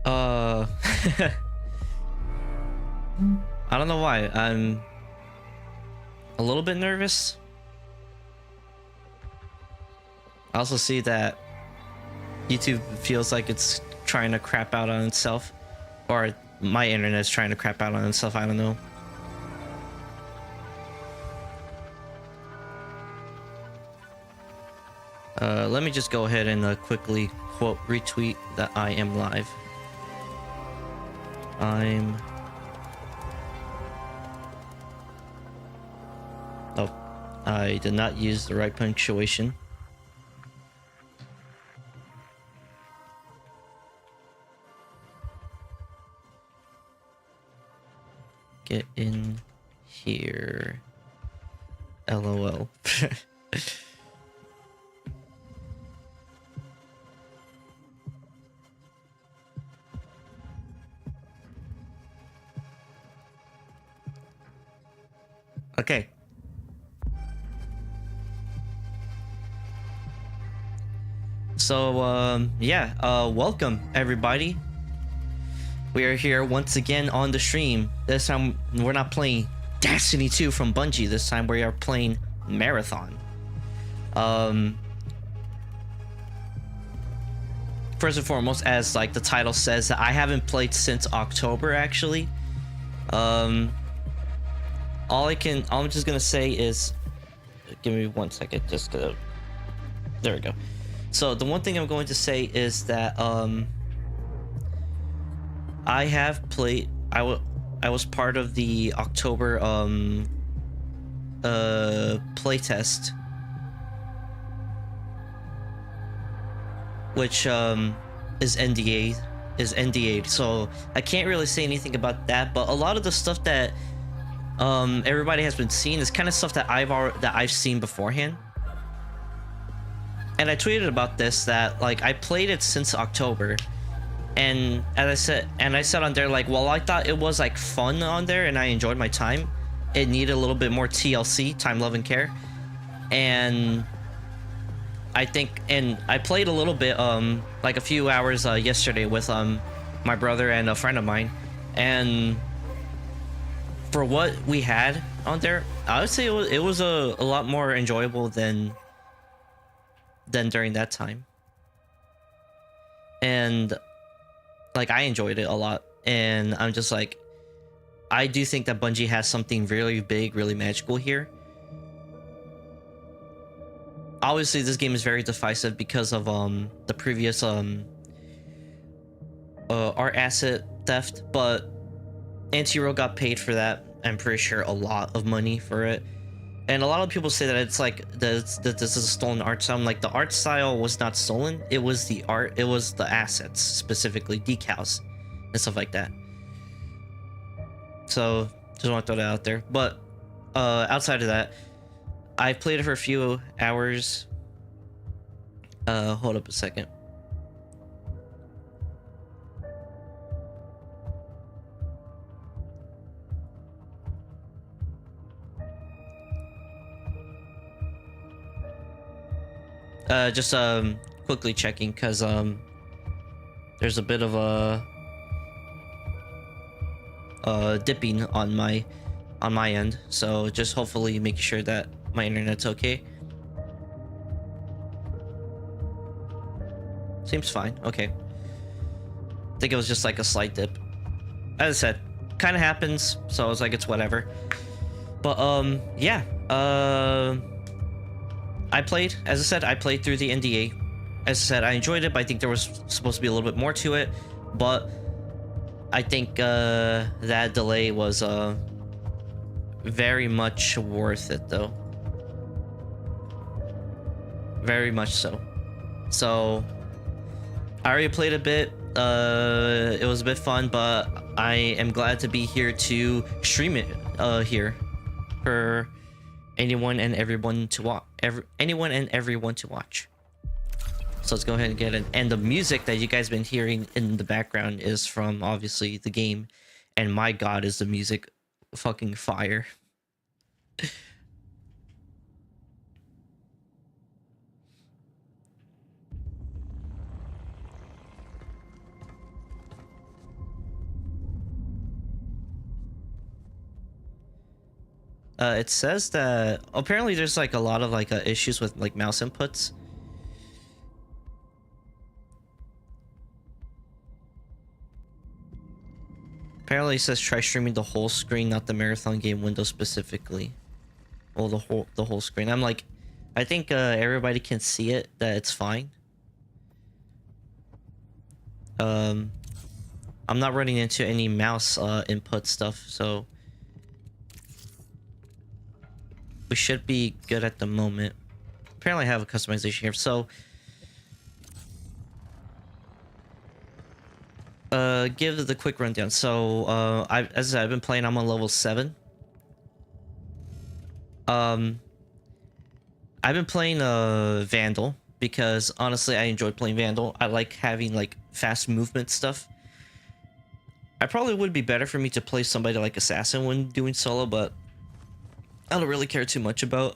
Uh, I don't know why. I'm a little bit nervous. I also see that YouTube feels like it's trying to crap out on itself, or my internet's trying to crap out on itself. I don't know. Let me just go ahead and quickly quote retweet that I am live. Oh, I did not use the right punctuation. Get in here. LOL. Okay. So, welcome everybody. We are here once again on the stream. This time we're not playing Destiny 2 from Bungie. This time we are playing Marathon. First and foremost, as like the title says, I haven't played since October actually. All I'm just gonna say is, give me 1 second, just gonna, there we go. So the one thing I'm going to say is that I have played. I was part of the October playtest, which is NDA'd. So I can't really say anything about that. But a lot of the stuff that everybody has been seeing is kind of stuff that I've seen beforehand. And I tweeted about this, that like I played it since October, and as I said on there, like, well, I thought it was like fun on there and I enjoyed my time. It needed a little bit more TLC, time, love, and care. And I think, and I played a little bit like a few hours yesterday with my brother and a friend of mine, and for what we had on there, I would say it was a lot more enjoyable than during that time. And like, I enjoyed it a lot, and I'm just like, I do think that Bungie has something really big, really magical here. Obviously this game is very divisive because of the previous art asset theft, but Anti-Hero got paid for that. I'm pretty sure a lot of money for it. And a lot of people say that it's like that this is a stolen art style. Like, the art style was not stolen. It was the art. It was the assets, specifically decals and stuff like that. So just want to throw that out there. But outside of that, I played it for a few hours. Hold up a second. Just quickly checking, because there's a bit of a dipping on my end, so just hopefully making sure that my internet's okay. Seems fine. Okay. I think it was just like a slight dip. As I said, kind of happens, so I was like, it's whatever. But yeah. I played, as I said, I played through the NDA. As I said, I enjoyed it, but I think there was supposed to be a little bit more to it. But I think that delay was very much worth it, though. Very much so. So I already played a bit. It was a bit fun, but I am glad to be here to stream it here for anyone and everyone to watch. Anyone and everyone to watch. So let's go ahead and get it. And the music that you guys been hearing in the background is from obviously the game, and my god, is the music fucking fire. It says that apparently there's like a lot of like issues with like mouse inputs. Apparently it says try streaming the whole screen, not the marathon game window specifically. Well, the whole screen. I'm like, I think everybody can see it, that it's fine. I'm not running into any mouse input stuff, so we should be good at the moment. Apparently I have a customization here, so give the quick rundown. So as I said, I've been playing, I'm on level 7. I've been playing Vandal because honestly I enjoy playing Vandal. I like having like fast movement stuff. I probably would be better for me to play somebody like Assassin when doing solo, but I don't really care too much about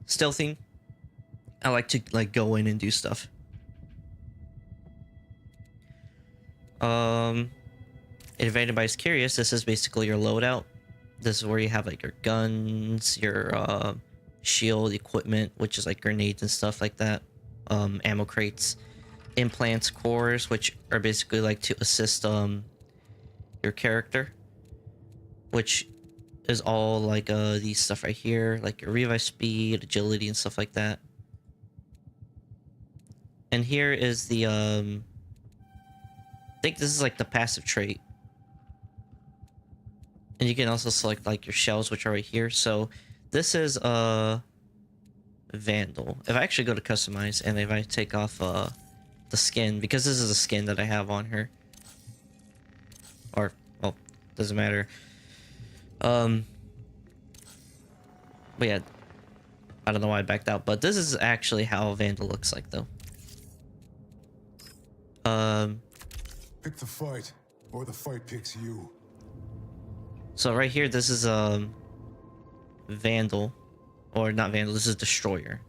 stealthing. I like to like go in and do stuff. If anybody's curious, this is basically your loadout. This is where you have like your guns, your shield equipment, which is like grenades and stuff like that, ammo crates, implants, cores, which are basically like to assist your character, which is all like these stuff right here, like your revive speed, agility, and stuff like that. And here is the I think this is like the passive trait. And you can also select like your shells, which are right here. So this is Vandal. If I actually go to customize and if I take off the skin, because this is a skin that I have on her, or well, doesn't matter. But yeah, I don't know why I backed out, but this is actually how Vandal looks like though. Pick the fight, or the fight picks you. So right here, this is Vandal, or not Vandal. This is Destroyer,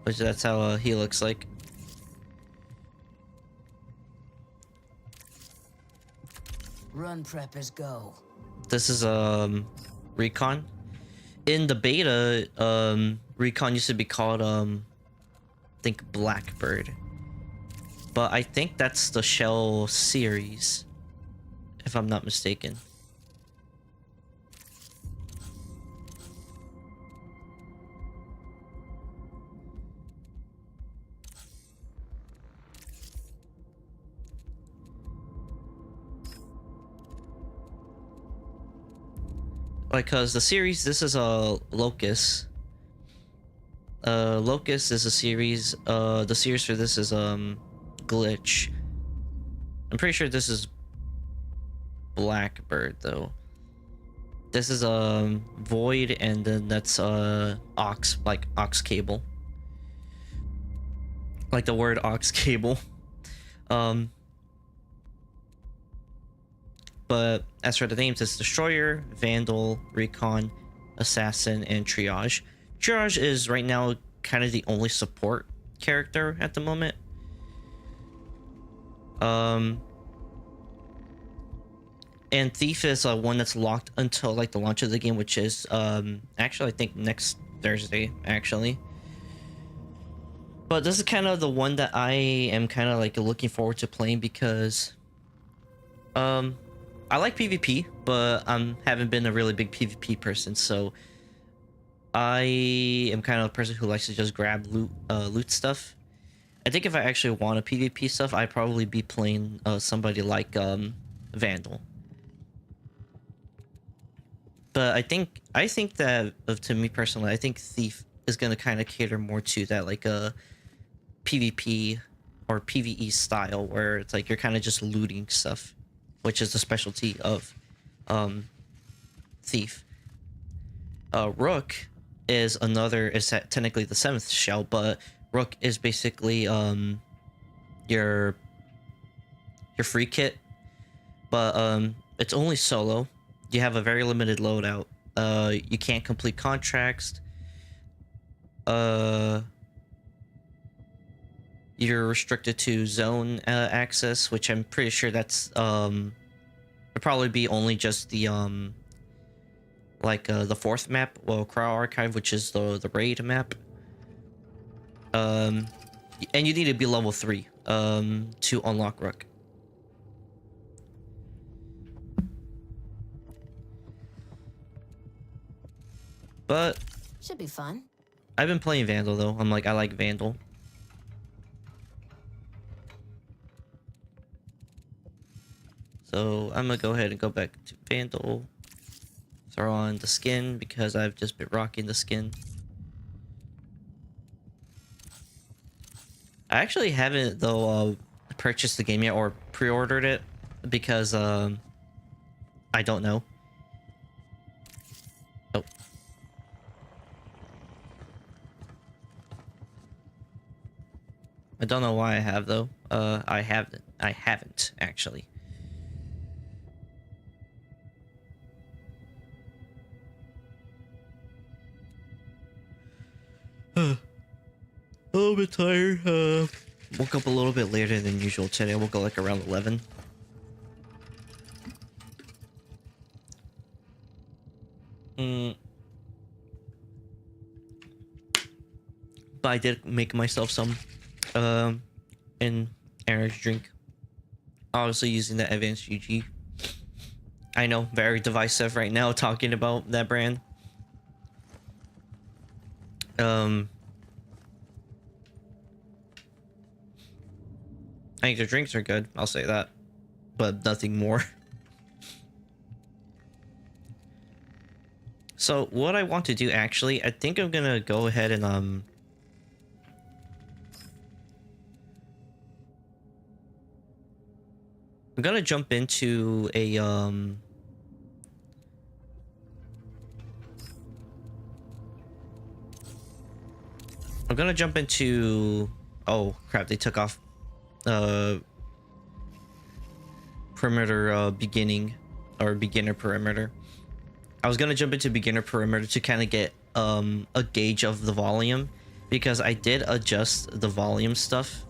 which that's how he looks like. Run, preppers, go. This is Recon. In the beta, Recon used to be called I think Blackbird. But I think that's the Shell series, if I'm not mistaken. Because the series, this is a Locust. Locust is a series. The series for this is Glitch. I'm pretty sure this is Blackbird though. This is Void, and then that's Aux, like Aux cable, like the word Aux cable. But as for the names, it's Destroyer, Vandal, Recon, Assassin, and Triage. Triage is right now kind of the only support character at the moment. And Thief is one that's locked until like the launch of the game, which is actually I think next Thursday actually. But this is kind of the one that I am kind of like looking forward to playing because I like PvP, but I haven't been a really big PvP person, so I am kind of a person who likes to just grab loot stuff. I think if I actually want a PvP stuff, I'd probably be playing somebody like Vandal. But I think that to me personally, I think Thief is gonna kind of cater more to that like a PvP or PvE style, where it's like you're kind of just looting stuff, which is the specialty of Thief. Rook is technically the 7th shell, but Rook is basically your free kit, but it's only solo. You have a very limited loadout. You can't complete contracts. You're restricted to zone access, which I'm pretty sure that's It'd probably be only just the the fourth map, well, Cryo Archive, which is the raid map. And you need to be level 3 to unlock Rook. But Should be fun. I've been playing Vandal though. I like Vandal. So I'm gonna go ahead and go back to Vandal. Throw on the skin because I've just been rocking the skin. I actually haven't though purchased the game yet or pre-ordered it because I don't know. Oh. I don't know why I have though. I haven't actually. A little bit tired. Woke up a little bit later than usual today. I woke up like around 11. But I did make myself some an energy drink. Obviously using the Advanced GG. I know, very divisive right now talking about that brand. I think the drinks are good, I'll say that. But nothing more. So what I want to do actually, I think I'm gonna go ahead and I'm gonna jump into a I'm gonna jump into, oh crap, they took off perimeter beginning or beginner perimeter. I was gonna jump into beginner perimeter to kind of get a gauge of the volume because I did adjust the volume stuff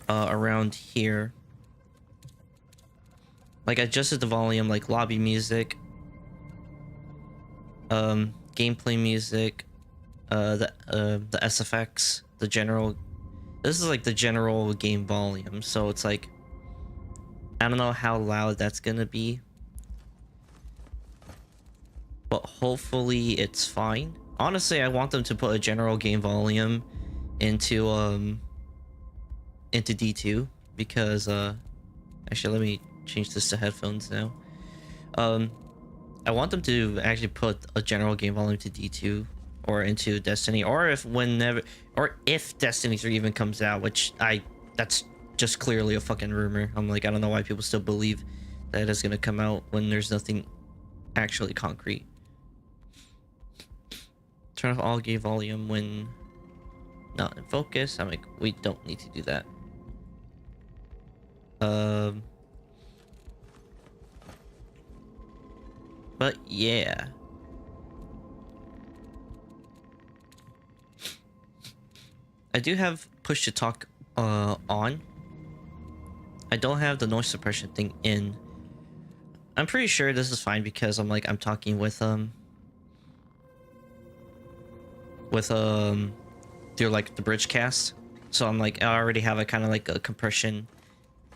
around here. Like I adjusted the volume, like lobby music, gameplay music, the SFX, the general. This is like the general game volume, so it's like I don't know how loud that's gonna be, but hopefully it's fine. Honestly, I want them to put a general game volume into D2 because actually let me change this to headphones now. I want them to actually put a general game volume to D2 or into Destiny, or if Destiny 3 even comes out, which that's just clearly a fucking rumor. I'm like, I don't know why people still believe that it's gonna come out when there's nothing actually concrete. Turn off all game volume when not in focus. I'm like, we don't need to do that. But yeah. I do have push to talk on. I don't have the noise suppression thing in. I'm pretty sure this is fine because I'm talking with through like the bridge cast. So I'm like, I already have a kind of like a compression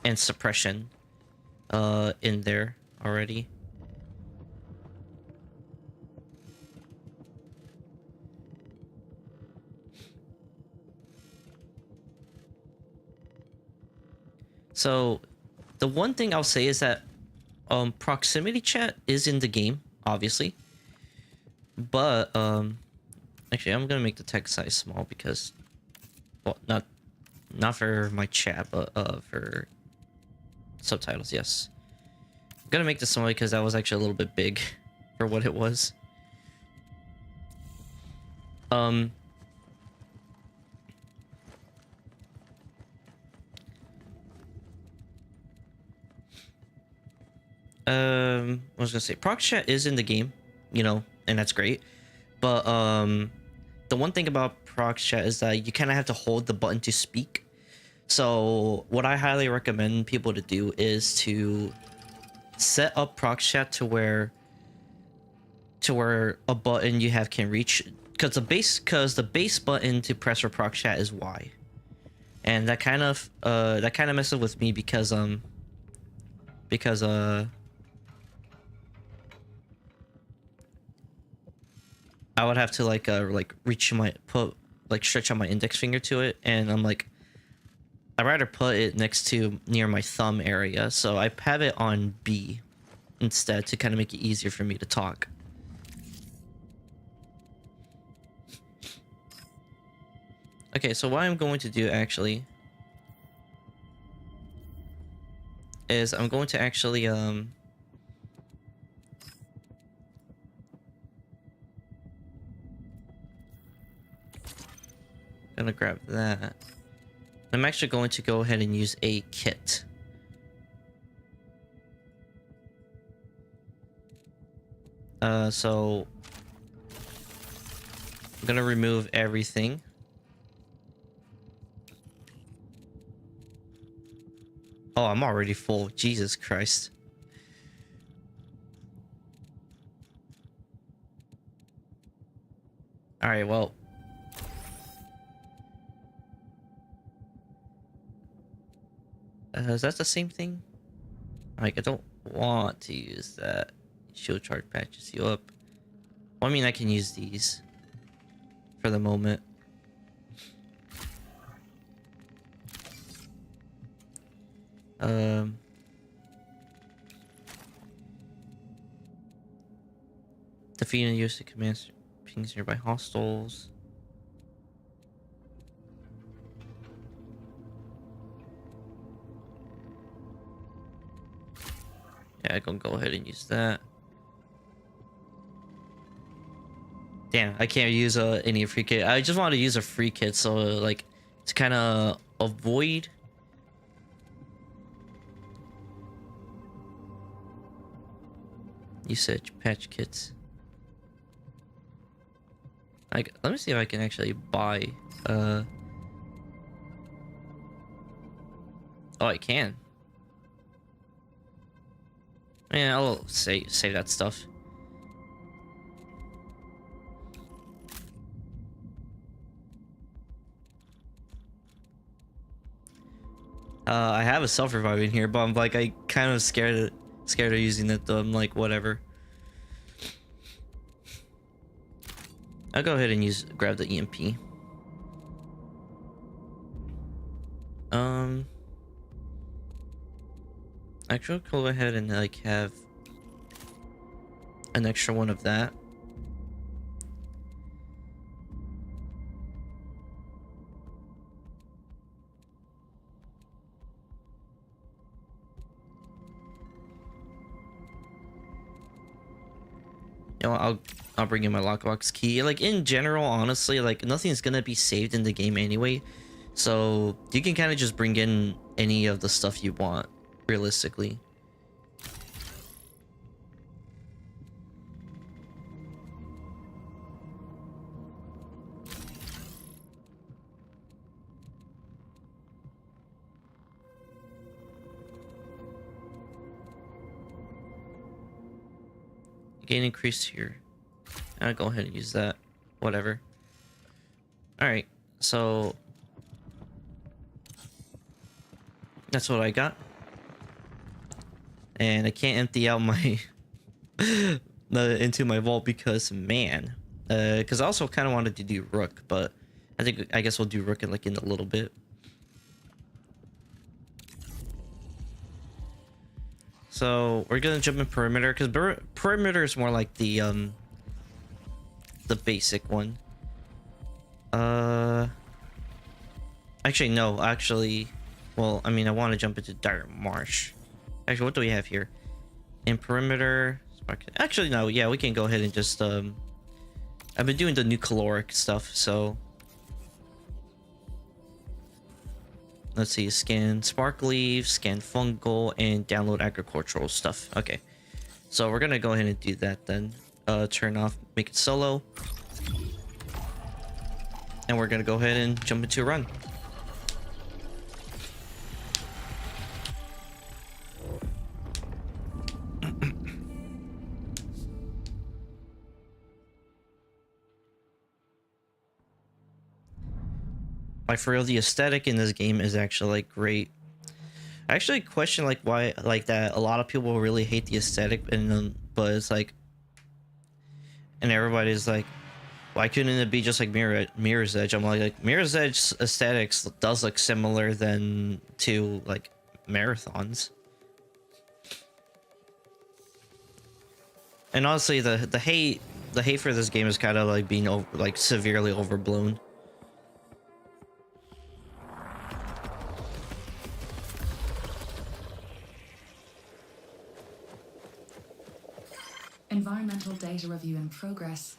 and suppression in there already. So the one thing I'll say is that proximity chat is in the game, obviously. But actually I'm gonna make the text size small because, well, not for my chat, but for subtitles, yes. I'm gonna make this small because that was actually a little bit big for what it was. I was gonna say prox chat is in the game, you know, and that's great. But the one thing about prox chat is that you kind of have to hold the button to speak. So what I highly recommend people to do is to set up proc chat to where a button you have can reach, because the base button to press for proc chat is Y, and that kind of messes with me because I would have to like reach stretch out my index finger to it, and I'm like, I'd rather put it near my thumb area, so I have it on B instead to kind of make it easier for me to talk. Okay, so what I'm going to do actually is I'm going to actually gonna grab that. I'm actually going to go ahead and use a kit. So I'm gonna remove everything. Oh, I'm already full. Jesus Christ. All right, well. Is that the same thing? Like, I don't want to use that. Shield charge patches you up. Well, I mean, I can use these for the moment. Defeat and use the command pings nearby hostiles. Yeah, I'm gonna go ahead and use that. Damn, I can't use any free kit. I just want to use a free kit, so like to kind of avoid usage patch kits. Like, let me see if I can actually buy. Oh, I can. Yeah, I'll save that stuff. I have a self-revive in here, but I'm like, I kind of scared of using it, though. I'm like, whatever. I'll go ahead and grab the EMP. Actually, I'll go ahead and like have an extra one of that. You know, I'll bring in my lockbox key. Like, in general, honestly, like, nothing's gonna be saved in the game anyway, so you can kind of just bring in any of the stuff you want, realistically. Gain increase here. I'll go ahead and use that. Whatever. Alright, so that's what I got. And I can't empty out my into my vault because, man, because I also kind of wanted to do Rook, but I guess we'll do Rook in a little bit. So we're gonna jump in perimeter because perimeter is more like the basic one. Actually no, well, I mean, I want to jump into Dire Marsh. Actually, what do we have here? In perimeter, actually no, yeah, we can go ahead and just I've been doing the new caloric stuff, so let's see, scan spark leaf, scan fungal, and download agricultural stuff. Okay, so we're gonna go ahead and do that then. Turn off, make it solo, and we're gonna go ahead and jump into a run. Like for real, the aesthetic in this game is actually like great. I actually question like why like that a lot of people really hate the aesthetic, and but it's like, and everybody's like, why couldn't it be just like Mirror's Edge? I'm like Mirror's Edge aesthetics does look similar than to like Marathon's. And honestly, the hate for this game is kind of like being like severely overblown. Environmental data review in progress.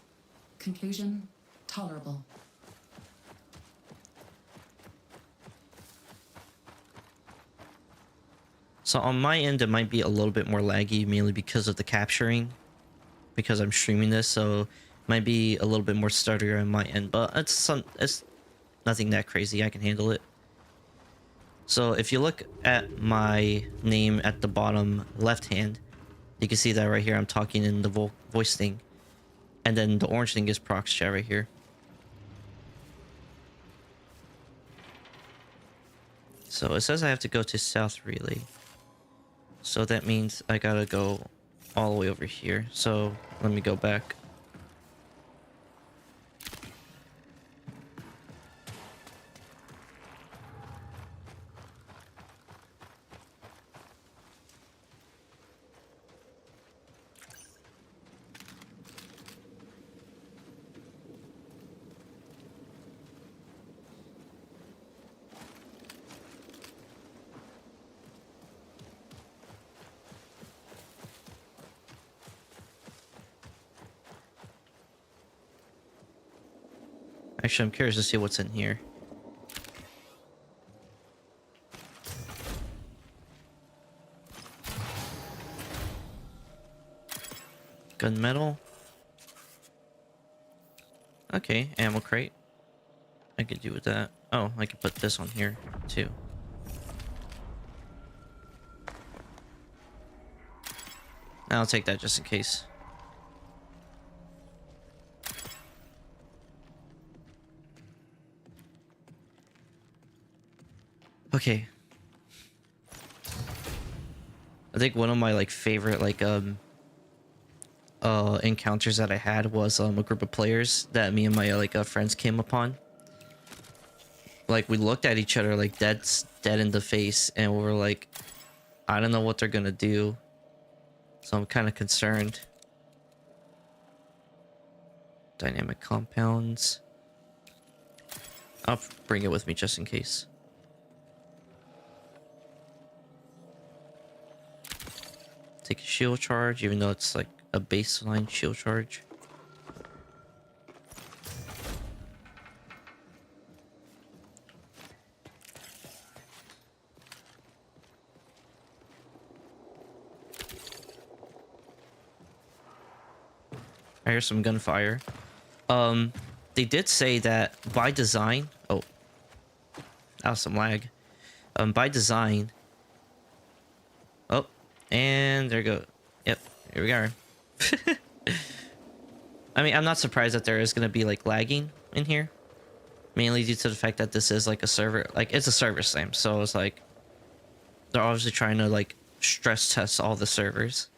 Conclusion, tolerable. So on my end, it might be a little bit more laggy, mainly because of the capturing, because I'm streaming this, so it might be a little bit more stuttery on my end, but it's nothing that crazy. I can handle it. So if you look at my name at the bottom left hand, you can see that right here I'm talking in the voice thing, and then the orange thing is prox chat right here. So it says I have to go to South Relay, so that means I gotta go all the way over here. So let me go back. Actually, I'm curious to see what's in here. Gunmetal. Okay, ammo crate. I could do with that. Oh, I could put this on here too. I'll take that just in case. Okay. I think one of my like favorite like encounters that I had was a group of players that me and my like friends came upon. Like we looked at each other like dead in the face, and we were like, I don't know what they're gonna do, so I'm kind of concerned. Dynamic compounds. I'll bring it with me just in case. Take a shield charge, even though it's like a baseline shield charge. I hear some gunfire. They did say that by design. Oh, that was some lag. By design. Oh, and there we go. Yep, here we are. I mean, I'm not surprised that there is gonna be like lagging in here, mainly due to the fact that this is like a server, like it's a server slam, so it's like they're obviously trying to like stress test all the servers.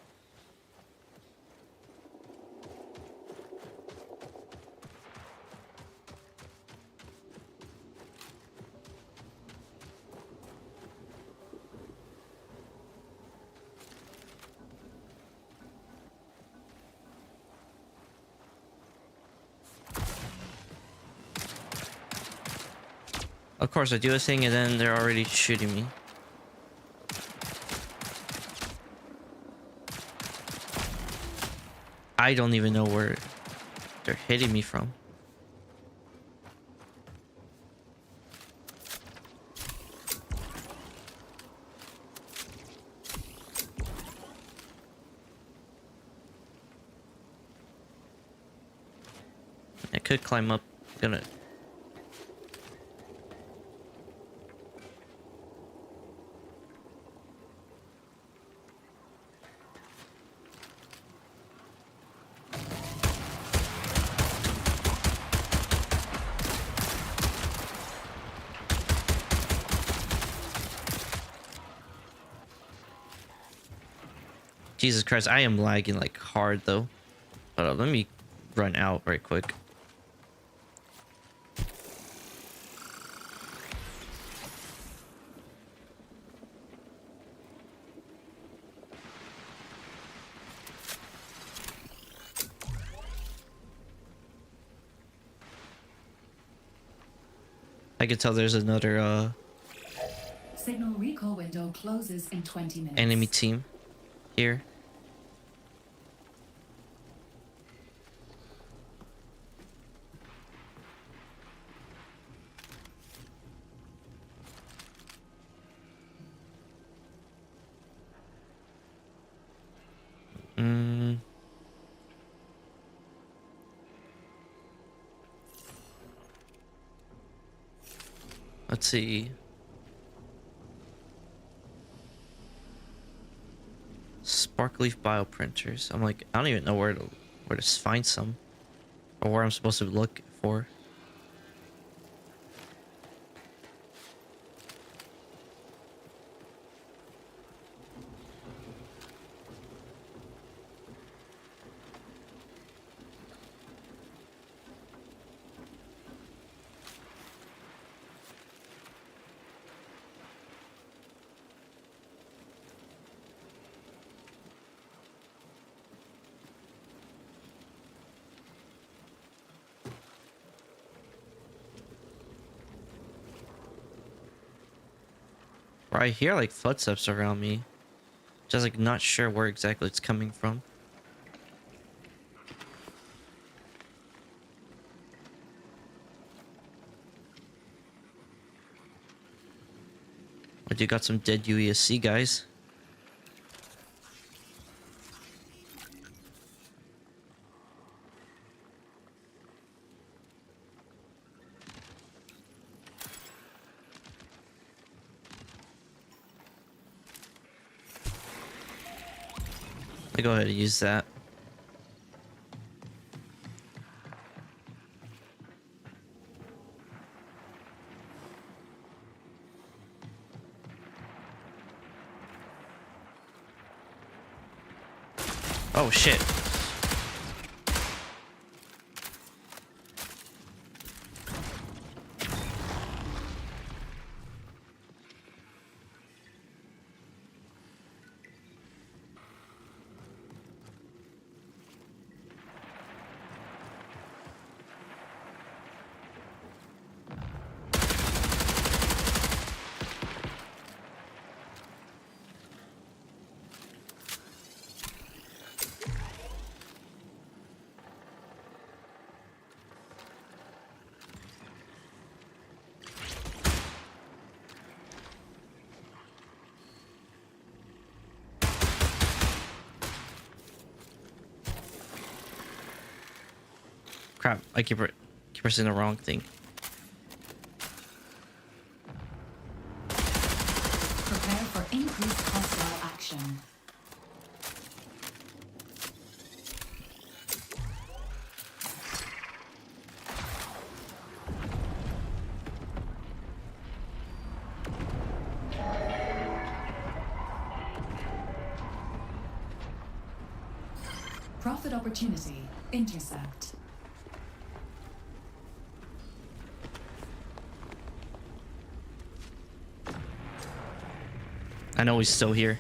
Of course, I do a thing and then they're already shooting me. I don't even know where they're hitting me from. I could climb up. Gonna. Jesus Christ, I am lagging like hard though. Hold up, let me run out right quick. I can tell there's another Signal recall window closes in 20 minutes. enemy team here. Let's see. Sparkleaf bioprinters. I'm like, I don't even know where to find some, or where I'm supposed to look for. I hear like footsteps around me, just like not sure where exactly it's coming from. But you got some dead UESC guys. I go ahead and use that. Oh shit. Crap, I keep pressing the wrong thing. Prepare for increased hostile action. Profit opportunity. Intercept. I know he's still here.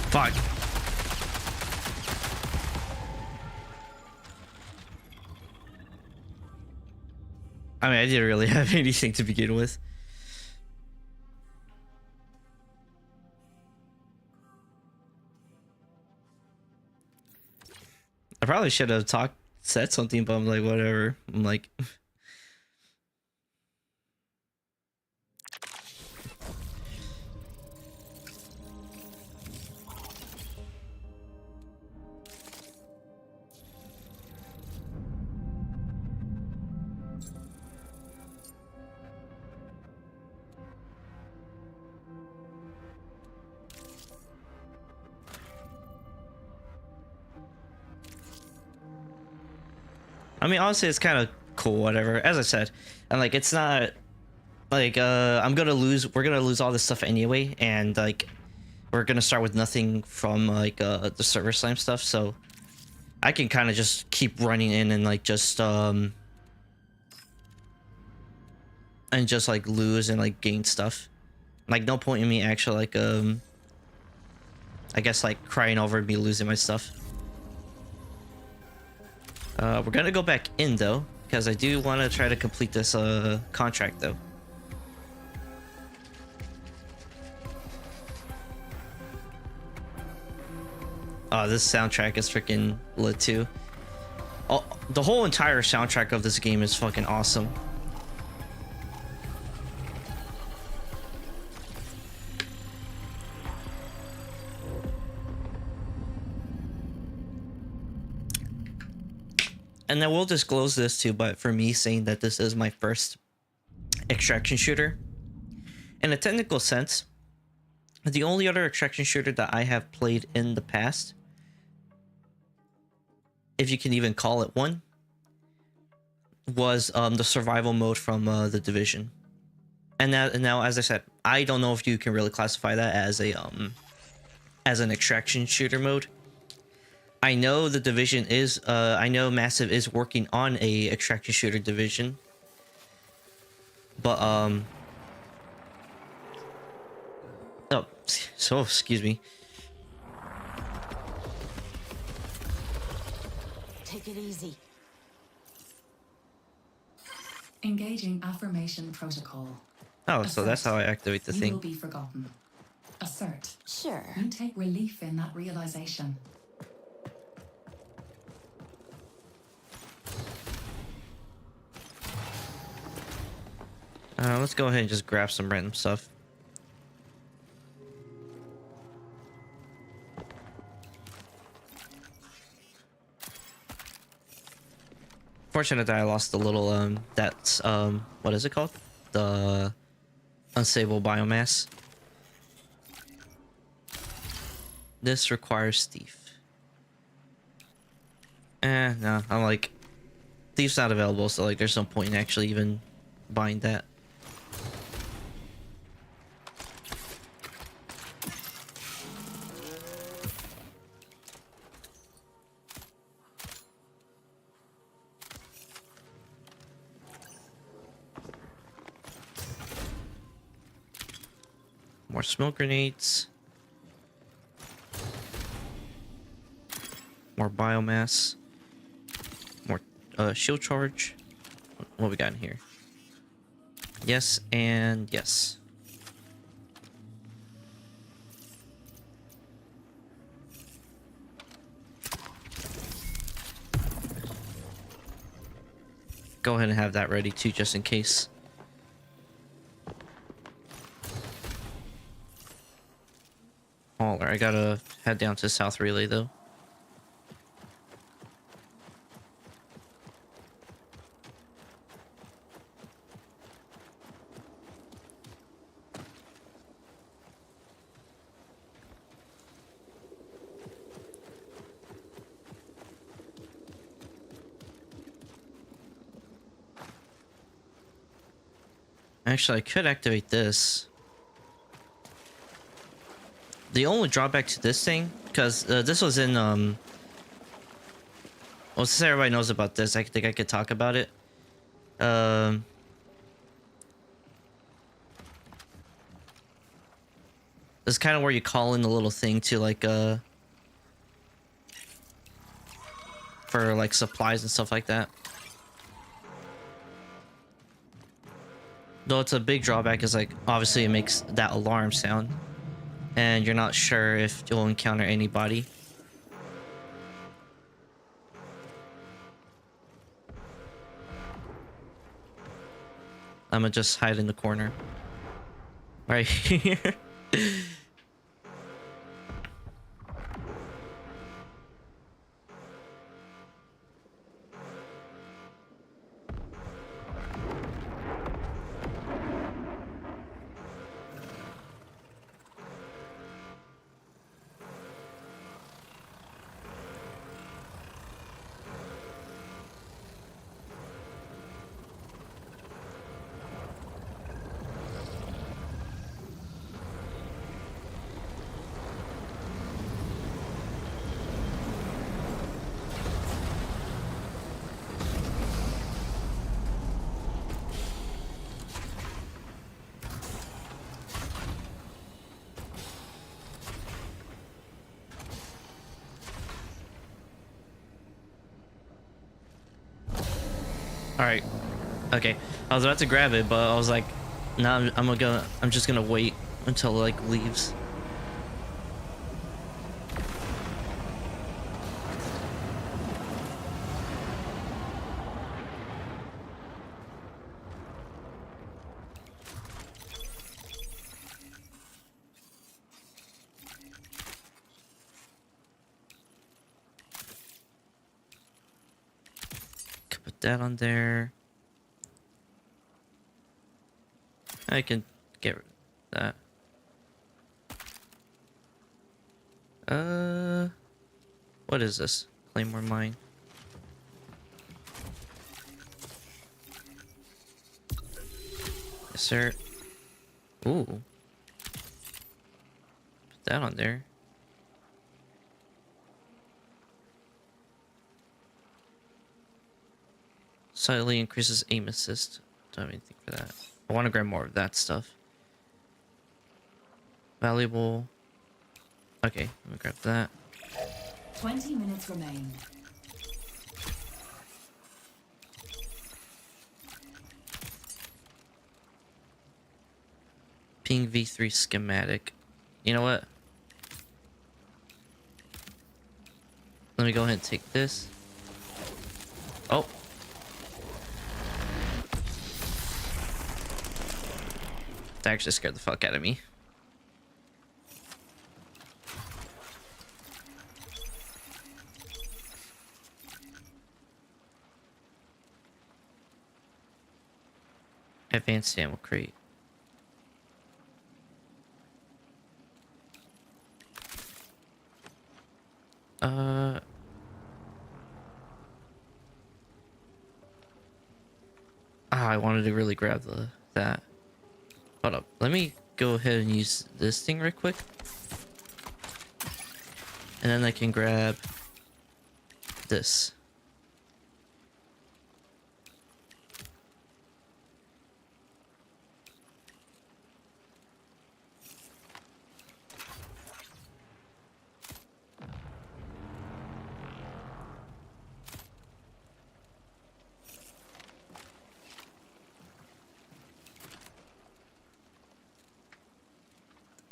Fuck. I mean, I didn't really have anything to begin with. I probably should have said something, but I'm like, whatever. I'm like, mean, honestly, it's kind of cool, whatever. As I said, and like, it's not like we're gonna lose all this stuff anyway, and like, we're gonna start with nothing from like the server slime stuff, so I can kind of just keep running in and like just like lose and like gain stuff. Like, no point in me actually like I guess like crying over me losing my stuff. We're gonna go back in though, because I do want to try to complete this contract though. Oh, this soundtrack is freaking lit too. Oh, the whole entire soundtrack of this game is fucking awesome. And I will disclose this too, but for me saying that this is my first extraction shooter, in a technical sense, the only other extraction shooter that I have played in the past, if you can even call it one, was the survival mode from the Division. And now, as I said, I don't know if you can really classify that as an extraction shooter mode. I know the Division is I know Massive is working on a extraction shooter Division, but oh, so excuse me. Take it easy. Engaging affirmation protocol. Oh, so that's how I activate the You thing. will be forgotten. Assert. Sure. You take relief in that realization. Let's go ahead and just grab some random stuff. Fortunate that I lost the little that's what is it called? The unstable biomass. This requires thief. No, I'm like, thief's not available, so like there's no point in actually even buying that. More smoke grenades. More biomass. More shield charge. What we got in here? Yes and yes. Go ahead and have that ready too, just in case. I gotta head down to South Relay though. Actually, I could activate this. The only drawback to this thing, because this was in well, since everybody knows about this, I think I could talk about it. This is kind of where you call in the little thing to like for like supplies and stuff like that. Though it's a big drawback is like obviously it makes that alarm sound. And you're not sure if you'll encounter anybody. I'm gonna just hide in the corner. Right here. All right. Okay. I was about to grab it, but I was like, nah, I'm just gonna wait until it like leaves. Could put that on there. I can get rid of that. What is this? Claymore mine. Yes, sir. Ooh. Put that on there. Slightly increases aim assist. Don't have anything for that. I want to grab more of that stuff. Valuable. Okay, let me grab that. 20 minutes remain. Ping V3 schematic. You know what? Let me go ahead and take this. Oh. That actually scared the fuck out of me. Advanced ammo crate. I wanted to really grab that. Hold up. Let me go ahead and use this thing real quick. And then I can grab this.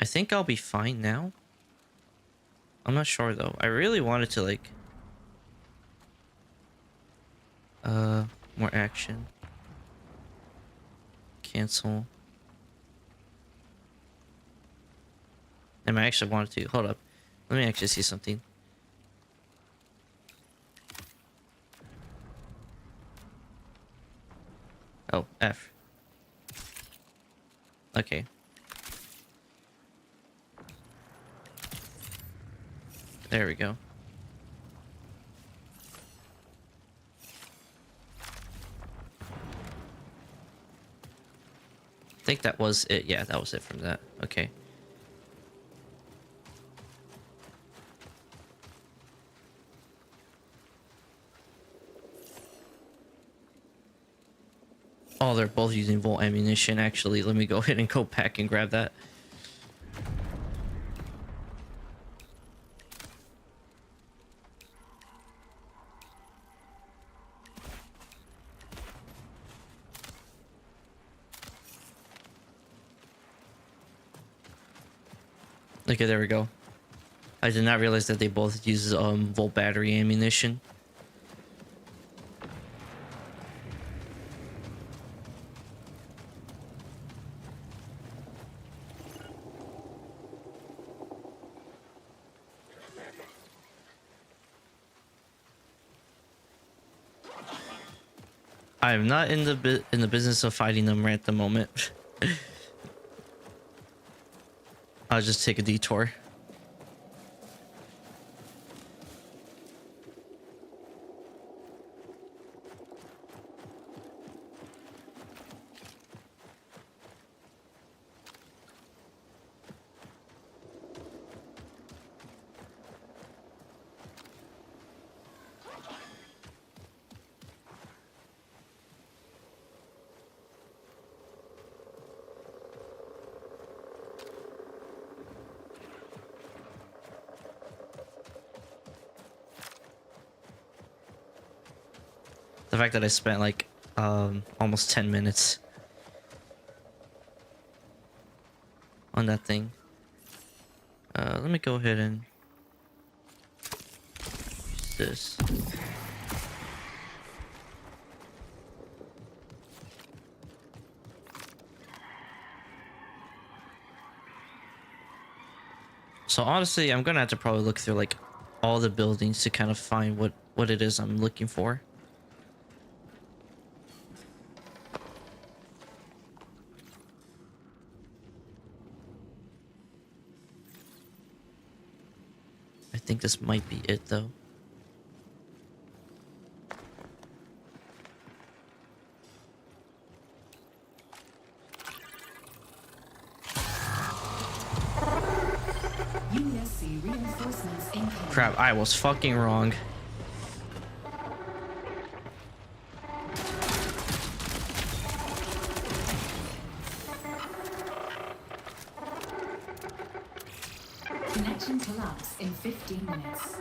I think I'll be fine now. I'm not sure though. I really wanted to like more action. Cancel. And I actually wanted to hold up. Let me actually see something. Oh, F. Okay. There we go. I think that was it. Yeah, that was it from that. Okay. Oh, they're both using Volt ammunition. Actually, let me go ahead and go back and grab that. Okay, there we go. I did not realize that they both use Volt battery ammunition. I am not in the business of fighting them right at the moment. I'll just take a detour. The fact that I spent like almost 10 minutes on that thing. Let me go ahead and use this. So honestly, I'm gonna have to probably look through like all the buildings to kind of find what it is I'm looking for. I think this might be it though. USC reinforcements incoming. Crap, I was fucking wrong. Connection collapse in 15 minutes.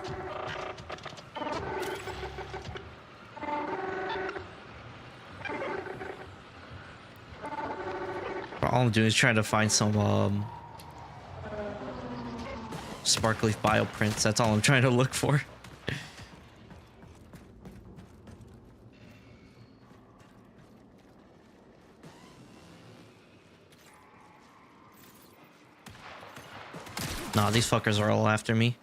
All I'm doing is trying to find some sparkly bioprints. That's all I'm trying to look for. Nah, these fuckers are all after me.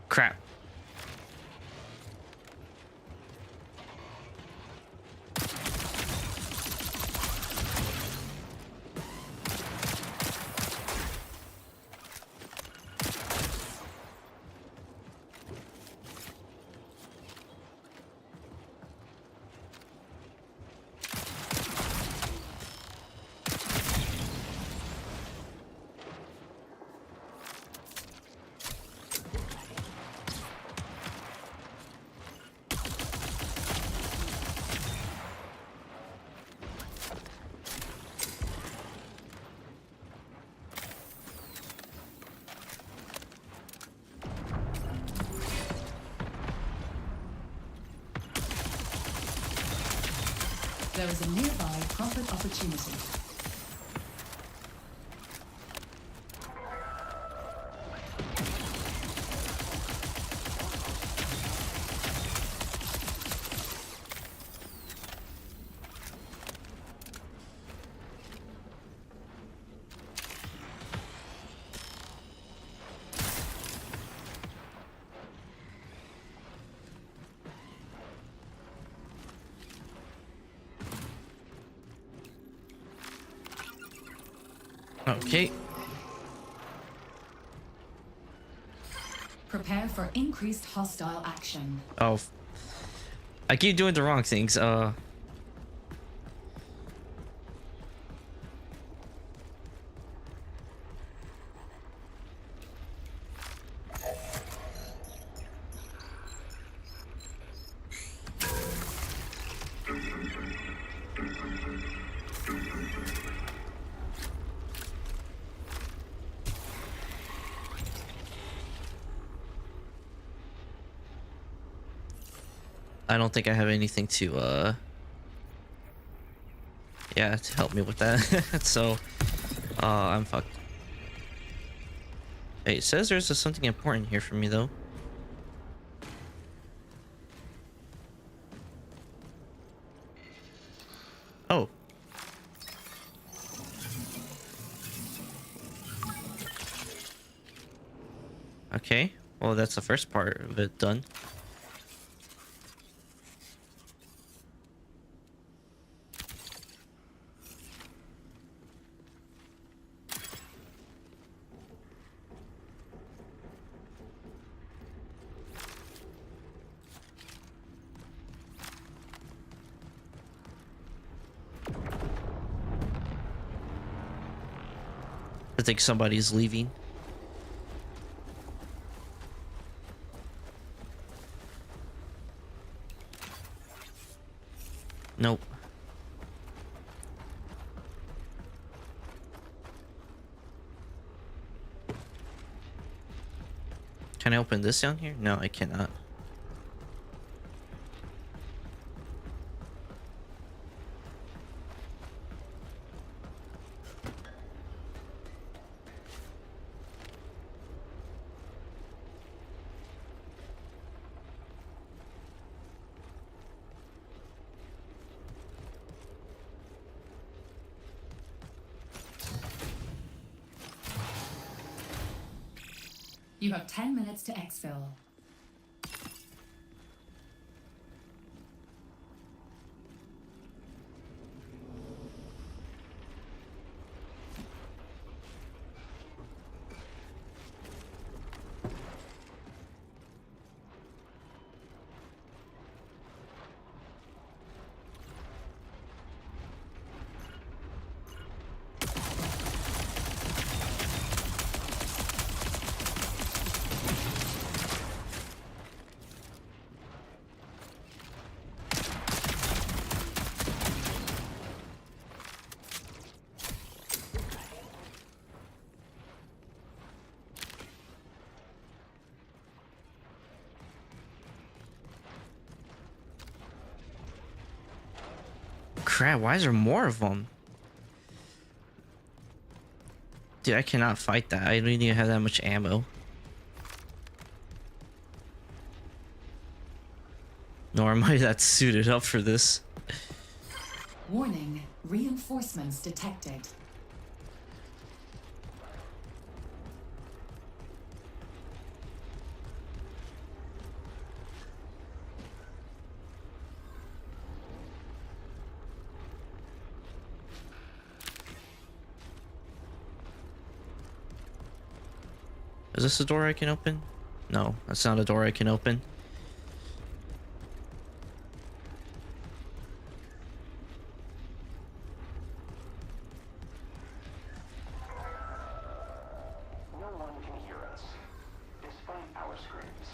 Crap. There is a nearby profit opportunity. Okay. Prepare for increased hostile action. Oh. I keep doing the wrong things. I don't think I have anything to yeah, to help me with that. So I'm fucked. Hey, it says there's something important here for me though. Oh. Okay. Well, that's the first part of it done. think somebody's leaving. Nope. Can I open this down here? No, I cannot. You have 10 minutes to exfil. Crap, why is there more of them? Dude, I cannot fight that. I don't even have that much ammo. Nor am I that suited up for this. Warning, reinforcements detected. Is this a door I can open? No, that's not a door I can open. No one can hear us, despite our screams.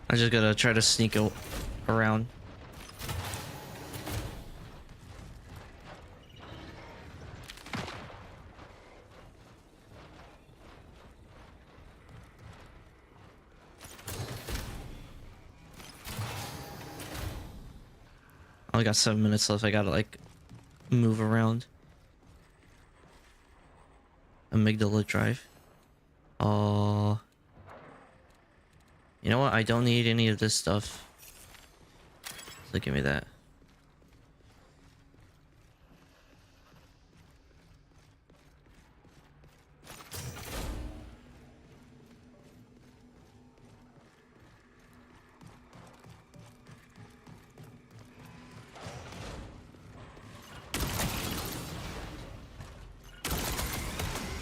I just gotta try to sneak around. I only got 7 minutes left. I gotta like move around. Amygdala drive. You know what? I don't need any of this stuff. So give me that.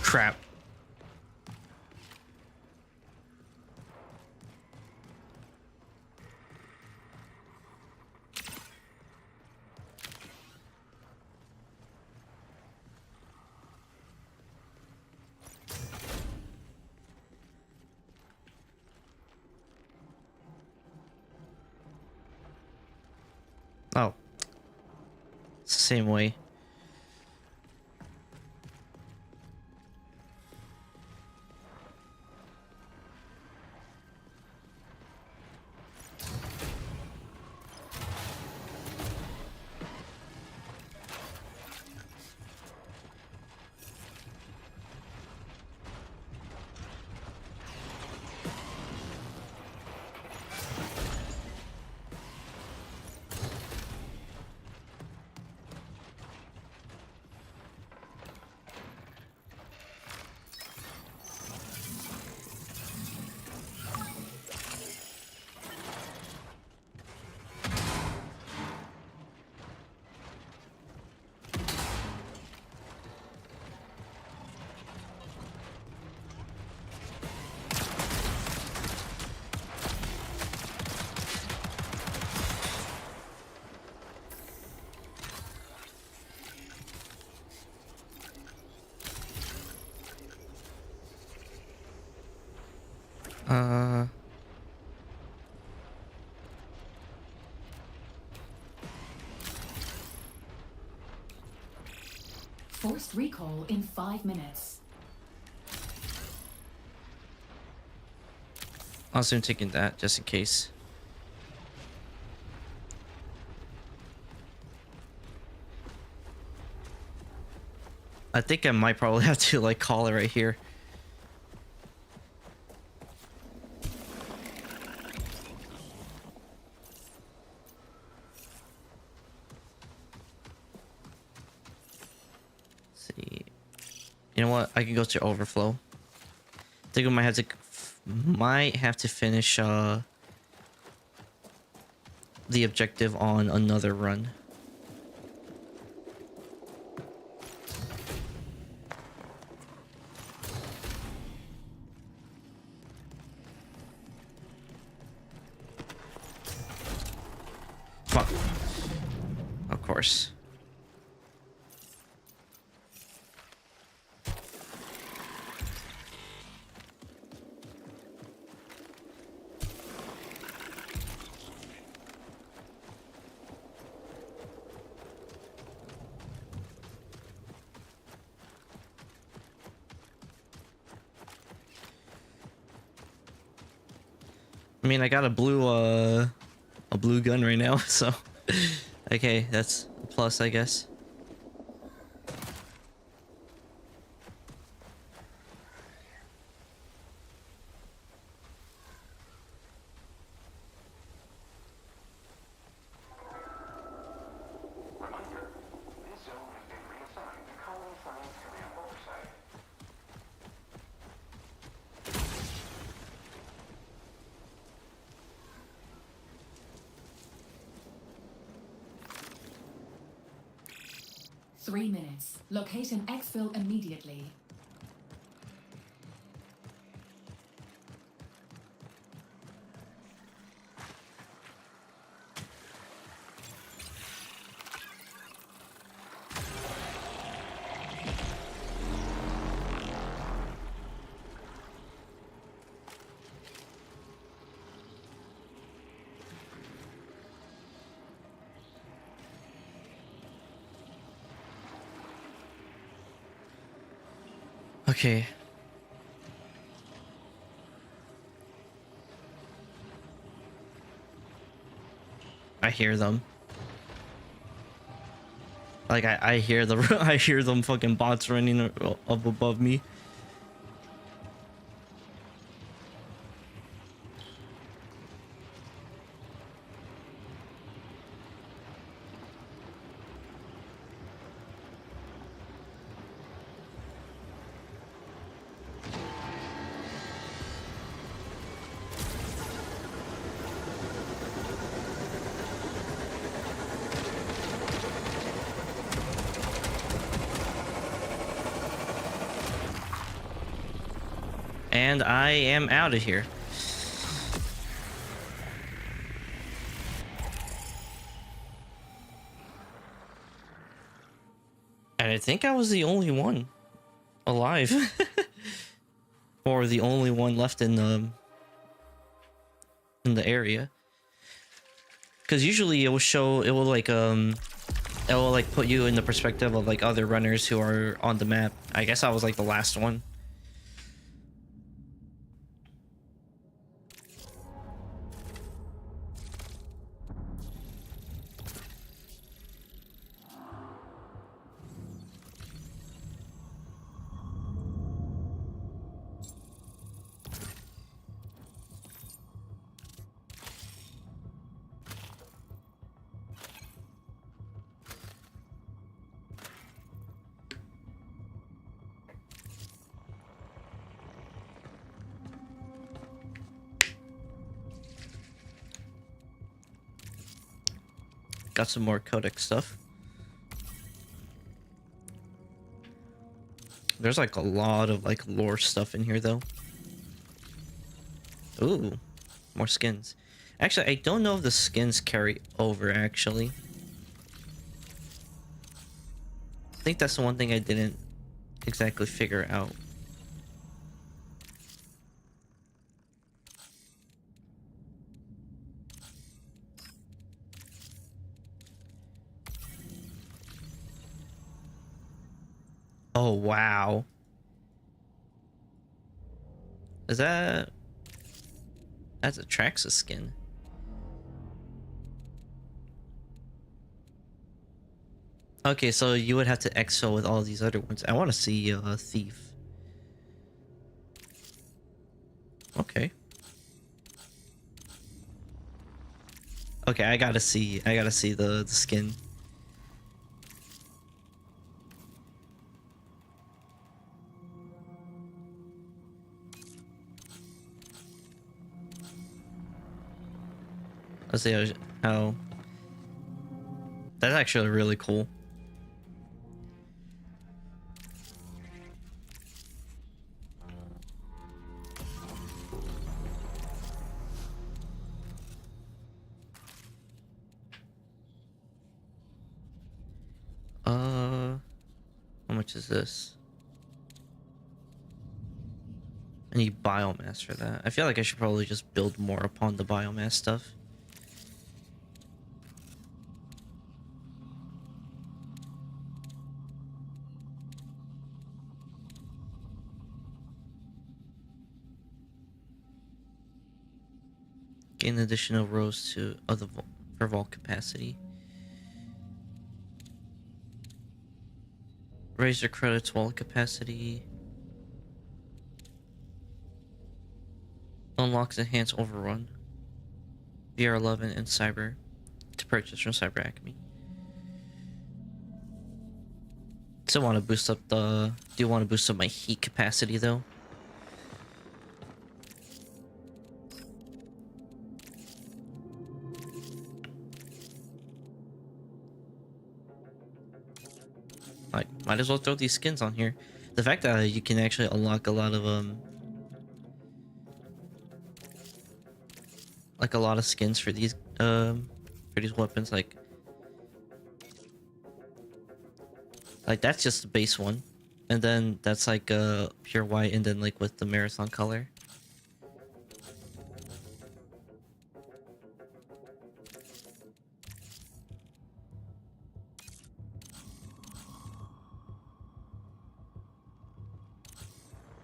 Crap. Oh. It's the same way. Uh, Forced recall in 5 minutes. I'll soon taking that just in case. I think I might probably have to like call it right here. Let's see. You know what? I can go to overflow. I think we might have to finish the objective on another run. Fuck. Of course. I mean, I got a blue gun right now, so okay, that's a plus, I guess. Reminder, this zone has been reassigned to Colony Science Area Oversight. Three minutes. Locate an exfil immediately. Okay. I hear them. Like I hear the I hear them fucking bots running up above me. And I am out of here. And I think I was the only one alive. Or the only one left in the area. Because usually it will like put you in the perspective of like other runners who are on the map. I guess I was like the last one. Got some more codex stuff. There's like a lot of like lore stuff in here though. Ooh, more skins. Actually, I don't know if the skins carry over actually. I think that's the one thing I didn't exactly figure out. Oh, wow. Is that... That's a Traxxas skin. Okay, so you would have to exfil with all these other ones. I want to see Thief. Okay. Okay, I gotta see the skin. Let's see how that's actually really cool. How much is this? I need biomass for that. I feel like I should probably just build more upon the biomass stuff. Gain additional rows to other for vault capacity. Raise your credits wallet capacity. Unlocks enhanced overrun. VR11 and Cyber to purchase from Cyber Acme. Still want to boost up the... Do want to boost up my heat capacity though. Like, might as well throw these skins on here. The fact that you can actually unlock a lot of like a lot of skins for these weapons, like that's just the base one, and then that's like pure white, and then like with the marathon color.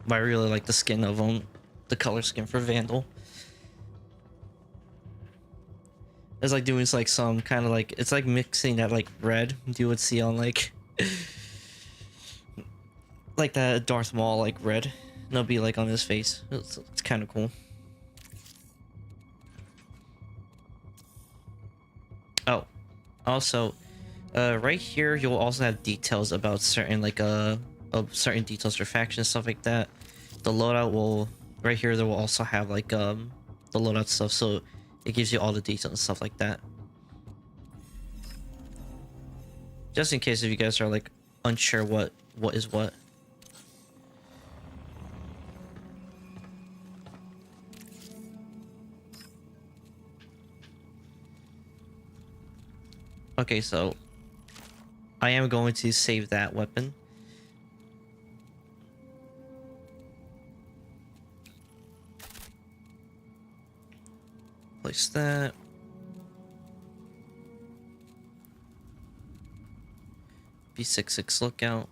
But I really like the skin of the color skin for Vandal. It's like doing like some kind of like, it's like mixing that like red you would see on like like that Darth Maul like red. And it'll be like on his face. It's kind of cool. Oh, also, right here you'll also have details about certain like of certain details for factions, stuff like that. The loadout will right here. There will also have like the loadout stuff, so it gives you all the details and stuff like that. Just in case if you guys are like unsure what is what. Okay, so I am going to save that weapon. Place that. B66 lookout.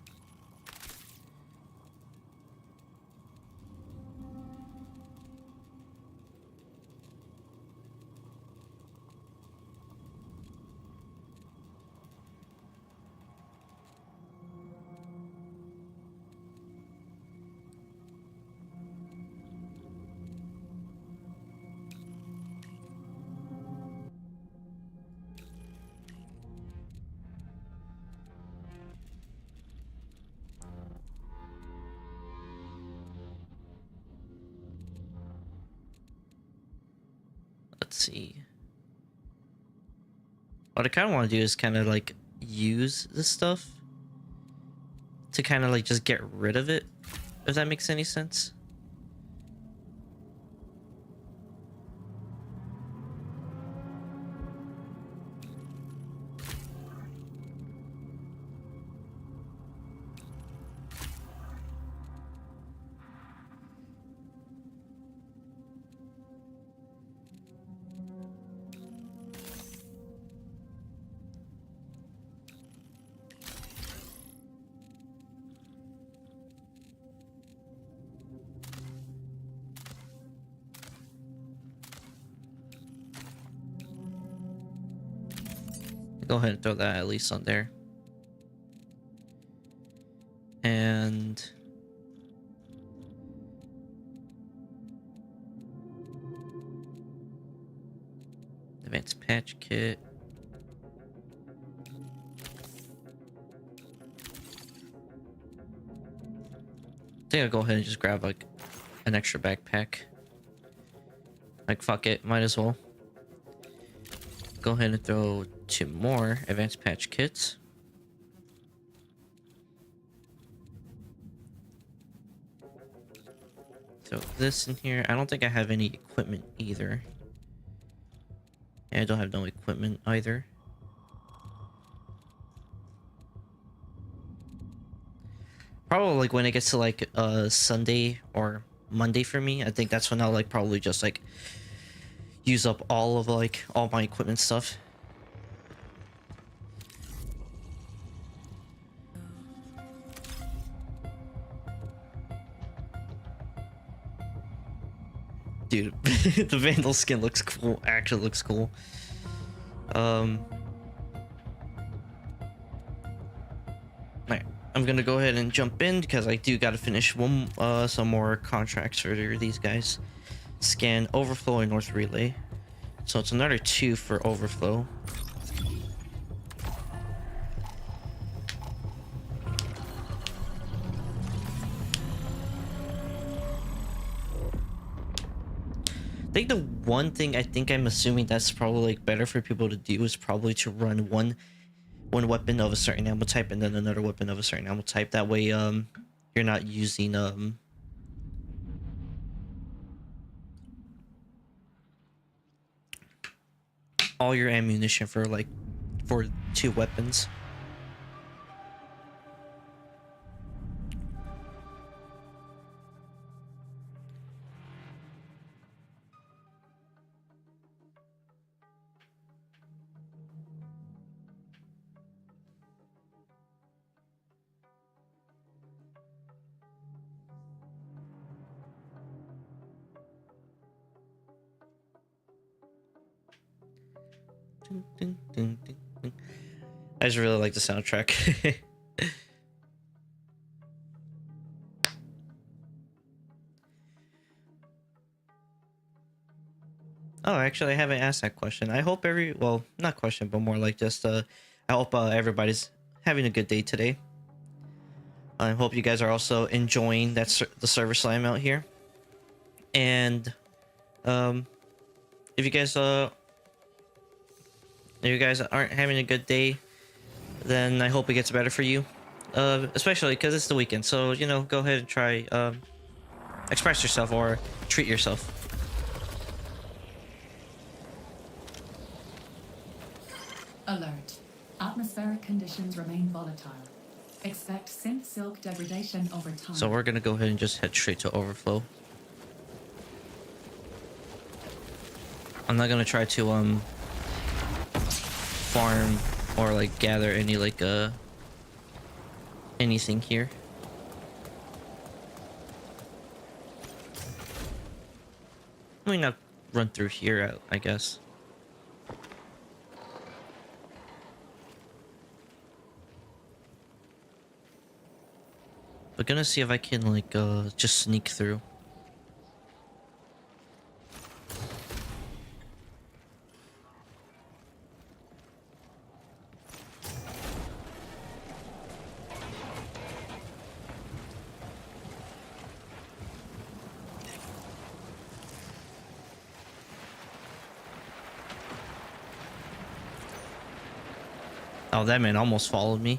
Let's see. What I kind of want to do is kind of like use this stuff to kind of like just get rid of it, if that makes any sense. Go ahead and throw that at least on there. And advanced patch kit. I think I'll go ahead and just grab like an extra backpack. Like fuck it, might as well. Go ahead and throw 2 more advanced patch kits. Throw this in here. I don't think I have any equipment either. Yeah, I don't have no equipment either. Probably like when it gets to like Sunday or Monday for me, I think that's when I'll like probably just like use up all of like all my equipment stuff. Dude, the Vandal skin looks cool. Actually looks cool. Alright, I'm gonna go ahead and jump in because I do gotta finish some more contracts for these guys. Scan overflow and north relay. So it's another 2 for overflow. I think the one thing I'm assuming that's probably like better for people to do is probably to run one weapon of a certain ammo type and then another weapon of a certain ammo type. That way you're not using all your ammunition for 2 weapons. Ding, ding, ding, ding. I just really like the soundtrack. Oh, actually, I haven't asked that question. I hope well, not question, but more like just I hope everybody's having a good day today. I hope you guys are also enjoying the server slime out here. And if you guys aren't having a good day, then I hope it gets better for you. Especially because it's the weekend, so you know, go ahead and try express yourself or treat yourself. Alert. Atmospheric conditions remain volatile. Expect synth silk degradation over time. So we're gonna go ahead and just head straight to overflow. I'm not gonna try to farm or like gather any anything here. I mean, not run through here, I guess. But gonna see if I can like just sneak through. Oh, that man almost followed me.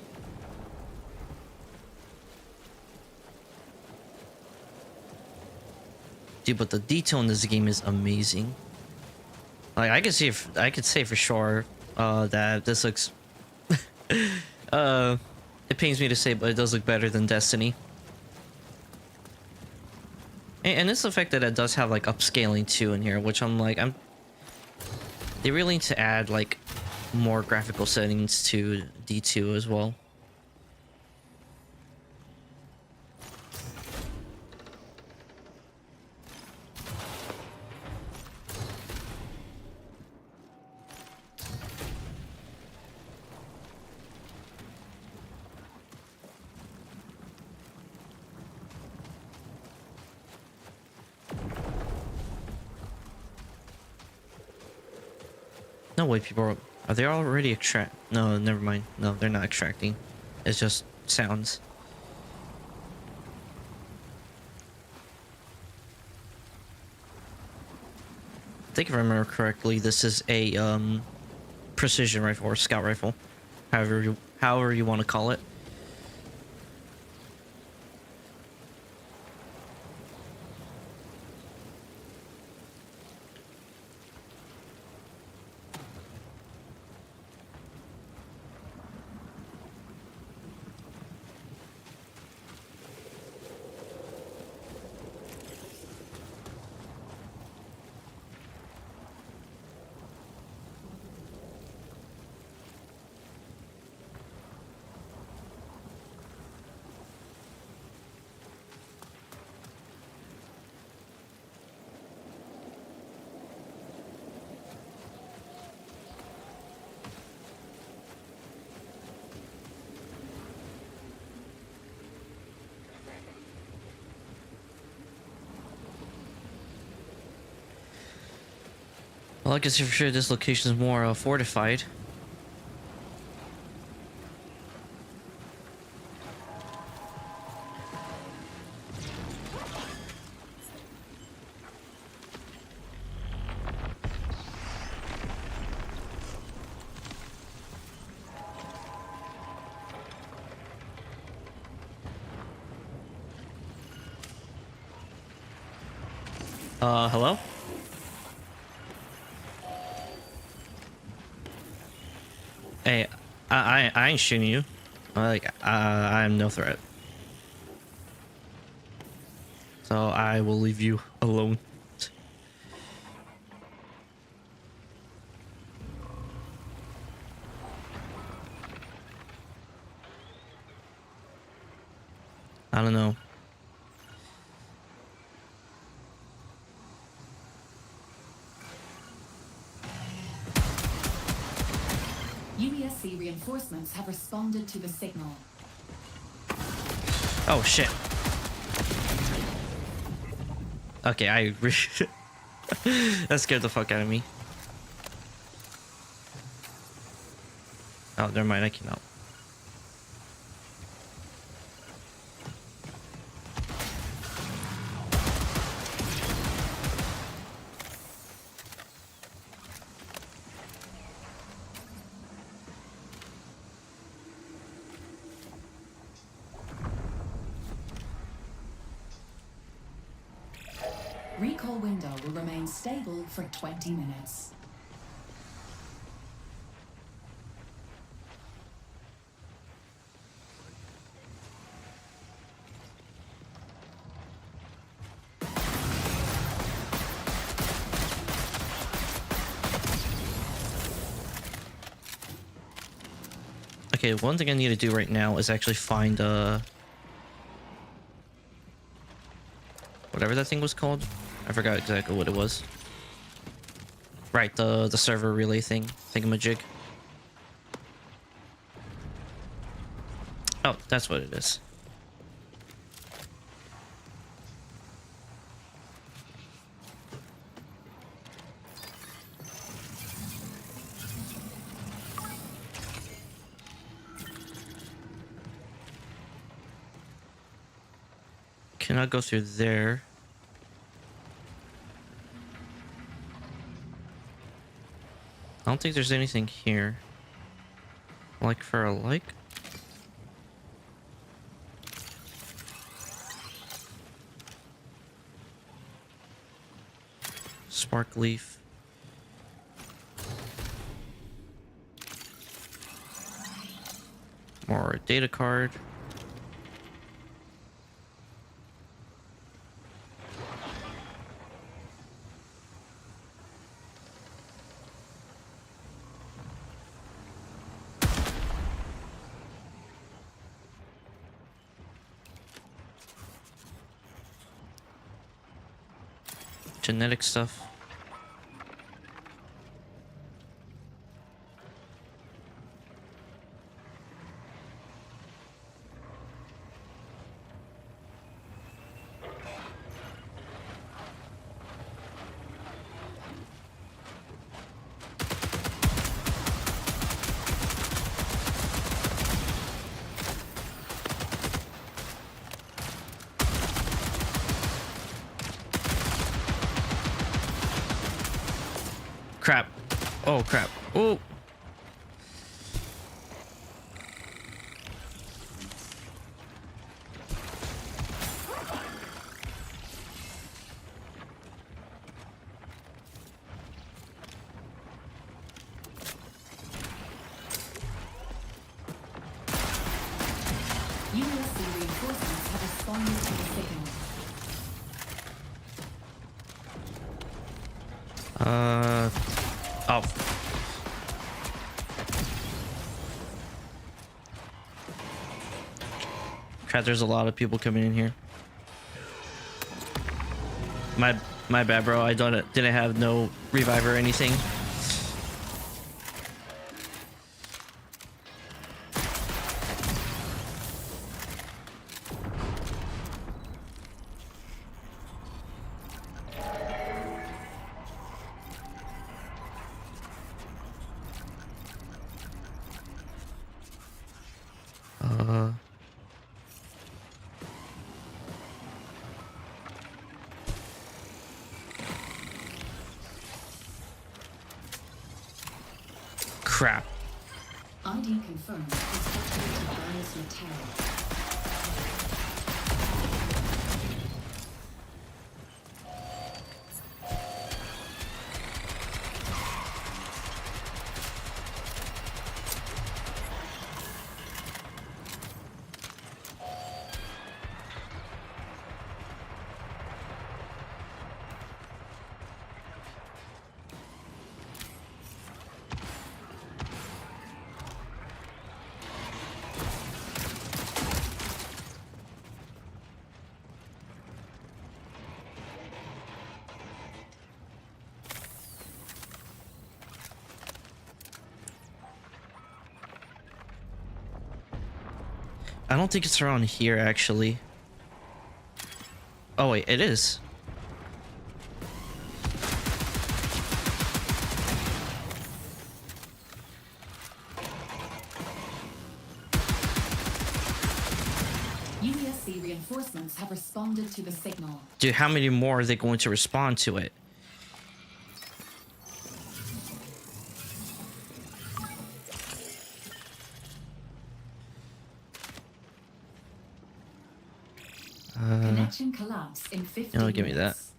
Dude, but the detail in this game is amazing. Like I could say for sure that this looks it pains me to say, but it does look better than Destiny. And it's the fact that it does have like upscaling too in here, which they really need to add like more graphical settings to D2 as well. No way, are they already extract? No, never mind. No, they're not extracting. It's just sounds. I think if I remember correctly, this is a precision rifle or scout rifle, however you want to call it. Well, I guess for sure this location is more fortified. Hello? Hey, I ain't shooting you. I am no threat. So I will leave you alone. I don't know. UESC reinforcements have responded to the signal. Oh shit. Okay, that scared the fuck out of me. Oh, never mind, I cannot. Recall window will remain stable for 20 minutes. Okay, one thing I need to do right now is actually find whatever that thing was called. I forgot exactly what it was. Right, the server relay thing, thingamajig. Oh, that's what it is. Cannot go through there. I don't think there's anything here. Like for a like. Spark leaf. More data card. Genetic stuff. Crap. Oh, crap. Oh. USC reinforcements have responded to the signal. Oh. Crap, there's a lot of people coming in here. My bad, bro. I didn't have no revive or anything. Crap. ID confirmed. Instructed to bias material. I don't think it's around here, actually. Oh, wait, it is. USC reinforcements have responded to the signal. Dude, how many more are they going to respond to it? Connection collapse in 15 No, give me that. minutes.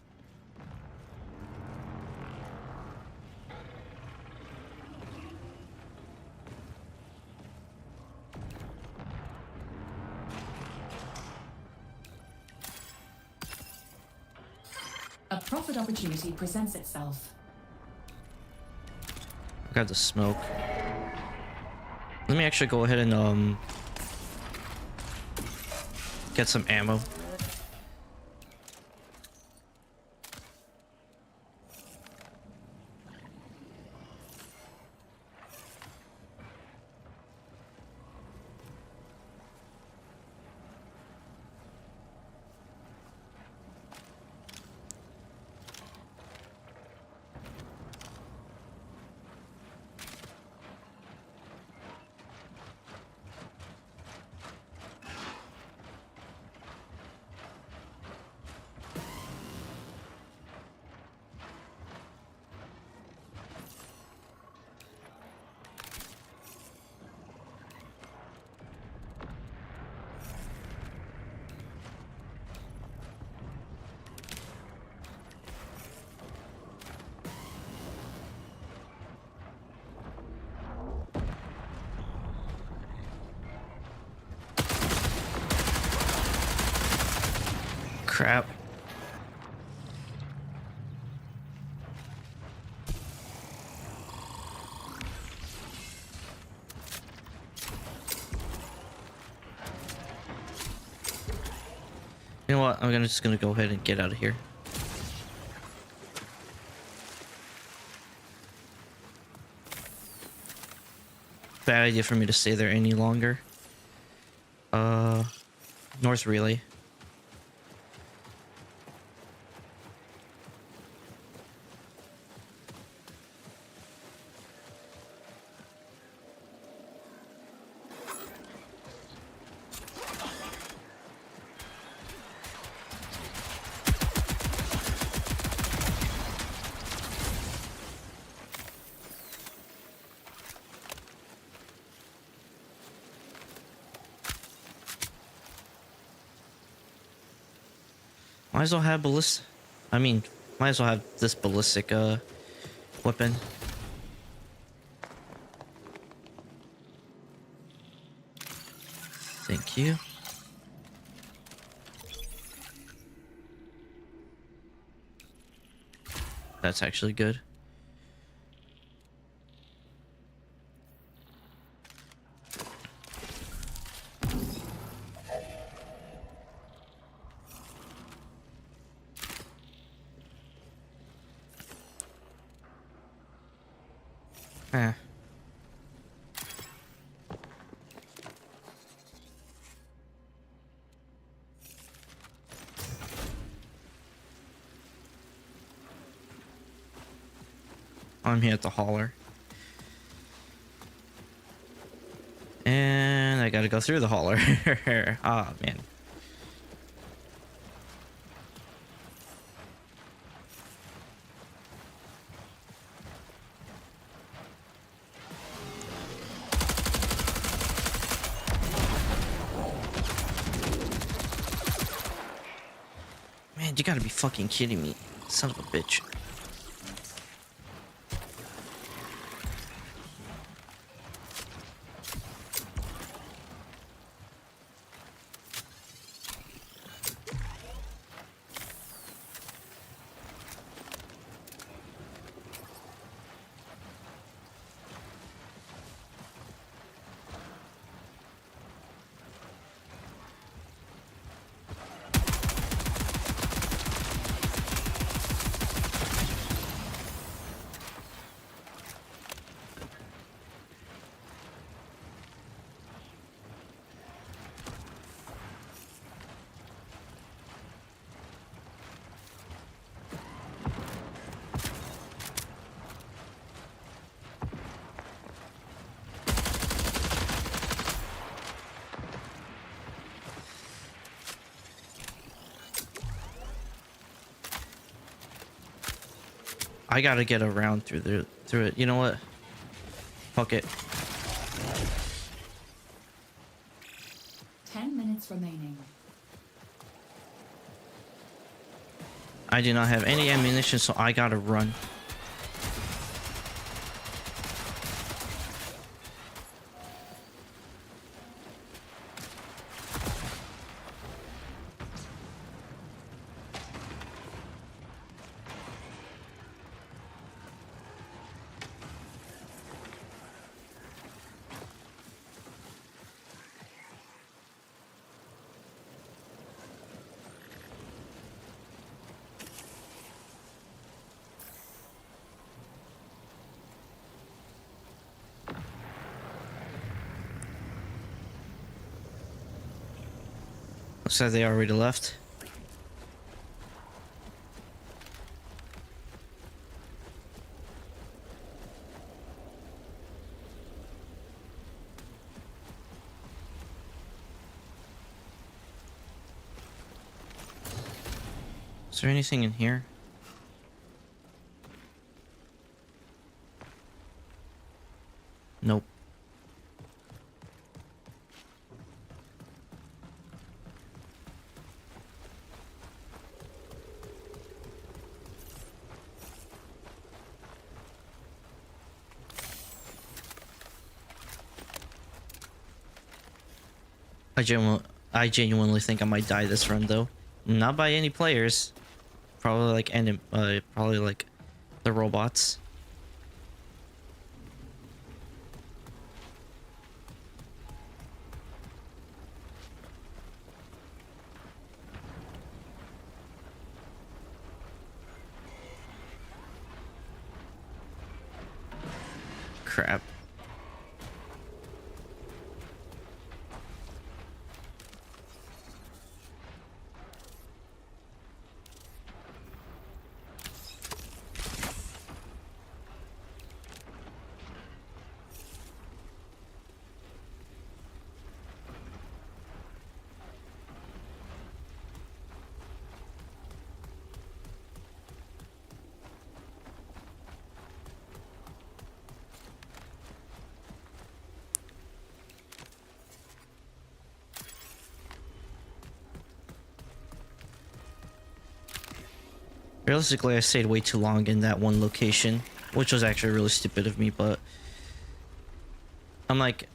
A profit opportunity presents itself. I got the smoke. Let me actually go ahead and get some ammo. Crap. You know what? I'm just gonna go ahead and get out of here. Bad idea for me to stay there any longer. North Relay. Might as well have ballistic. I mean, might as well have this ballistic weapon. Thank you. That's actually good. Eh. I'm here at the hauler. And I gotta go through the hauler. Ah, man. Man, you gotta be fucking kidding me. Son of a bitch. I gotta get around through it. You know what? Fuck it. 10 minutes remaining. I do not have any ammunition, so I gotta run. Looks like they already left. Is there anything in here? Nope. I genuinely think I might die this run though. Not by any players. Probably like probably like the robots. Crap. Realistically, I stayed way too long in that one location, which was actually really stupid of me, but I'm like,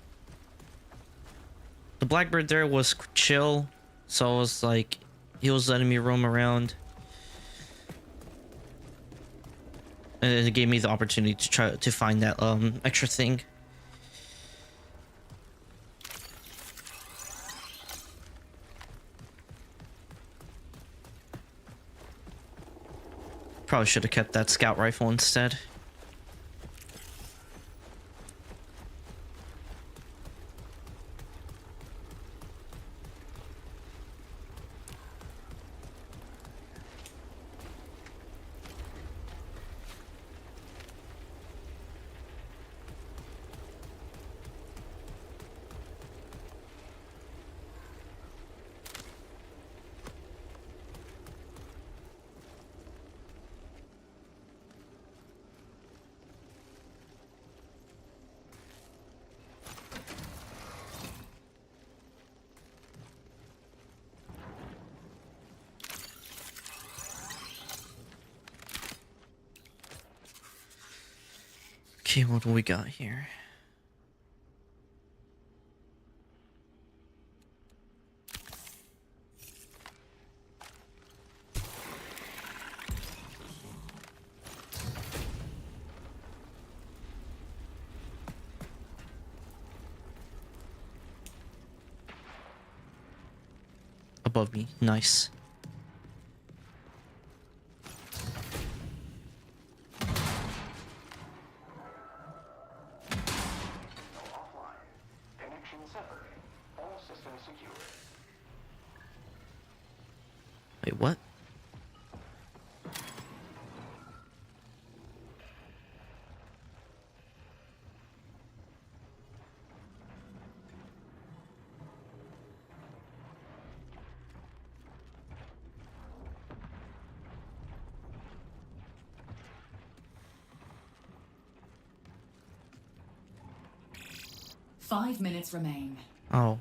the Blackbird there was chill, so I was like, he was letting me roam around. And it gave me the opportunity to try to find that extra thing. Probably should have kept that scout rifle instead. Okay, what do we got here? Above me, nice. Offline. Connection severed. All systems secure. Wait, what? Five minutes remain. Oh.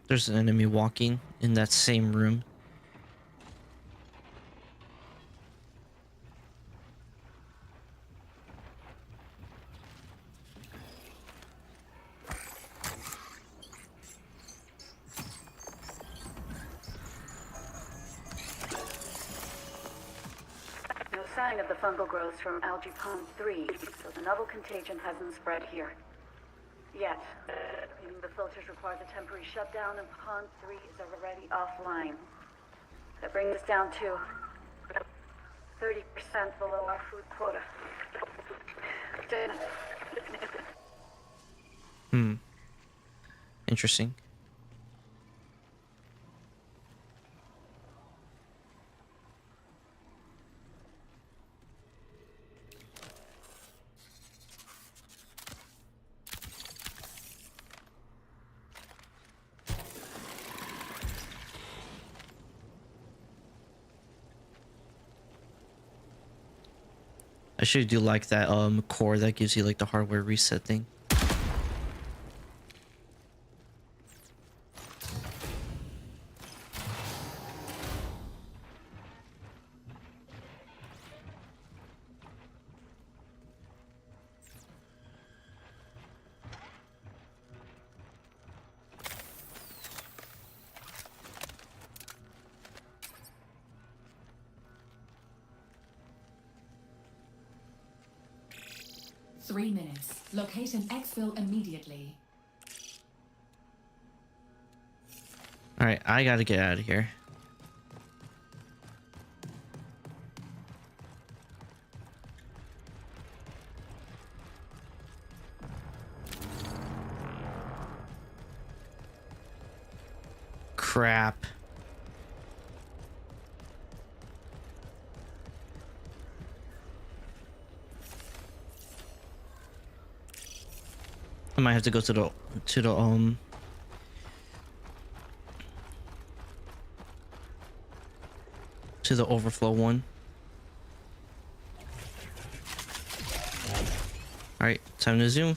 There's an enemy walking in that same room. No sign of the fungal growth from algae pond 3, so the novel contagion hasn't spread here. Yet. Meaning the filters requires a temporary shutdown and pond 3 is already offline. That brings us down to 30% below our food quota. Interesting. I should do like that core that gives you like the hardware reset thing. Three minutes. Locate an exfil immediately. Alright, I gotta get out of here. Crap. I might have to go to the to the overflow one. All right, time to zoom.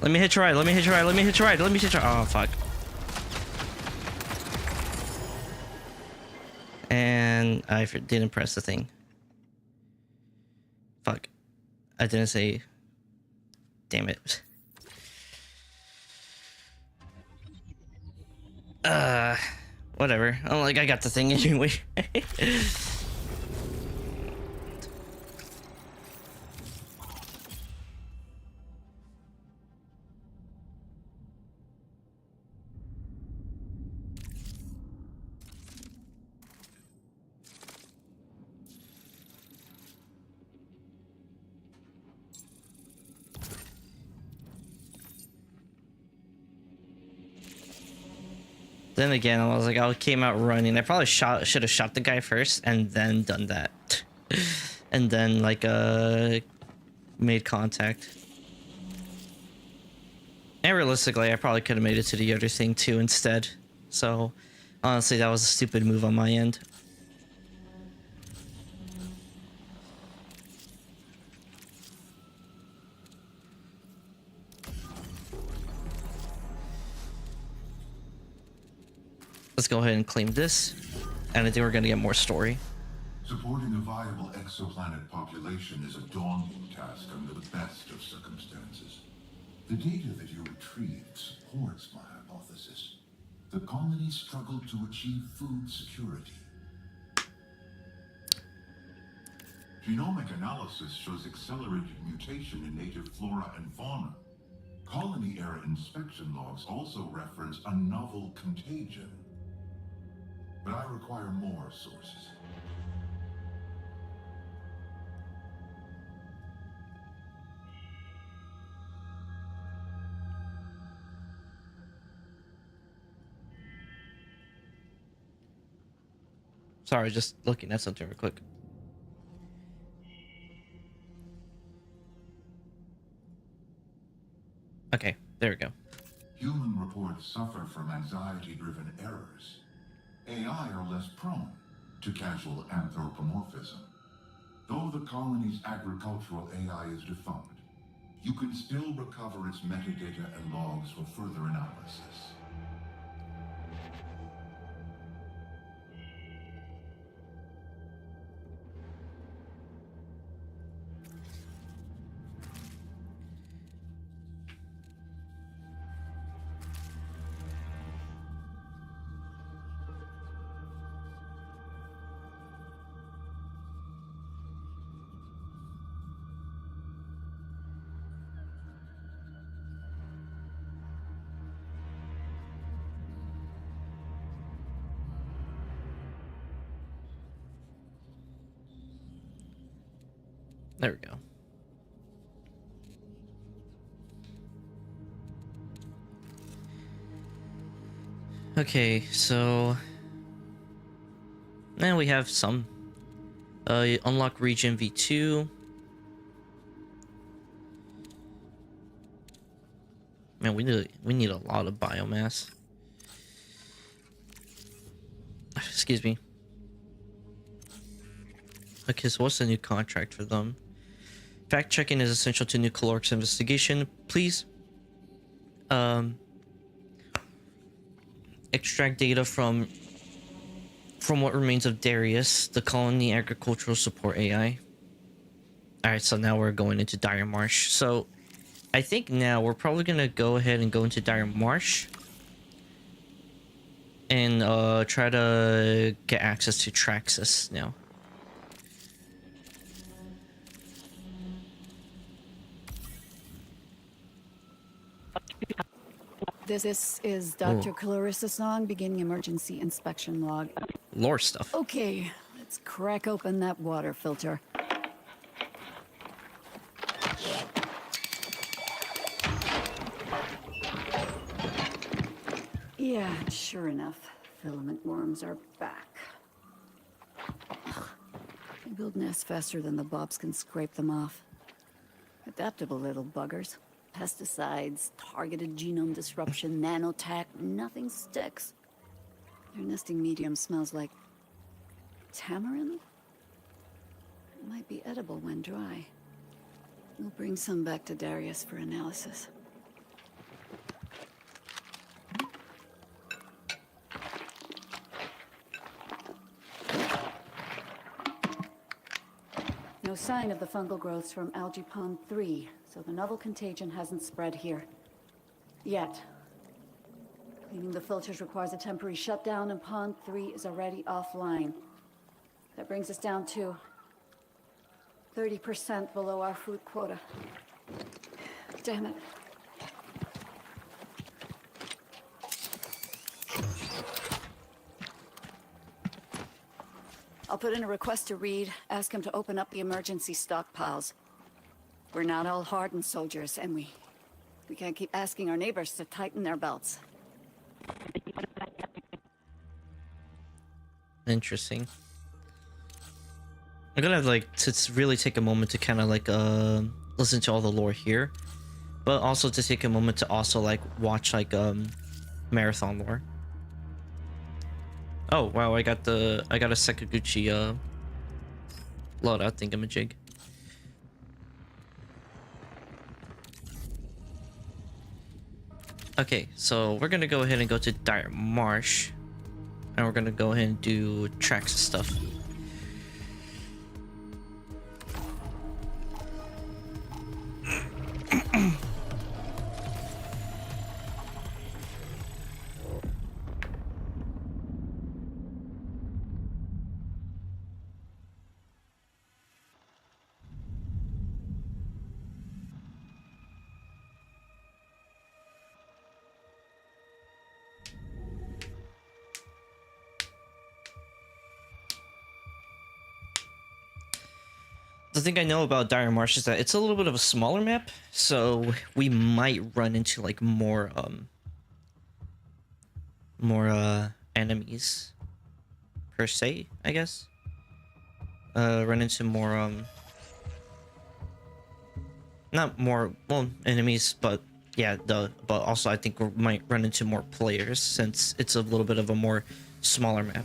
Let me hitch a ride, let me hitch a ride, let me hitch a ride, let me hitch a ride. Oh, fuck. And I didn't press the thing. Fuck. I didn't say... Damn it. Whatever. I'm like, I got the thing anyway. Then again, I was like, I came out running. I probably should have shot the guy first and then done that. And then like made contact. And realistically, I probably could have made it to the other thing too instead. So honestly, that was a stupid move on my end. Let's go ahead and claim this, and I think we're gonna get more story. Supporting a viable exoplanet population is a daunting task under the best of circumstances. The data that you retrieved supports my hypothesis. The colony struggled to achieve food security. Genomic analysis shows accelerated mutation in native flora and fauna. Colony-era inspection logs also reference a novel contagion. But I require more sources. Sorry, just looking at something real quick. Okay, there we go. Human reports suffer from anxiety-driven errors. AI are less prone to casual anthropomorphism. Though the colony's agricultural AI is defunct, you can still recover its metadata and logs for further analysis. There we go. Okay, so now we have some. Unlock region V2. Man, we need a lot of biomass. Excuse me. Okay, so what's the new contract for them? Fact checking is essential to new caloric's investigation. Please extract data from what remains of Darius, the colony agricultural support AI. Alright, so now we're going into Dire Marsh. So I think now we're probably gonna go ahead and go into Dire Marsh and try to get access to Traxxas now. This is Dr. Clarissa Song beginning emergency inspection log. Lore stuff. Okay, let's crack open that water filter. Yeah, sure enough, filament worms are back. Ugh. They build nests faster than the bobs can scrape them off. Adaptable little buggers. Pesticides, targeted genome disruption, nanotech, nothing sticks. Their nesting medium smells like tamarind? It might be edible when dry. We'll bring some back to Darius for analysis. No sign of the fungal growths from Algae Pond 3, so the novel contagion hasn't spread here. Yet. Cleaning the filters requires a temporary shutdown, and Pond 3 is already offline. That brings us down to 30% below our food quota. Damn it. I'll put in a request to Reed, ask him to open up the emergency stockpiles. We're not all hardened soldiers, and we can't keep asking our neighbors to tighten their belts. Interesting. I'm gonna like to really take a moment to kind of like listen to all the lore here, but also to take a moment to also like watch like marathon lore. Oh wow, I got a Sakaguchi loadout thingamajig. Okay, so we're gonna go ahead and go to Dire Marsh, and we're gonna go ahead and do tracks and stuff. The thing I know about Dire Marsh is that it's a little bit of a smaller map, so we might run into like more enemies per se, I guess. Run into more not more, well, enemies, but yeah, but also I think we might run into more players since it's a little bit of a more smaller map.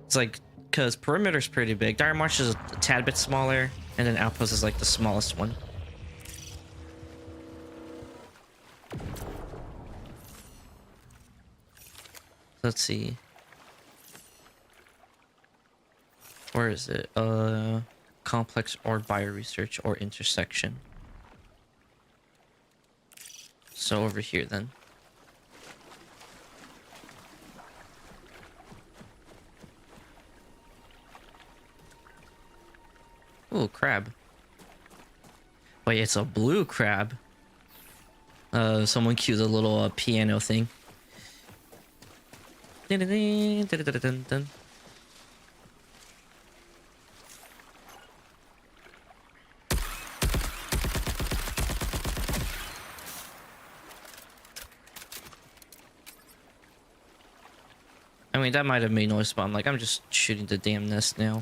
It's like, because perimeter's pretty big. Dire Marsh is a tad bit smaller, and then Outpost is like the smallest one. Let's see. Where is it? Complex or bioresearch or intersection. So over here then. Ooh, crab. Wait, it's a blue crab. Someone cue the little piano thing. Dun, dun, dun, dun, dun, dun, dun. I mean, that might have made noise, but I'm like, I'm just shooting the damn nest now.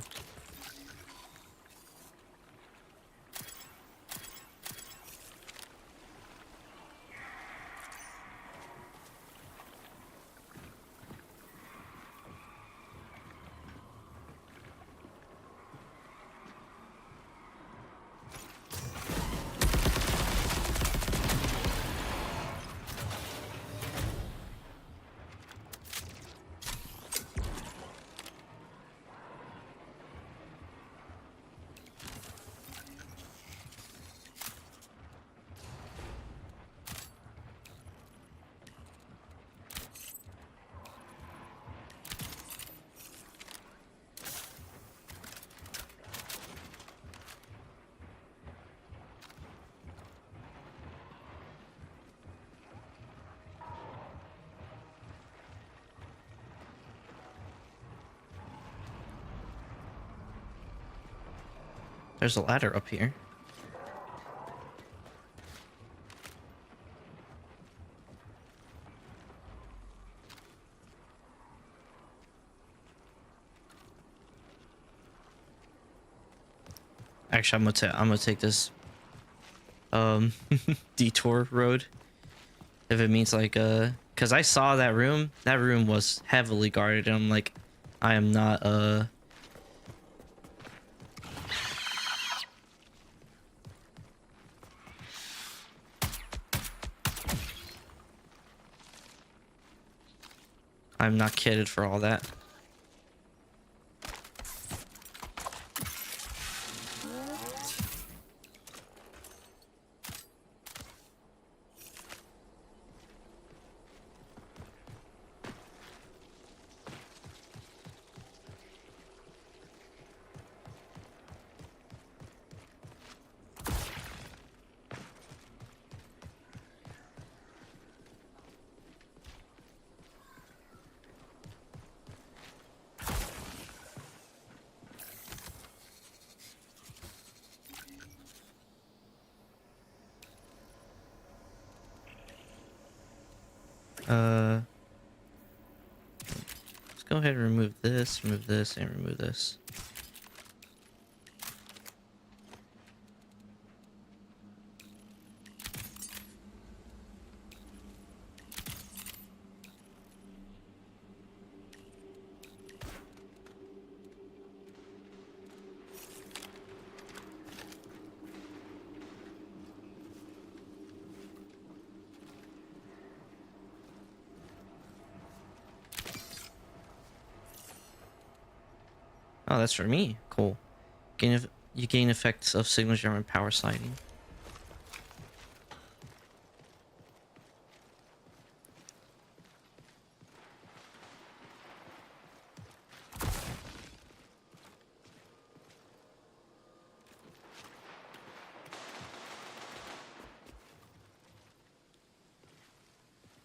There's a ladder up here. Actually, I'm gonna take this detour road if it means like because I saw that room. That room was heavily guarded, and I'm like, I am not I'm not kitted for all that. Let's go ahead and remove this, and remove this. Oh, that's for me. Cool. You gain effects of signature and power sliding.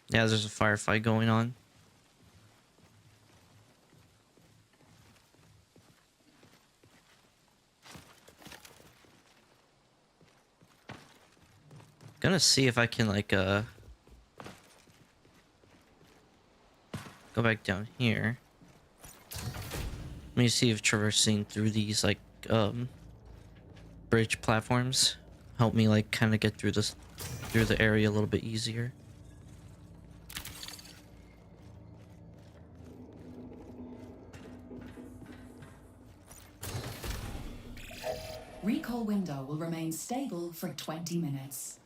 Yeah, there's a firefight going on. Gonna see if I can like go back down here. Let me see if traversing through these like bridge platforms help me like kind of get through the area a little bit easier. Recall window will remain stable for 20 minutes.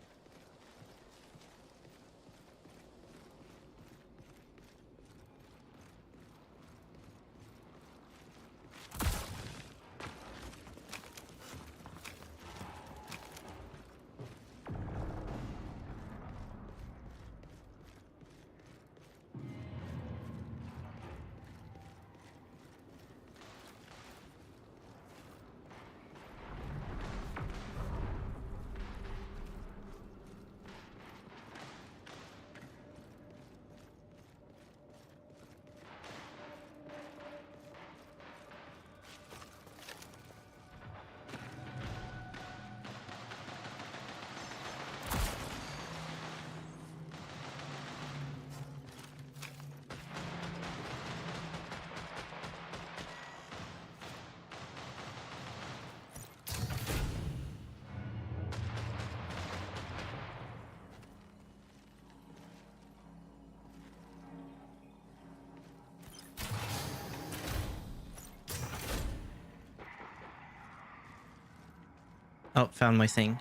Oh, found my thing.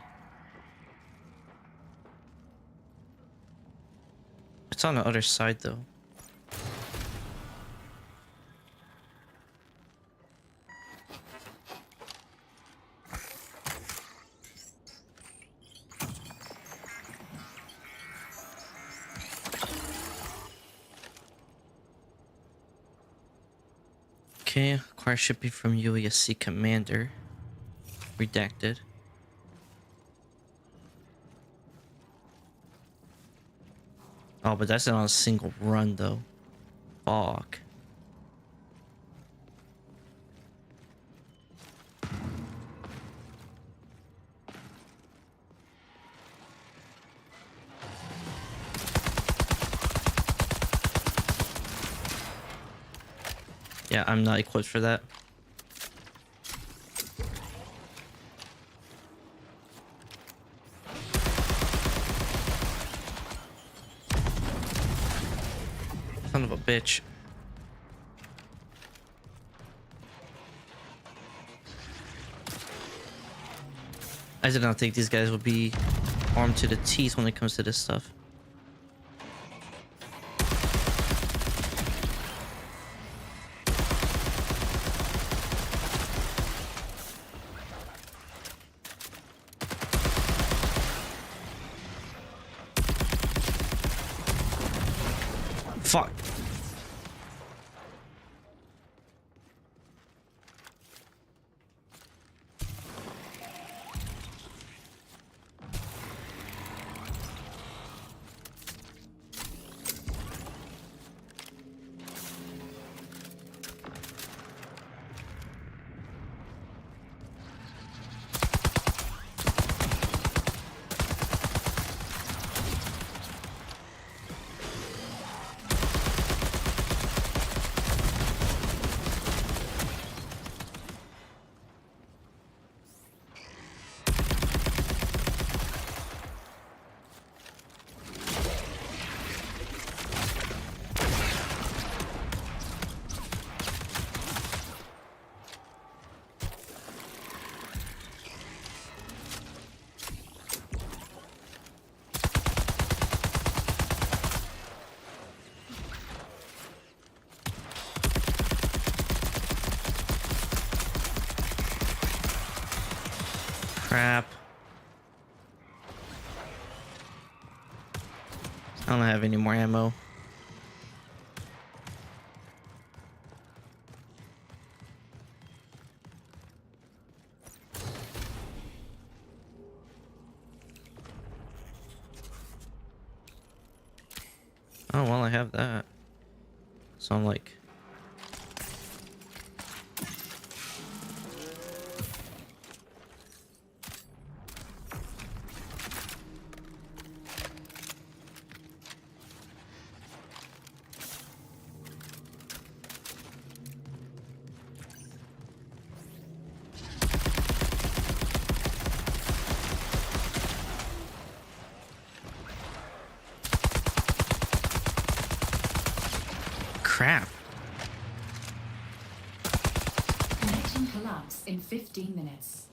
It's on the other side though. Okay, acquire shipping from UASC commander. Redacted. Oh, but that's not on a single run though. Fuck. Yeah, I'm not equipped for that. Son of a bitch. I did not think these guys would be armed to the teeth when it comes to this stuff. Fuck. Crap. I don't have any more ammo. Oh, well, I have that. So I'm like... Crap. Connection collapse in 15 minutes.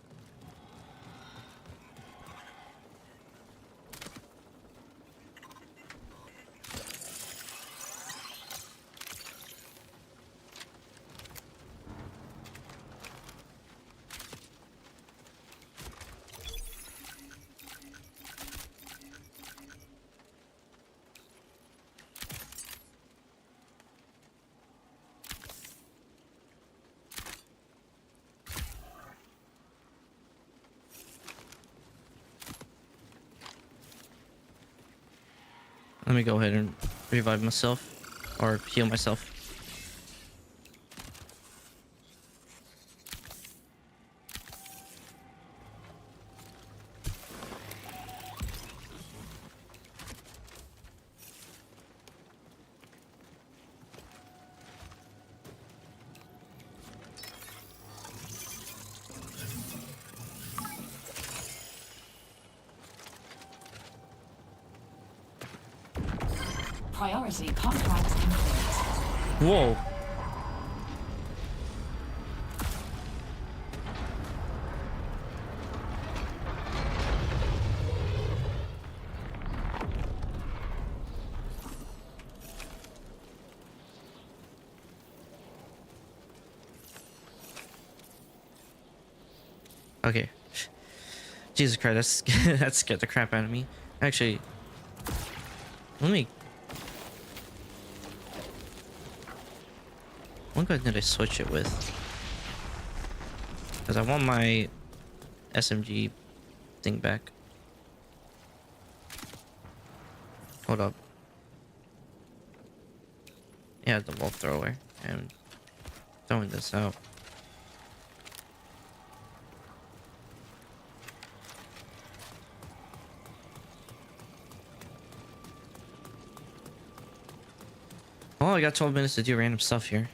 Let me go ahead and revive myself. Or heal myself. Priority contract complete. Whoa. Okay. Jesus Christ, that scared the crap out of me. Actually, let me... What gun did I switch it with? Because I want my SMG thing back. Hold up. Yeah, the bolt thrower. And throwing this out. Oh, I got 12 minutes to do random stuff here.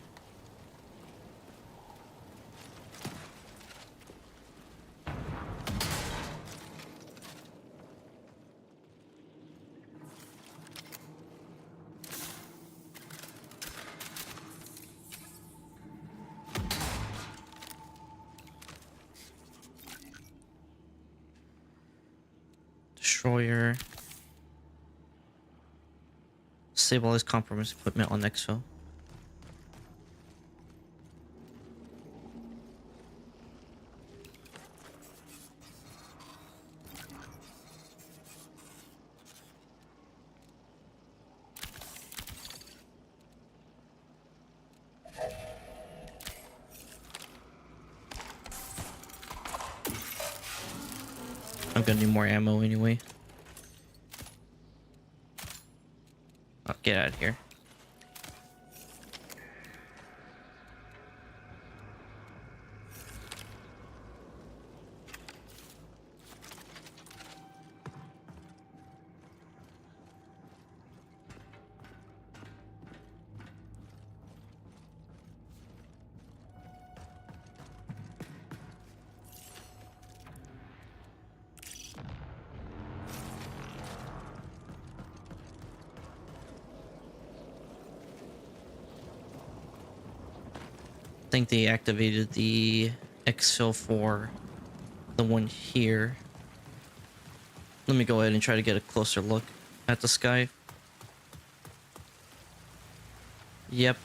destroyer. Stabilize compromise equipment on exfil. I'm gonna need more ammo anyway. Oh, get out of here. I think they activated the exfil for the one here. Let me go ahead and try to get a closer look at the sky. Yep.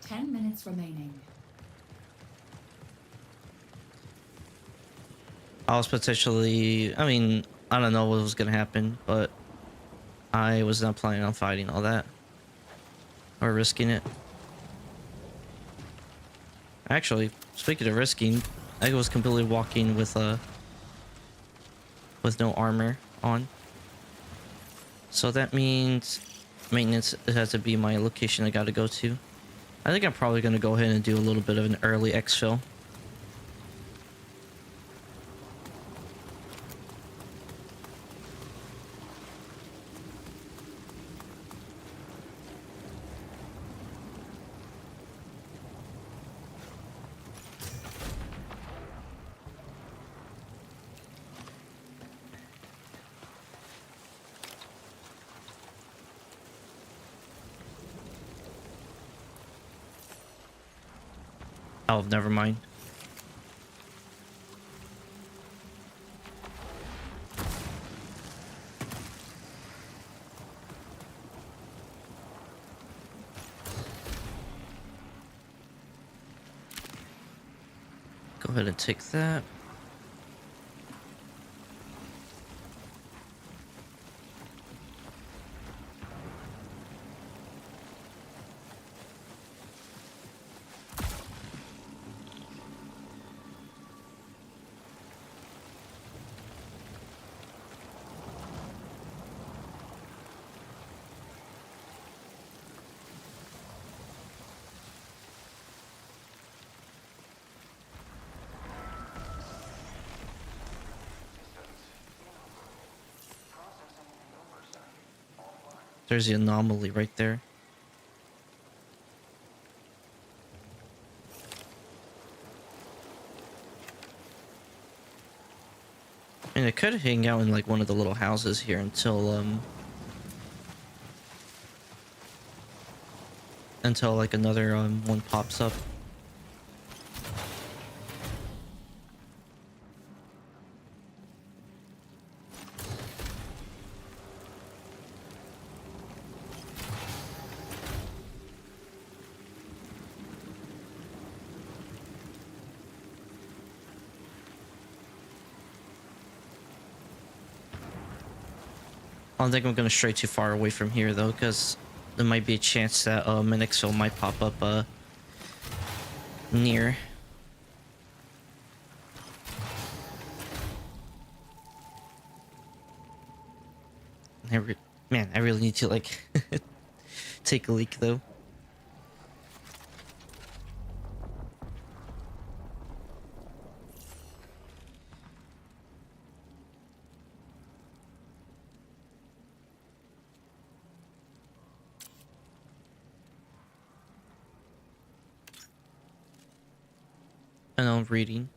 Ten minutes remaining. I was potentially, I mean, I don't know what was gonna happen, but I was not planning on fighting all that or risking it. Actually, speaking of risking, I was completely walking with no armor on. So that means maintenance has to be my location I gotta go to. I think I'm probably gonna go ahead and do a little bit of an early exfil. Oh, never mind. Go ahead and take that. There's the anomaly right there. And I could hang out in like one of the little houses here until like another one pops up. I don't think I'm gonna stray too far away from here though, because there might be a chance that Minixville might pop up near. Man, I really need to like take a leak though. And I'm reading.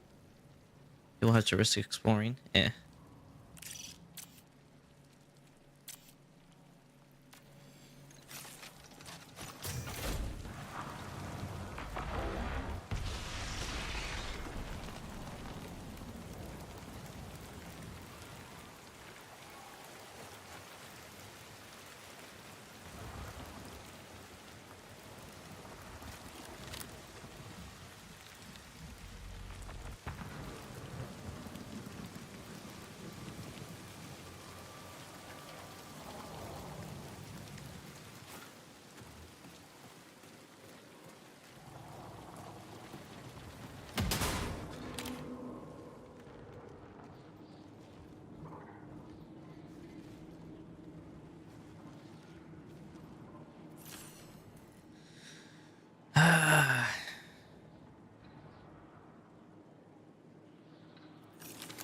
You'll have to risk exploring. Eh.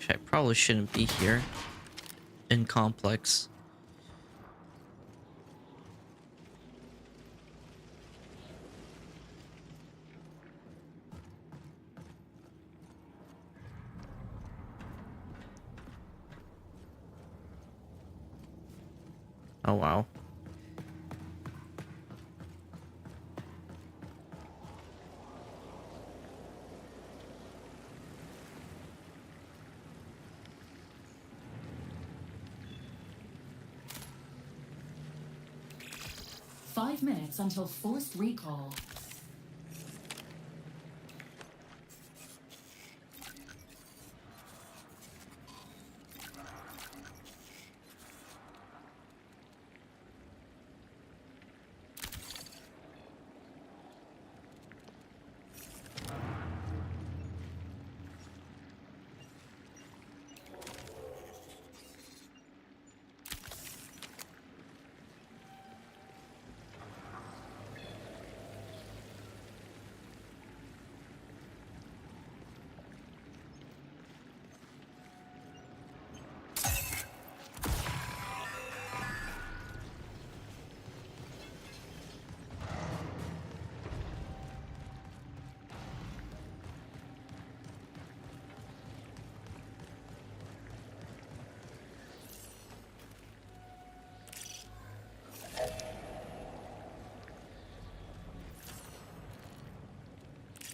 I probably shouldn't be here in complex. Oh wow. Five minutes until forced recall.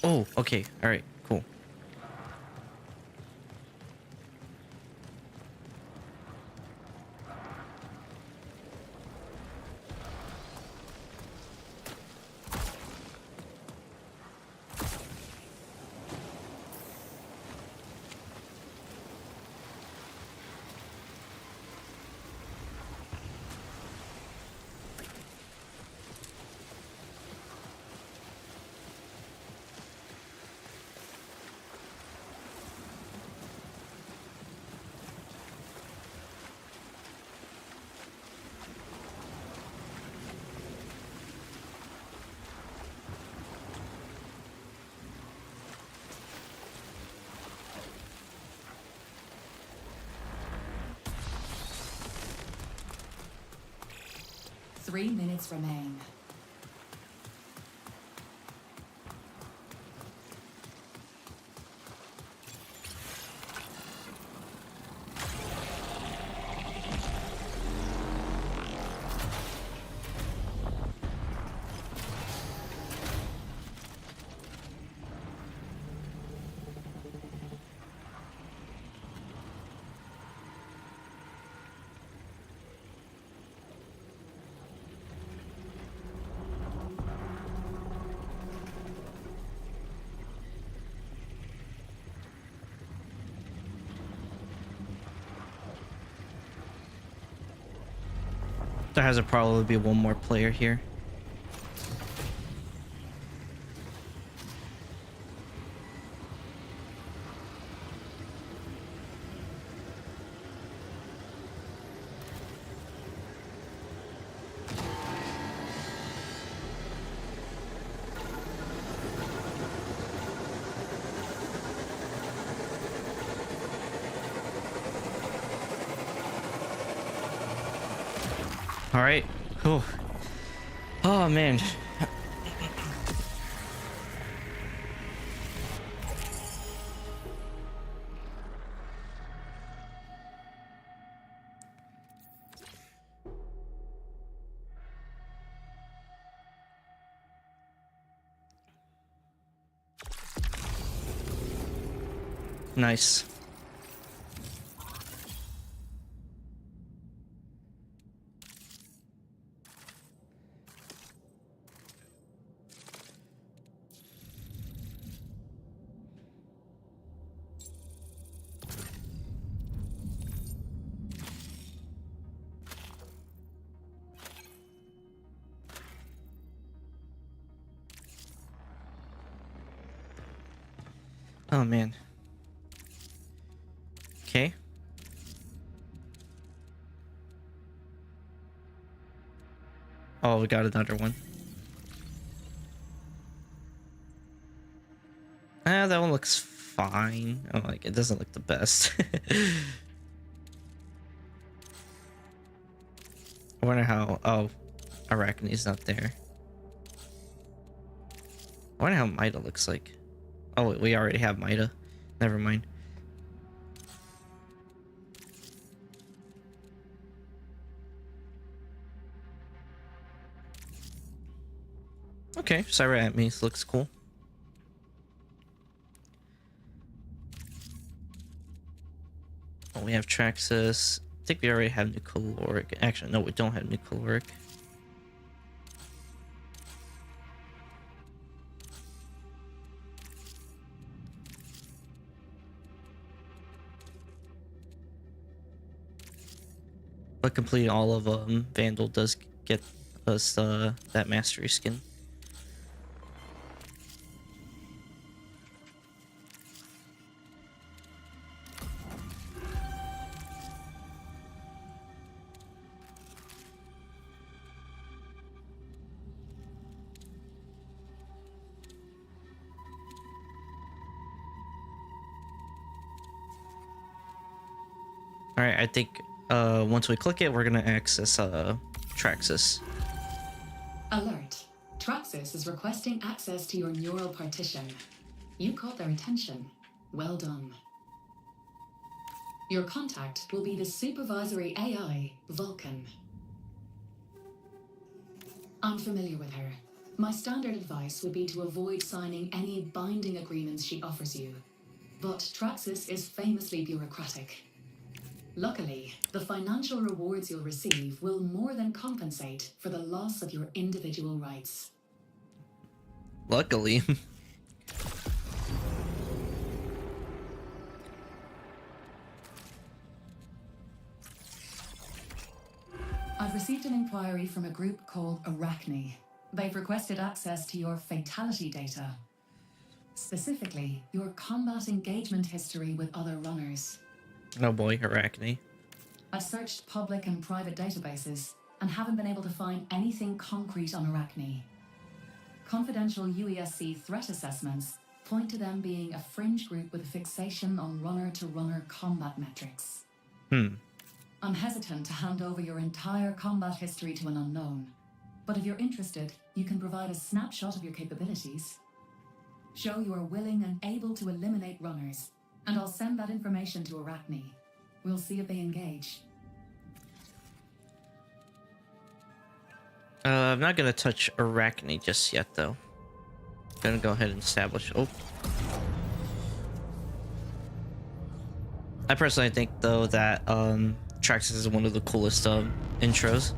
Oh, okay. All right. Cool. Three minutes remain. There has to probably be one more player here. All right. Oh. Oh man. Nice. Oh man. Okay. Oh, we got another one. Ah, that one looks fine. Oh, like it doesn't look the best. I wonder how. Oh, Arachne's not there. I wonder how Mida looks like. Oh, wait, we already have Mida. Never mind. Okay, Cyber looks cool. Oh, we have Traxxas. I think we already have new caloric. Actually, no, we don't have new caloric. But completing all of Vandal does get us that mastery skin. All right, I think once we click it, we're gonna access Traxxas. Alert. Traxxas is requesting access to your neural partition. You caught their attention. Well done. Your contact will be the supervisory AI, Vulcan. I'm familiar with her. My standard advice would be to avoid signing any binding agreements she offers you. But Traxxas is famously bureaucratic. Luckily, the financial rewards you'll receive will more than compensate for the loss of your individual rights. Luckily. I've received an inquiry from a group called Arachne. They've requested access to your fatality data. Specifically, your combat engagement history with other runners. Oh boy, Arachne. I've searched public and private databases and haven't been able to find anything concrete on Arachne. Confidential UESC threat assessments point to them being a fringe group with a fixation on runner-to-runner combat metrics. I'm hesitant to hand over your entire combat history to an unknown, but if you're interested, you can provide a snapshot of your capabilities. Show you are willing and able to eliminate runners, and I'll send that information to Arachne. We'll see if they engage. I'm not gonna touch Arachne just yet, though. Gonna go ahead and establish. Oh. I personally think, though, that Traxxas is one of the coolest intros.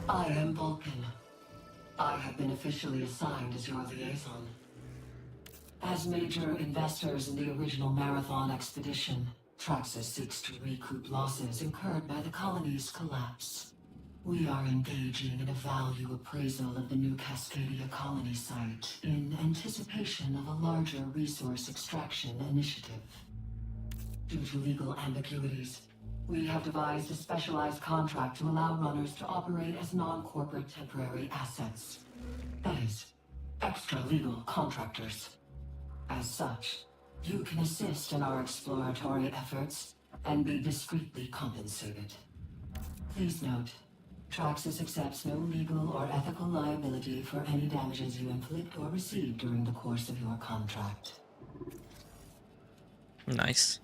I am Vulcan. I have been officially assigned as your liaison. As major investors in the original Marathon expedition, Traxxas seeks to recoup losses incurred by the colony's collapse. We are engaging in a value appraisal of the new Cascadia colony site in anticipation of a larger resource extraction initiative. Due to legal ambiguities, we have devised a specialized contract to allow runners to operate as non-corporate temporary assets. That is, extra-legal contractors. As such, you can assist in our exploratory efforts and be discreetly compensated. Please note, Traxxas accepts no legal or ethical liability for any damages you inflict or receive during the course of your contract. Nice.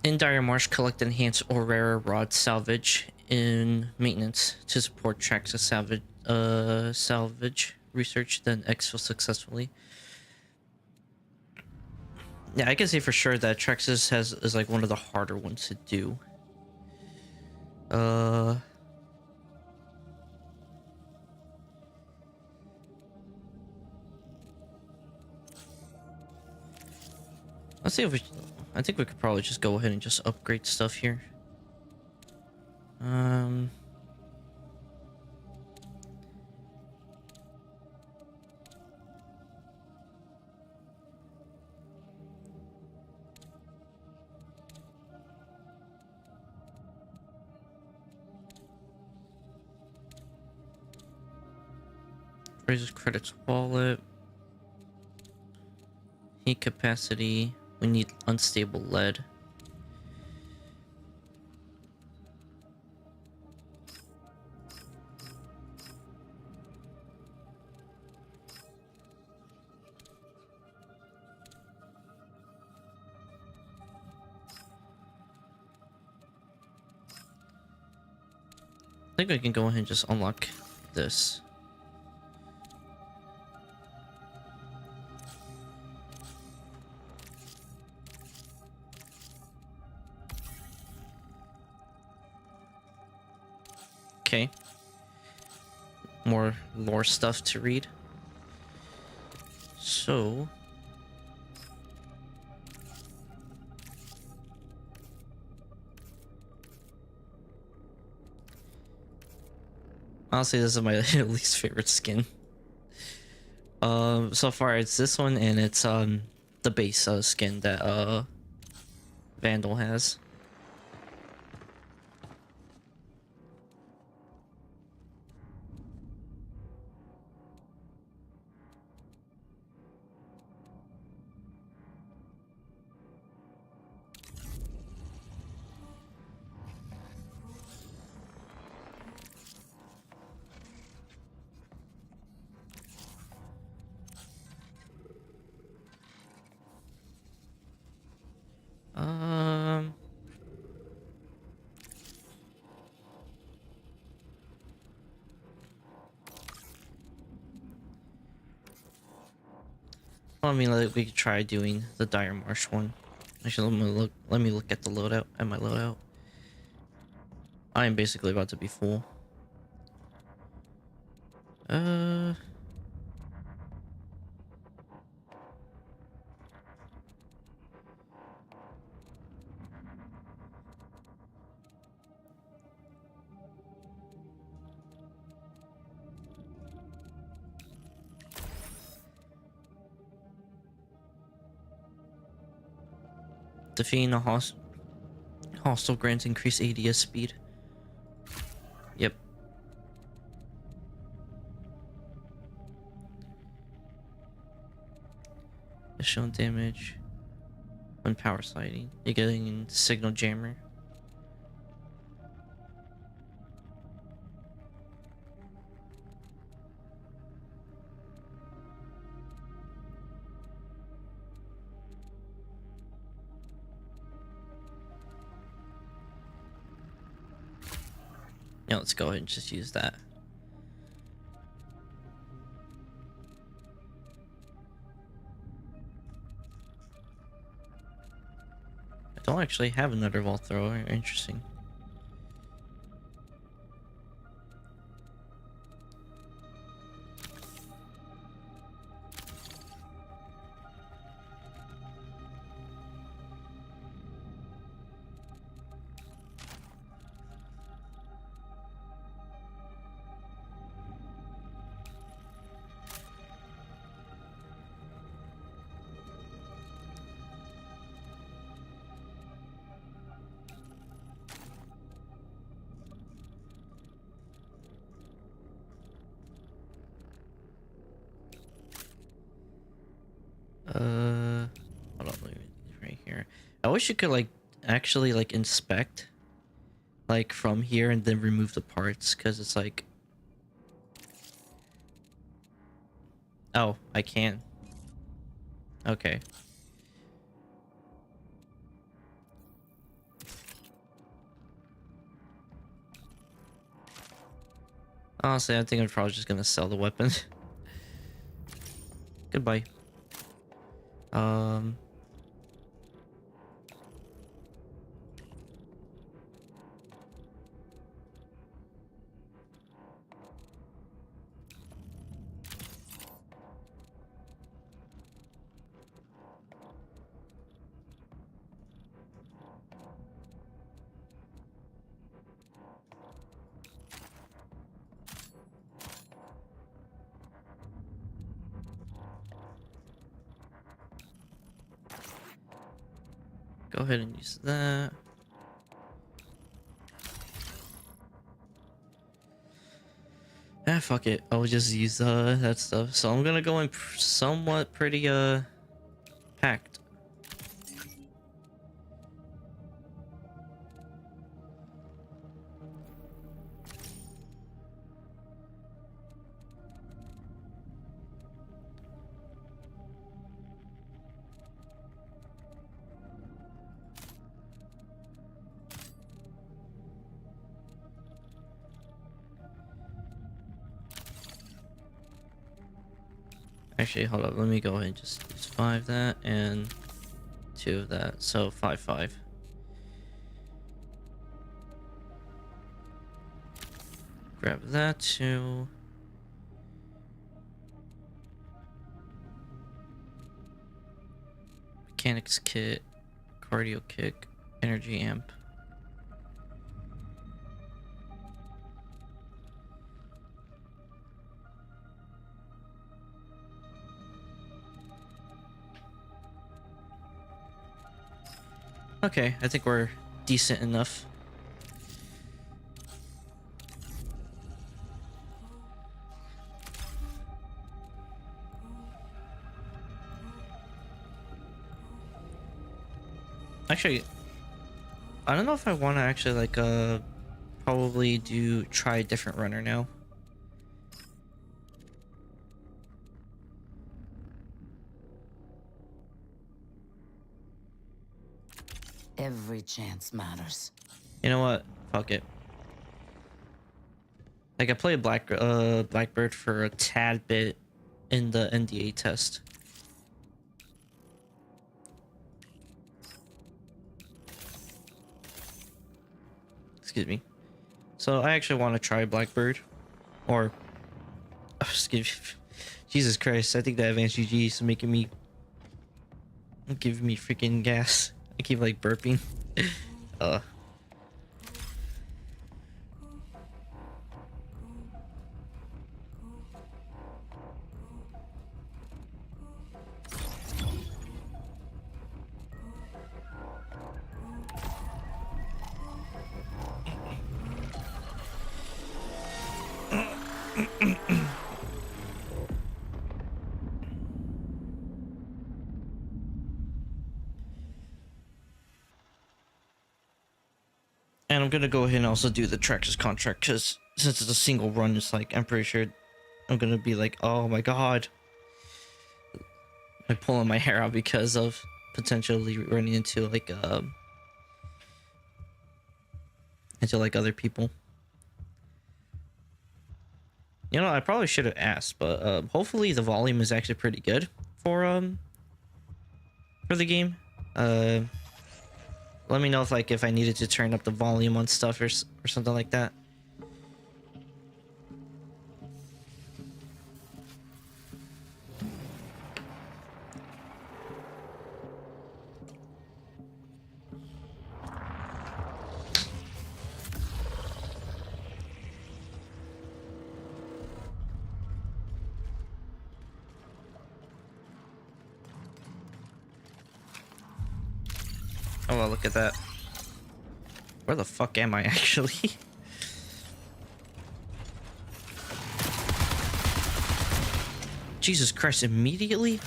In Dire Marsh, collect enhanced or rarer rod salvage in maintenance to support Traxxas salvage research, then exfil successfully. Yeah, I can say for sure that Traxxas is like one of the harder ones to do. Let's see if I think we could probably just go ahead and just upgrade stuff here. Raises credits wallet. Heat capacity. We need unstable lead. I think I can go ahead and just unlock this. Okay. More lore stuff to read. So... honestly, this is my least favorite skin. So far it's this one and it's the base skin that Vandal has. I mean, like, we could try doing the Dire Marsh one. Actually, let me look at the loadout, at my loadout. I am basically about to be full. Defeating a hostile grants increased ADS speed. Yep. Additional damage when power sliding. You're getting signal jammer. Yeah, let's go ahead and just use that. I don't actually have another vault thrower. Interesting. I wish you could like actually like inspect like from here and then remove the parts, because it's like, oh, I can. Okay. Honestly, I think I'm probably just gonna sell the weapon. Goodbye. Go ahead and use that. Ah, fuck it. I'll just use that stuff. So I'm gonna go in somewhat pretty packed. Actually, hold up. Let me go ahead and just use 5 that and 2 of that. So 5. Grab that too. Mechanics kit, cardio kick, energy amp. Okay, I think we're decent enough. Actually, I don't know if I want to actually like probably try a different runner now. Every chance matters. You know what? Fuck it. Like I played Blackbird for a tad bit in the NDA test. Excuse me. So I actually want to try Blackbird, or excuse me. Jesus Christ! I think the advanced GG is making me, giving me freaking gas. I keep like burping. And I'm gonna go ahead and also do the Traxxas contract, because since it's a single run, it's like I'm pretty sure I'm gonna be like, oh my god, I'm pulling my hair out because of potentially running into like other people. You know, I probably should have asked, but hopefully the volume is actually pretty good for the game. Let me know if I needed to turn up the volume on stuff or something like that. Oh, well, look at that. Where the fuck am I actually? Jesus Christ, immediately?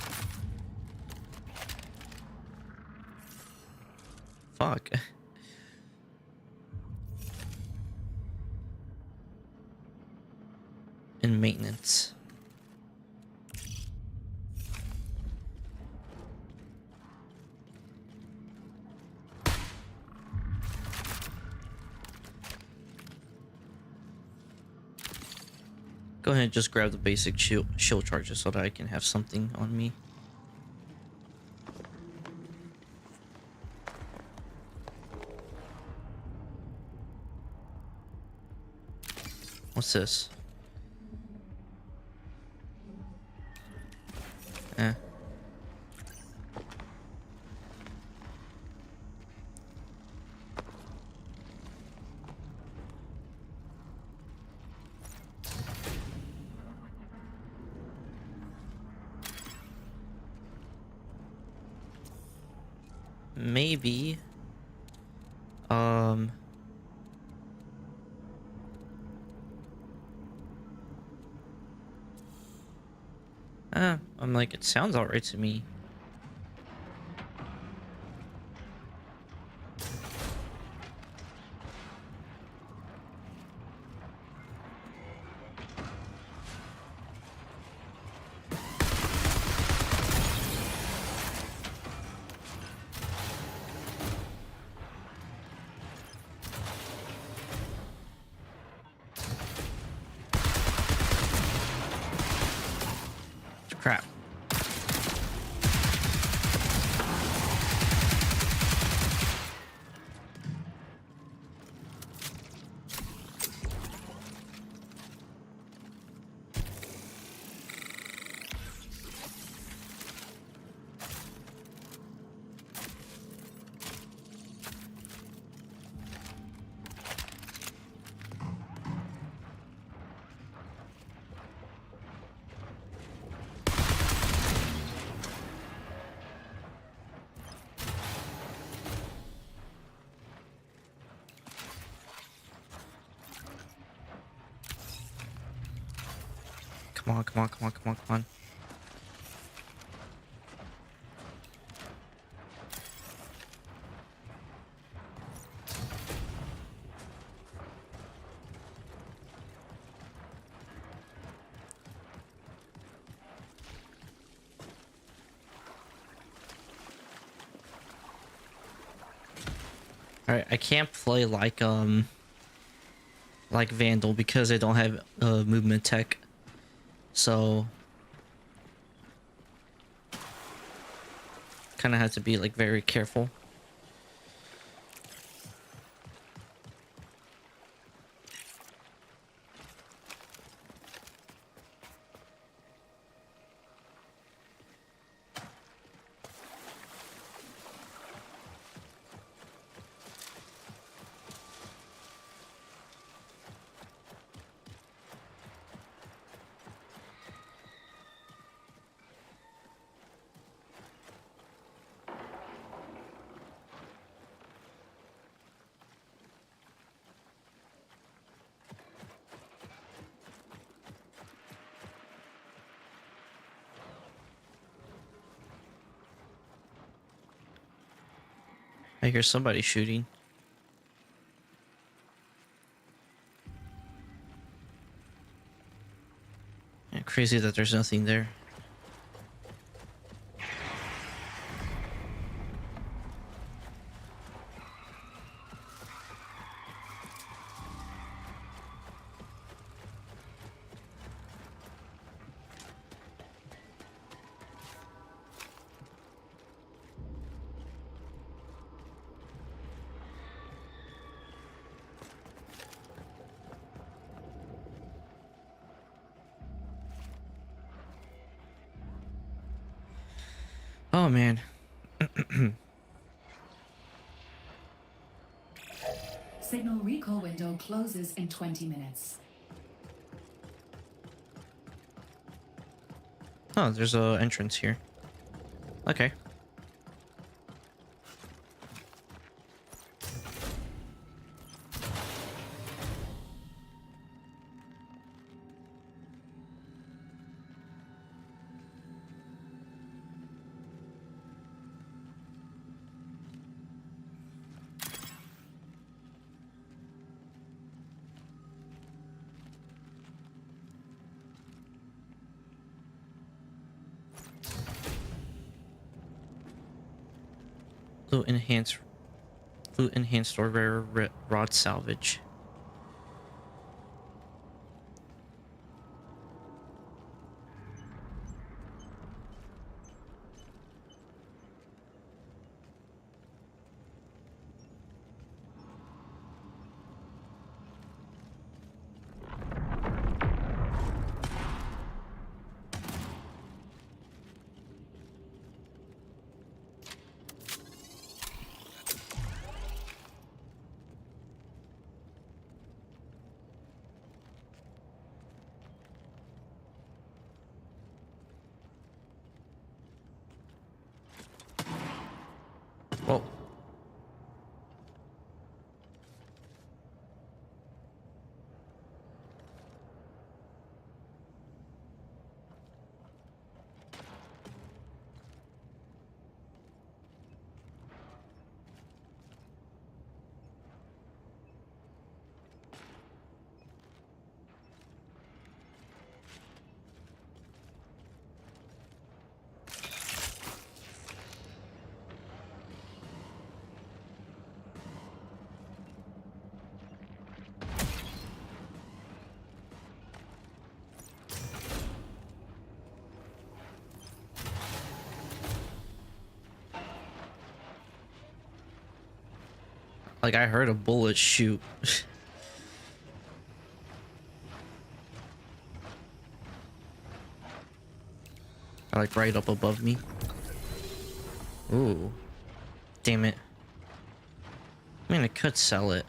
in maintenance. Go ahead and just grab the basic shield charges so that I can have something on me. What's this? Eh. Maybe. I'm like, it sounds alright to me. Crap. Come on, come on, come on, come on, come on. Alright, I can't play like Vandal because I don't have movement tech. So kind of have to be like very careful. I hear somebody shooting. Yeah, crazy that there's nothing there. Oh man. Signal recall window closes in 20 minutes. Oh, there's a entrance here. Okay. Flute enhanced. Flute enhanced or rare rod salvage. Whoa. Like I heard a bullet shoot. Like right up above me. Ooh. Damn it. I mean, I could sell it.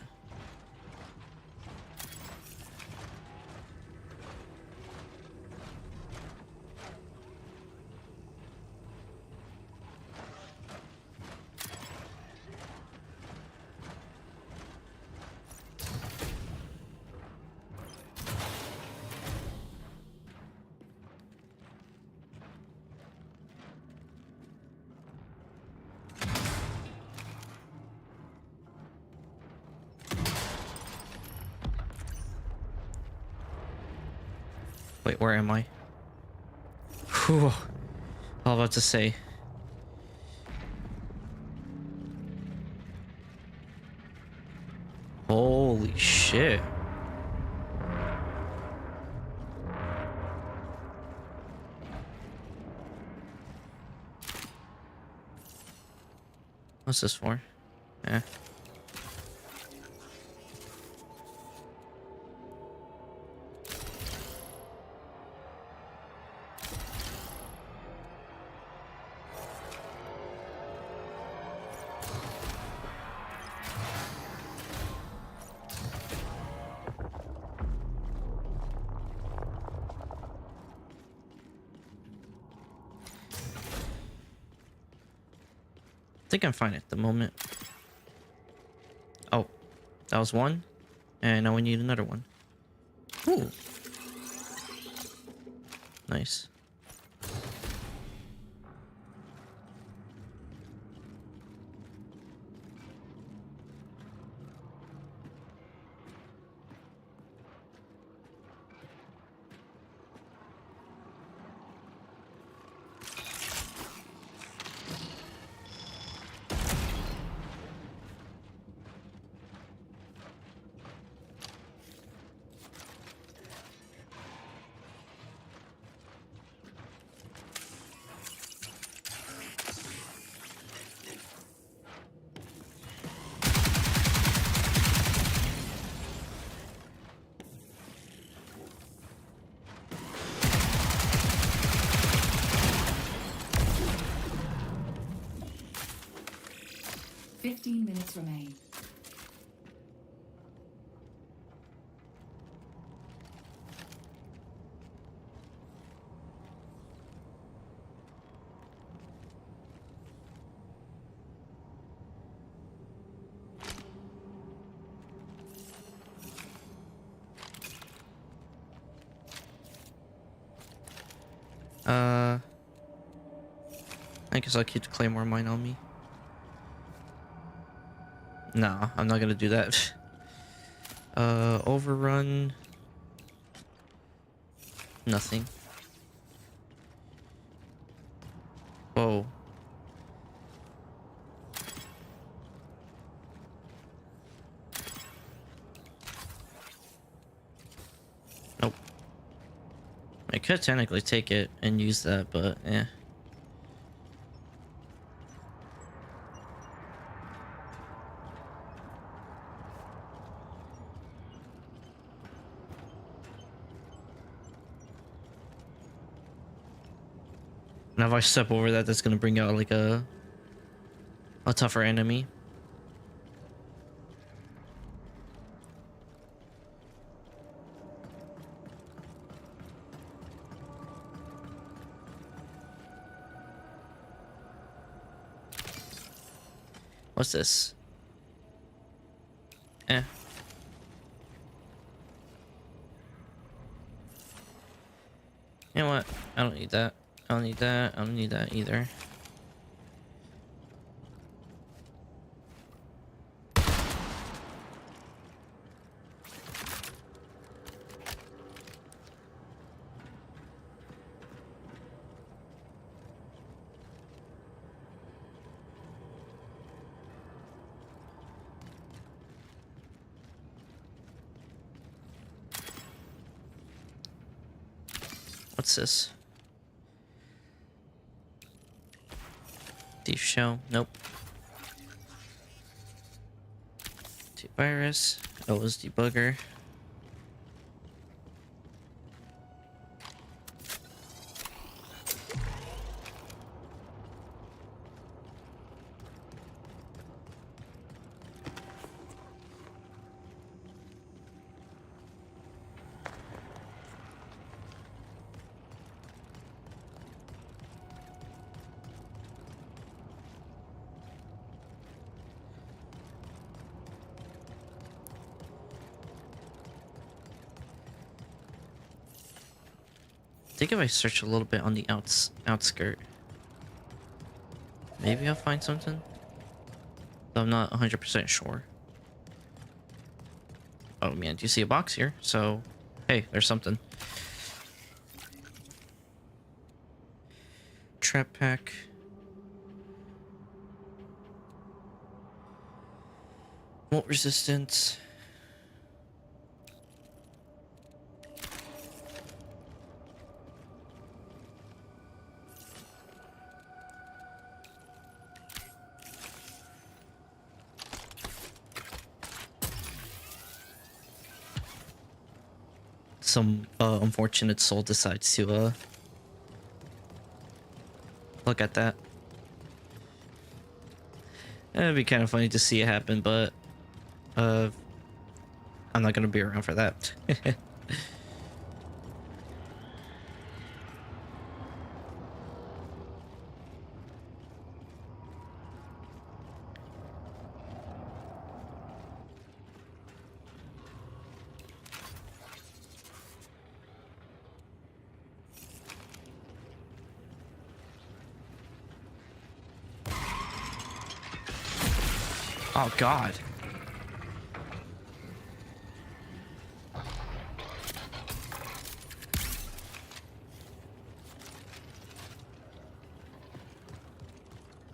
Wait, where am I? Whew. I was about to say. Holy shit. What's this for? Eh. I think I'm fine at the moment. Oh, that was one. And now we need another one. Ooh. Nice. Minutes remain. I guess I'll keep the Claymore mine on me. Nah, I'm not gonna do that. Overrun. Nothing. I could technically take it and use that, but yeah. Now if I step over that, that's gonna bring out like a tougher enemy. What's this? Eh. You know what? I don't need that. I don't need that. I don't need that either. What's this? Thief shell. Nope. Virus. OS debugger. I think if I search a little bit on the outskirt, maybe I'll find something. But I'm not 100% sure. Oh man, do you see a box here? So, hey, there's something. Trap pack. Molt resistance. Some unfortunate soul decides to look at that. It'd be kind of funny to see it happen, but I'm not gonna be around for that. Oh God.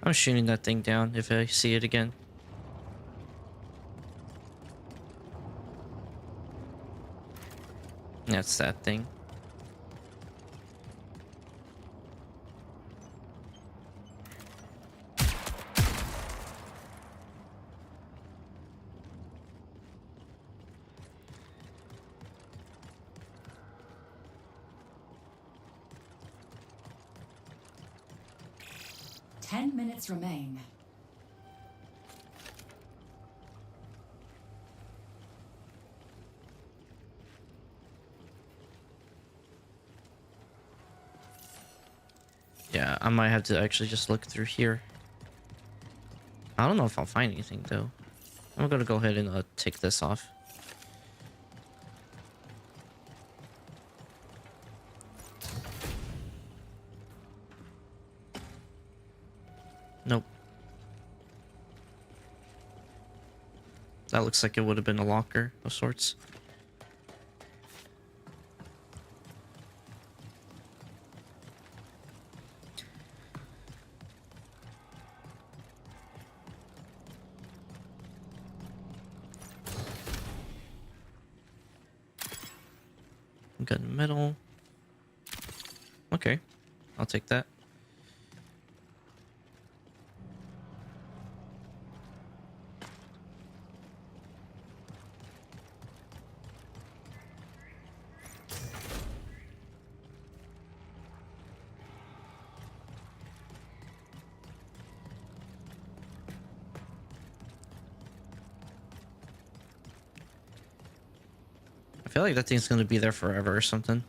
I'm shooting that thing down if I see it again. That's that thing. Minutes remain. Yeah, I might have to actually just look through here. I don't know if I'll find anything though. I'm gonna go ahead and take this off. Nope. That looks like it would have been a locker of sorts. Gunmetal. Okay. I'll take that. I feel like that thing's gonna be there forever or something.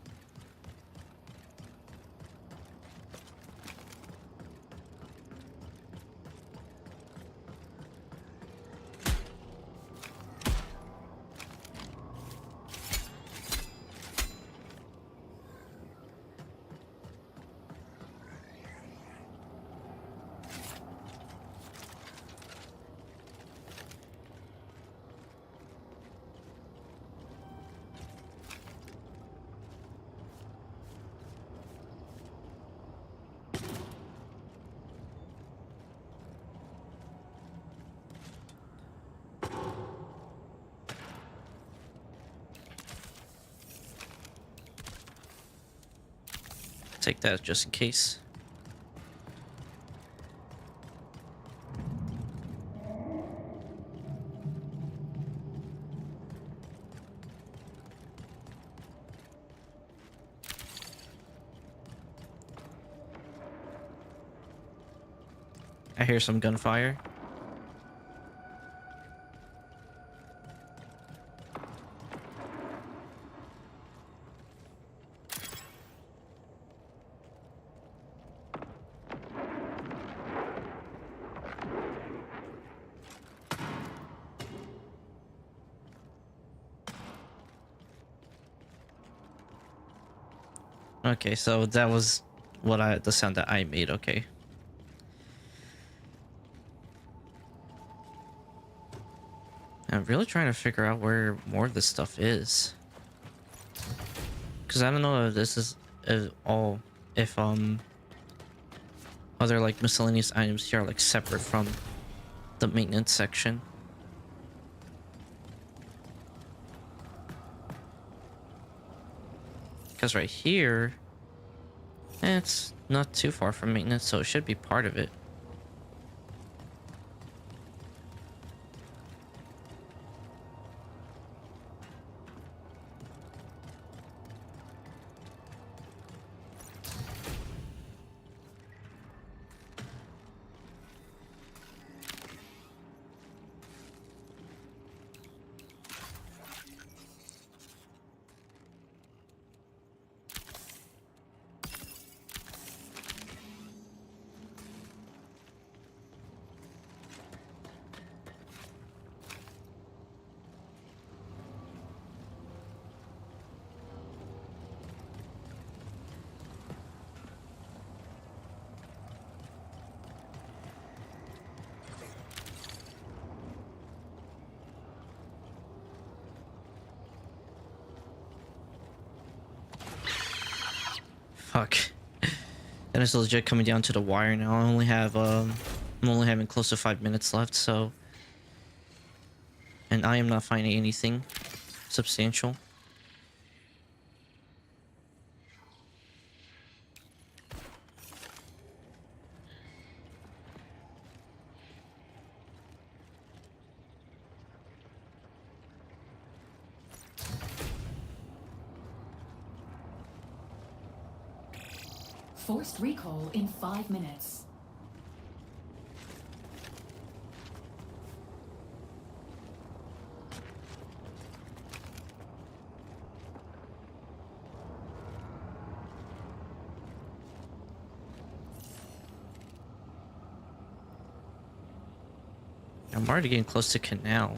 Take that just in case. I hear some gunfire. Okay, so that was the sound that I made, okay. I'm really trying to figure out where more of this stuff is. Cause I don't know if this is all if other like miscellaneous items here are like separate from the maintenance section. Because right here, it's not too far from maintenance, so it should be part of it. Fuck. And it's legit coming down to the wire now. I'm only having close to 5 minutes left, so. And I am not finding anything substantial. Forced recall in 5 minutes. I'm already getting close to Canal.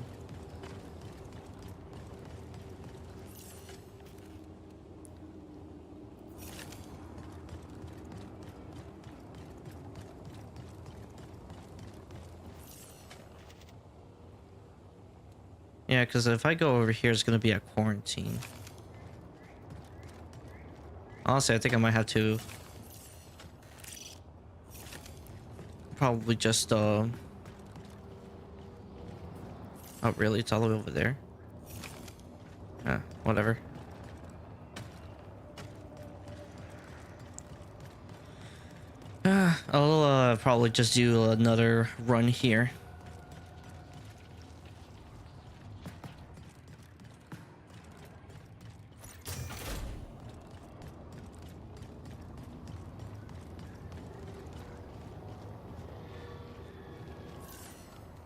Yeah, because if I go over here, it's going to be a quarantine. Honestly, I think I might have to probably just oh, really? It's all the way over there? Whatever. I'll probably just do another run here.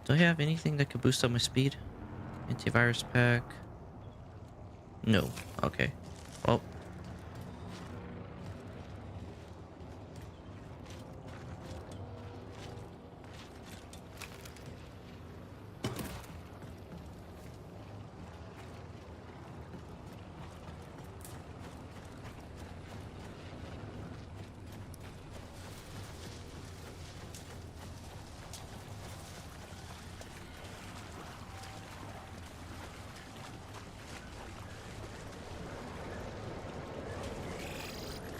Do I have anything that could boost up my speed? Antivirus pack? No. Okay. Well.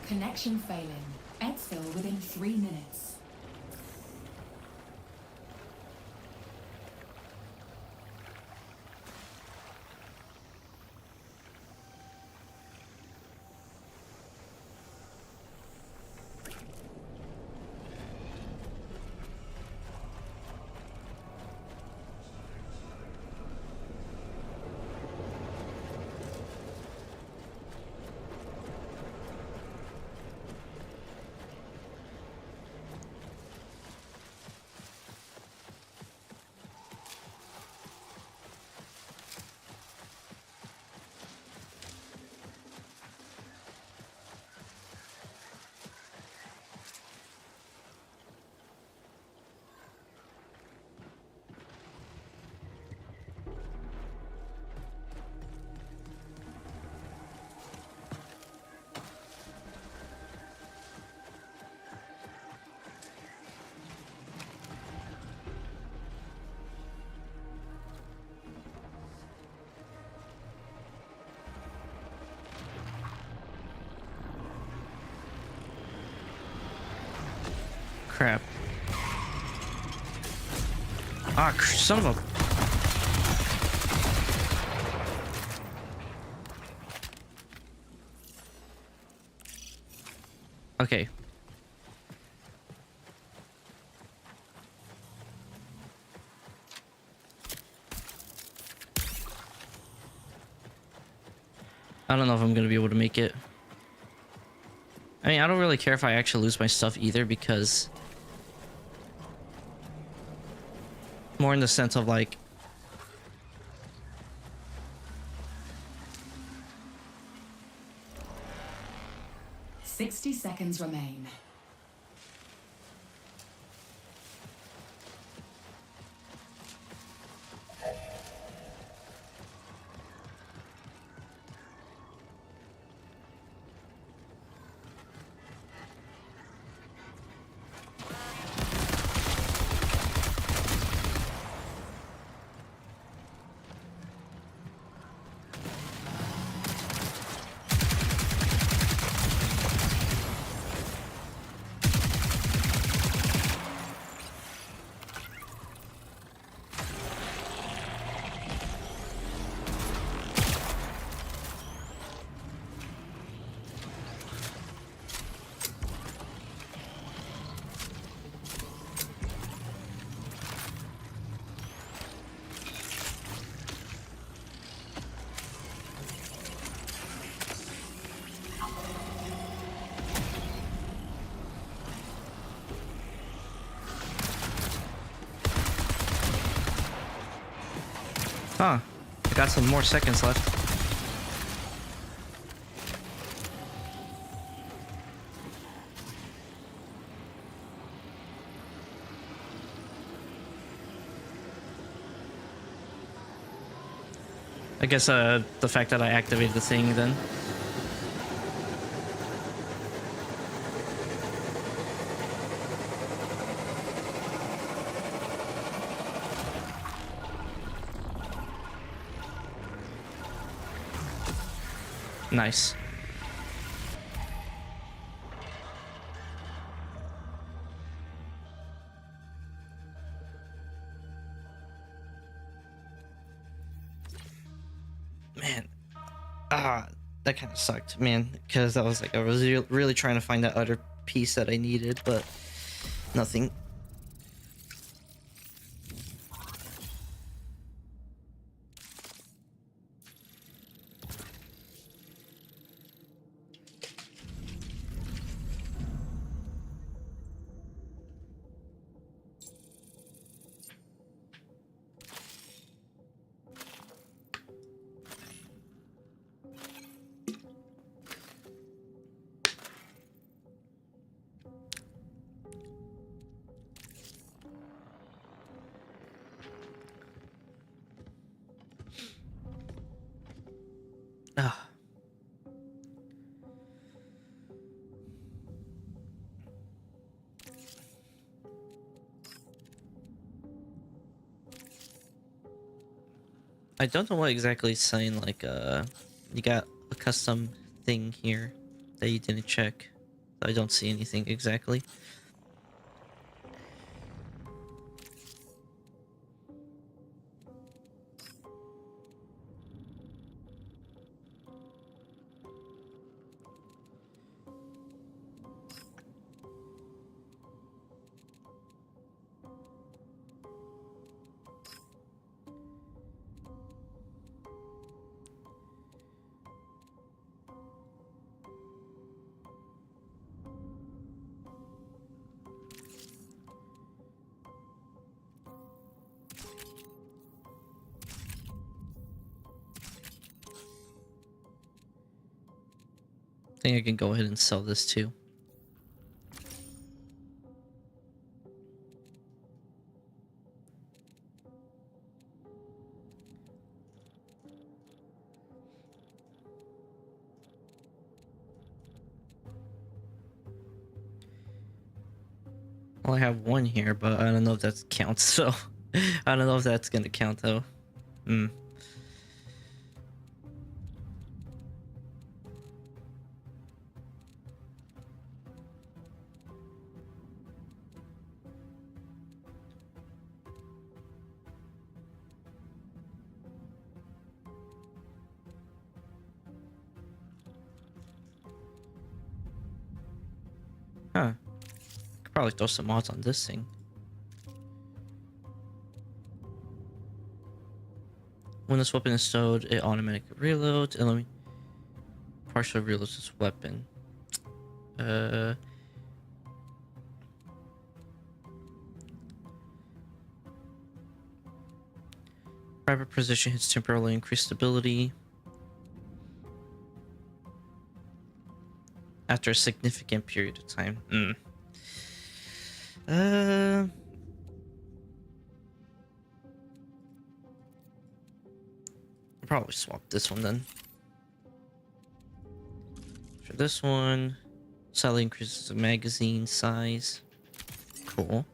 Connection failing. Exfil within 3 minutes. Crap. Ah, son of a... Okay. I don't know if I'm gonna be able to make it. I mean, I don't really care if I actually lose my stuff either, because more in the sense of like, 60 seconds remain. huh, I got some more seconds left. I guess the fact that I activated the thing then. Nice. Man, that kind of sucked, man, because I was like, I was really trying to find that other piece that I needed, but Nothing. Ah. I don't know what exactly it's saying, like, you got a custom thing here that you didn't check. I don't see anything exactly. I think I can go ahead and sell this too. Well, I have one here, but I don't know if that counts, so I don't know if that's gonna count though. Hmm. Huh. Could probably throw some mods on this thing. When this weapon is stowed, it automatically reloads. And let me partially reloads this weapon. Private position hits temporarily increased stability after a significant period of time. I'll probably swap this one then. For this one, slightly increases the magazine size. Cool.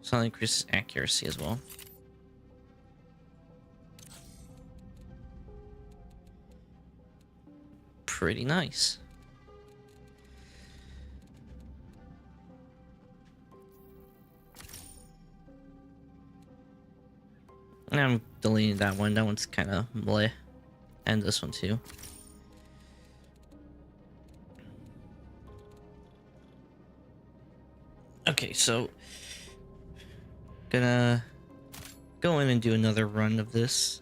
Slightly increases accuracy as well. Pretty nice. And I'm deleting that one. That one's kind of bleh. And this one too. Okay, so gonna go in and do another run of this.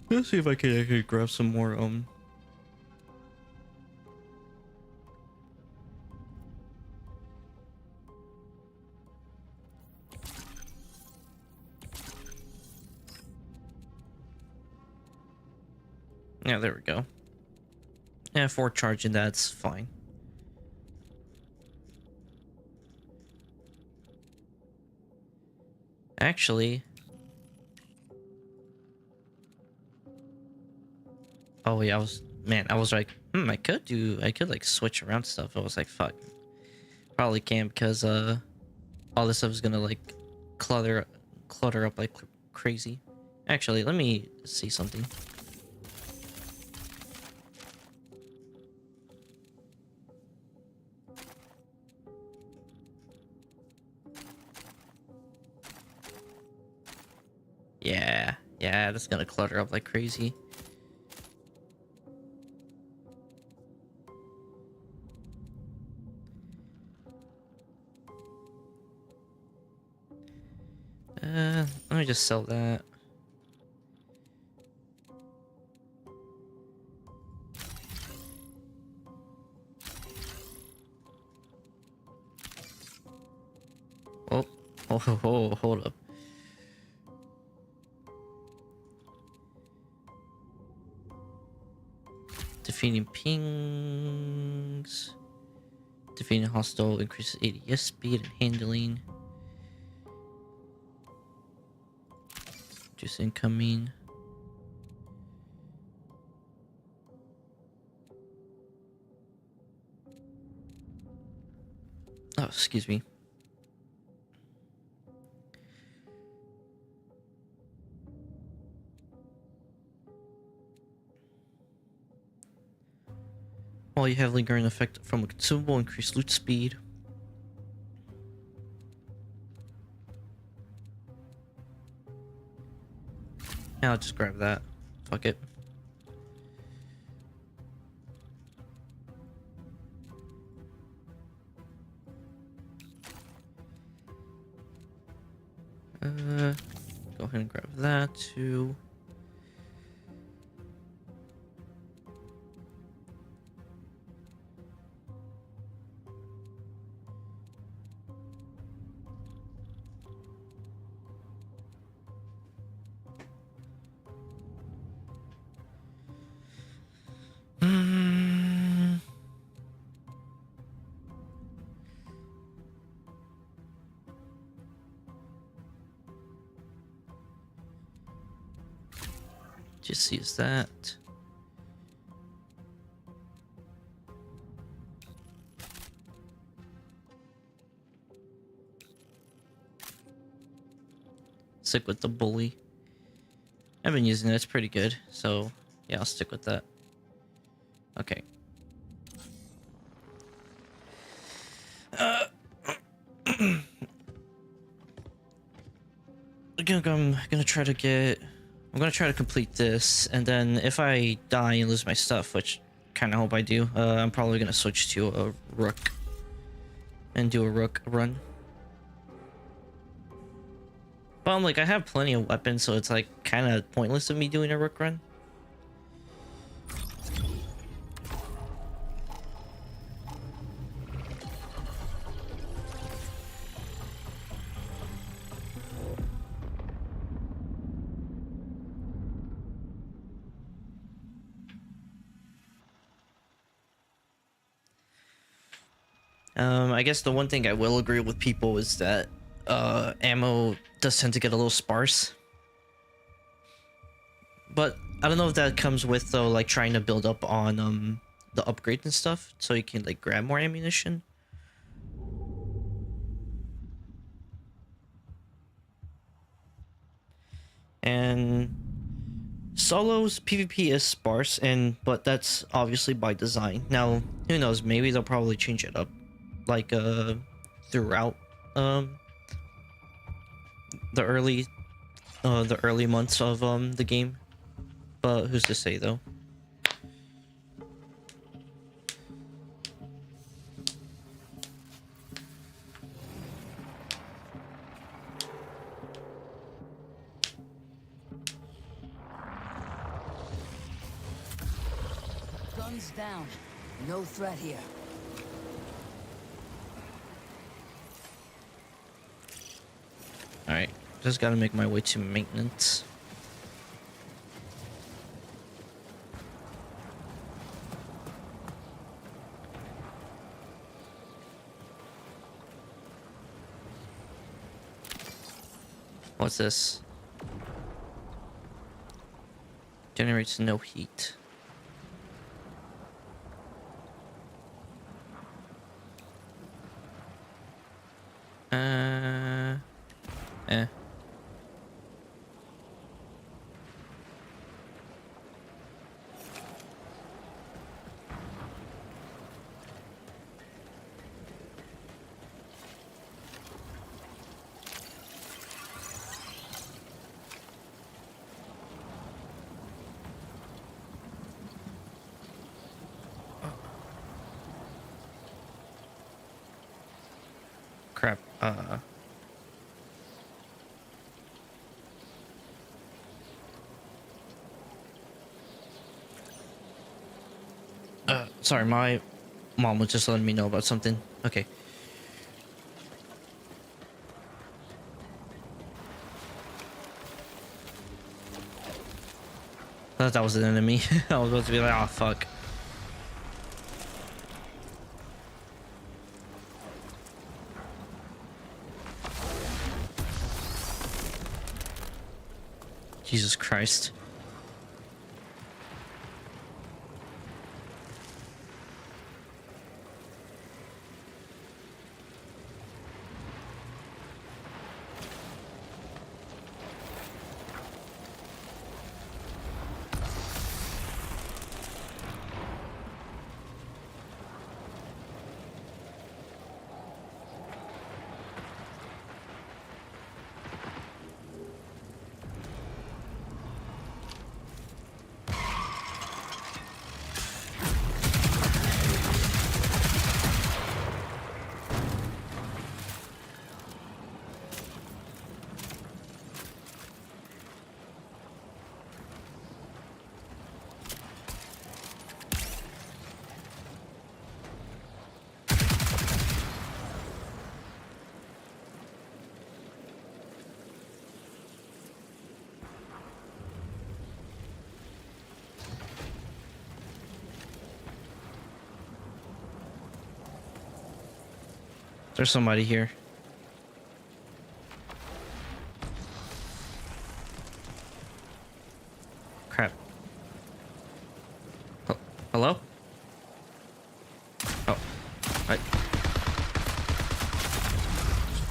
Let's see if I can actually grab some more yeah, there we go. Yeah, for charging that's fine. Actually, oh yeah, I was like, I could like switch around stuff. I was like, fuck, probably can't because all this stuff is gonna like clutter up like crazy. Actually, let me see something. Yeah, yeah, that's gonna clutter up like crazy. Let me just sell that. Oh, hold up. Defeating pings. Defeating hostile increases ADS speed and handling. Just incoming. Oh, excuse me. While you have lingering effect from a consumable, increased loot speed. Yeah, I'll just grab that. Fuck it. Go ahead and grab that too. Just use that. Stick with the bully. I've been using it, it's pretty good. So yeah, I'll stick with that. Okay. I'm gonna try to complete this, and then if I die and lose my stuff, which kind of hope I do, I'm probably gonna switch to a rook and do a rook run. But I'm like, I have plenty of weapons, so it's like kind of pointless of me doing a rook run. I guess the one thing I will agree with people is that ammo does tend to get a little sparse. But I don't know if that comes with though, like trying to build up on the upgrades and stuff, so you can like grab more ammunition. And solos PvP is sparse, but that's obviously by design. Now, who knows? Maybe they'll probably change it up, like throughout the early months of the game. But who's to say though? Guns down. No threat here. Alright, just gotta make my way to maintenance. What's this? Generates no heat. Eh. Crap. Sorry, my mom was just letting me know about something. Okay. I thought that was an enemy. I was about to be like, oh fuck. Jesus Christ. There's somebody here. Crap. Hello? Oh. Right.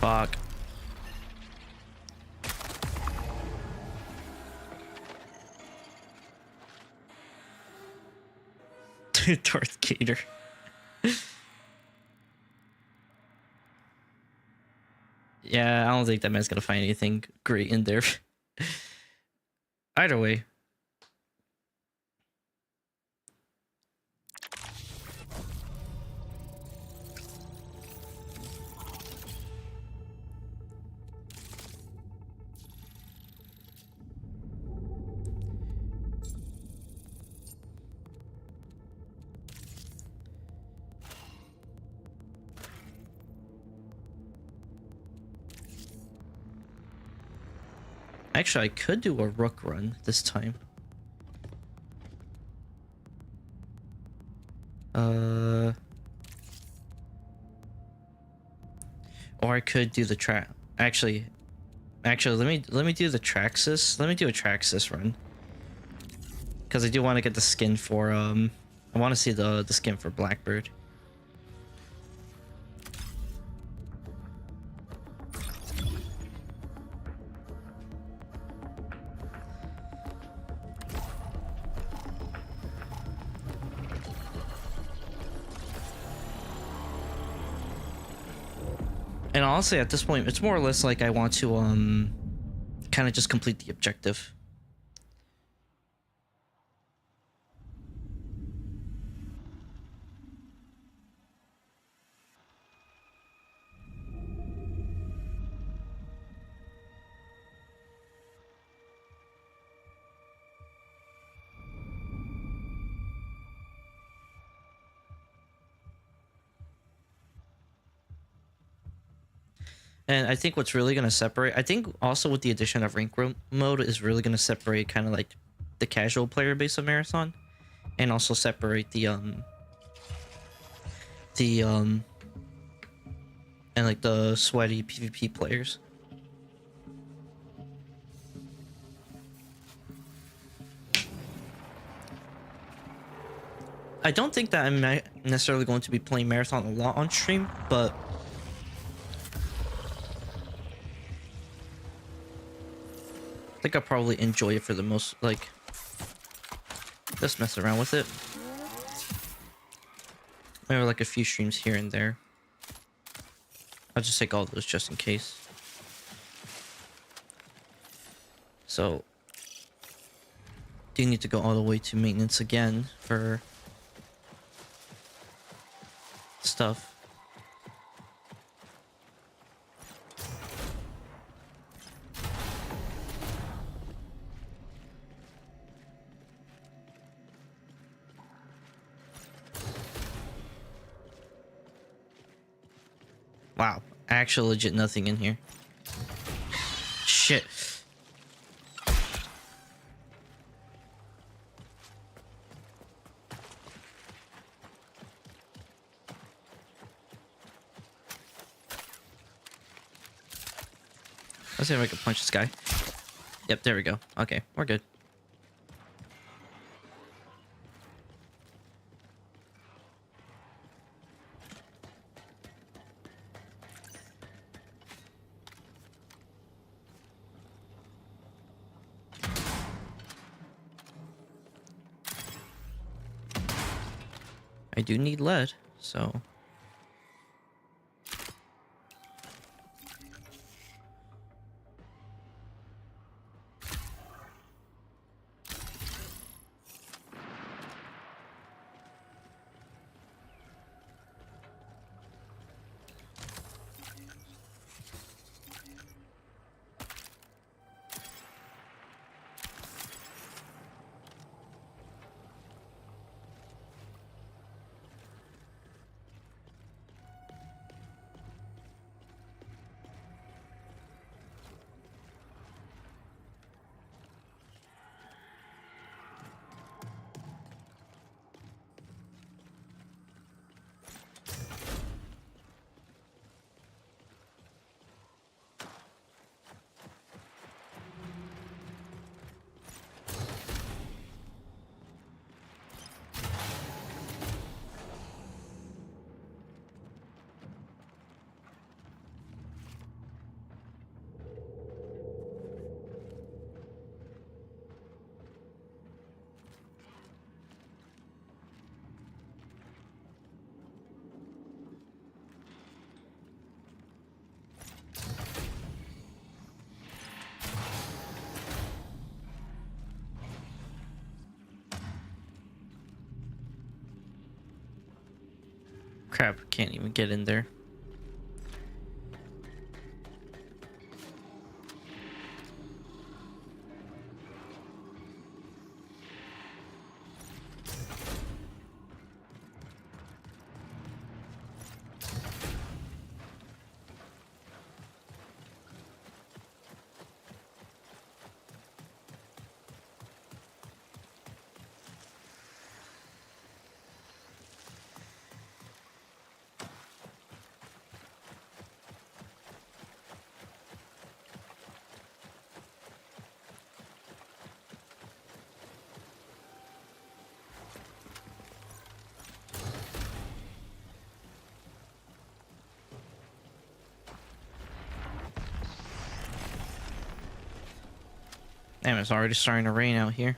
Fuck. Darth Vader. Yeah, I don't think that man's gonna find anything great in there. Either way. Actually, I could do a rook run this time. Or I could do the track. Actually, let me do the Traxxas. Let me do a Traxxas run. Because I do want to get the skin for I want to see the skin for Blackbird. And honestly, at this point, it's more or less like I want to kind of just complete the objective. And I think what's really going to separate, I think also with the addition of rank mode is really going to separate kind of like the casual player base of Marathon, and also separate and like the sweaty PvP players. I don't think that I'm necessarily going to be playing Marathon a lot on stream, but I think I'll probably enjoy it for the most, like, just mess around with it. Maybe like a few streams here and there. I'll just take all those just in case. So, do you need to go all the way to maintenance again for stuff? Wow. Actual legit nothing in here. Shit. Let's see if I can punch this guy. Yep, there we go. Okay, we're good. I do need lead, so... Crap, can't even get in there. Damn, it's already starting to rain out here.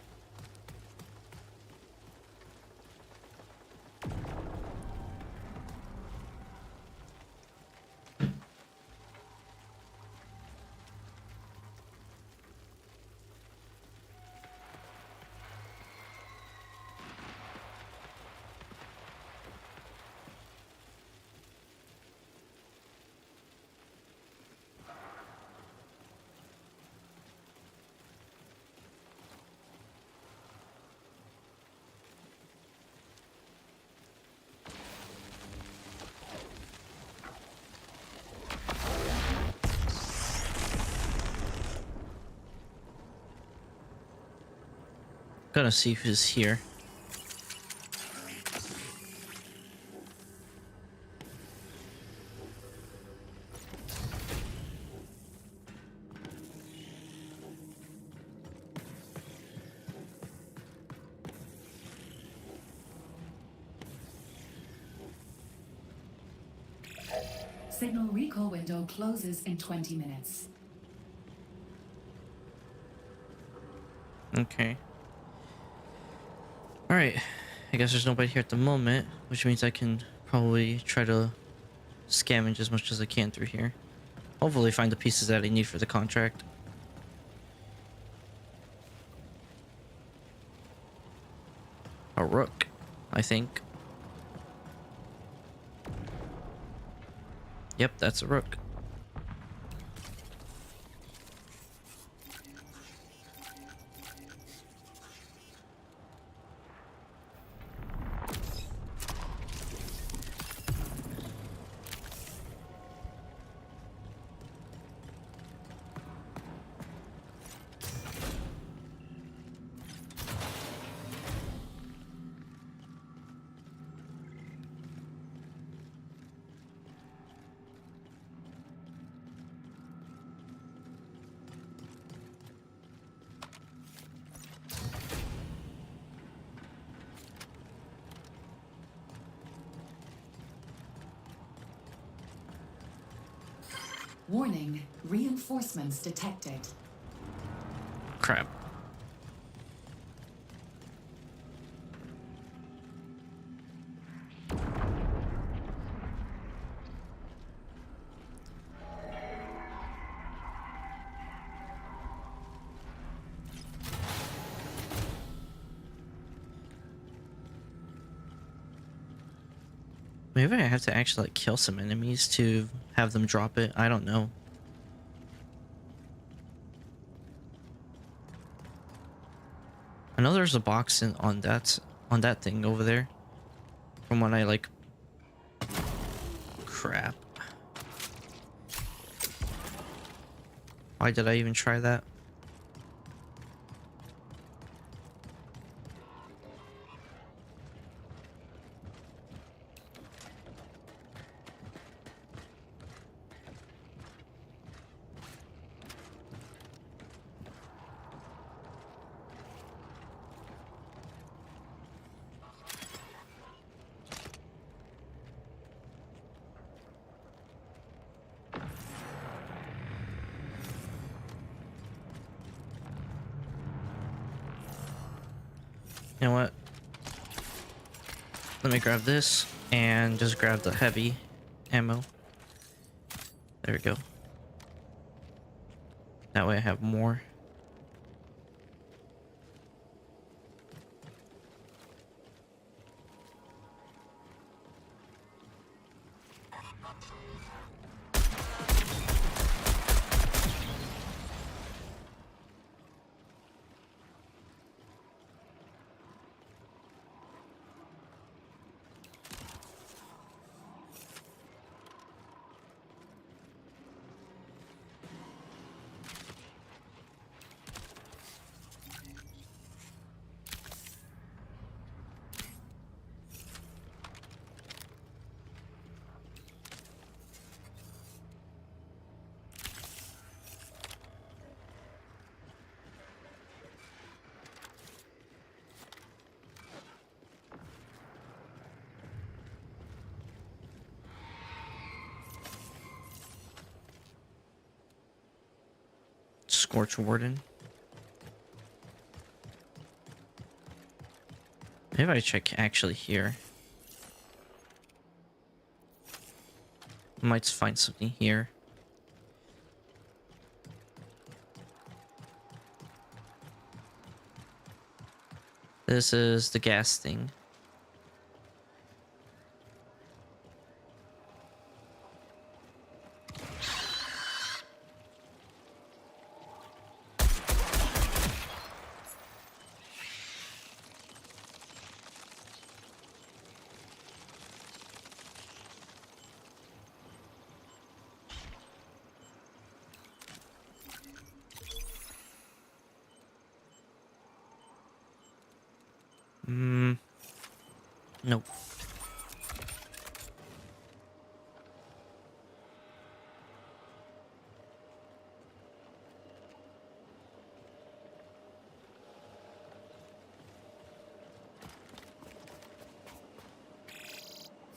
Gonna see if he's here. Signal recall window closes in 20 minutes. Okay. Alright. I guess there's nobody here at the moment, which means I can probably try to scavenge as much as I can through here. Hopefully find the pieces that I need for the contract. A rook, I think. Yep, that's a rook. Warning, reinforcements detected. Crap. Maybe I have to actually like kill some enemies to have them drop it. I don't know. I know there's a box on that thing over there. From when I like crap. Why did I even try that? You know what? Let me grab this and just grab the heavy ammo. There we go. That way I have more. Scorch Warden. Maybe I check actually here. Might find something here. This is the gas thing. Nope.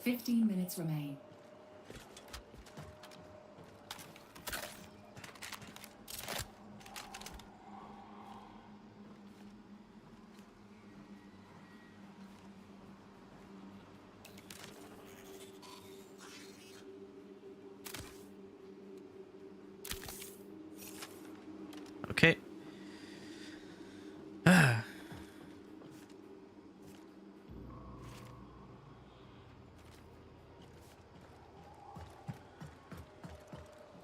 Fifteen minutes remain. Okay.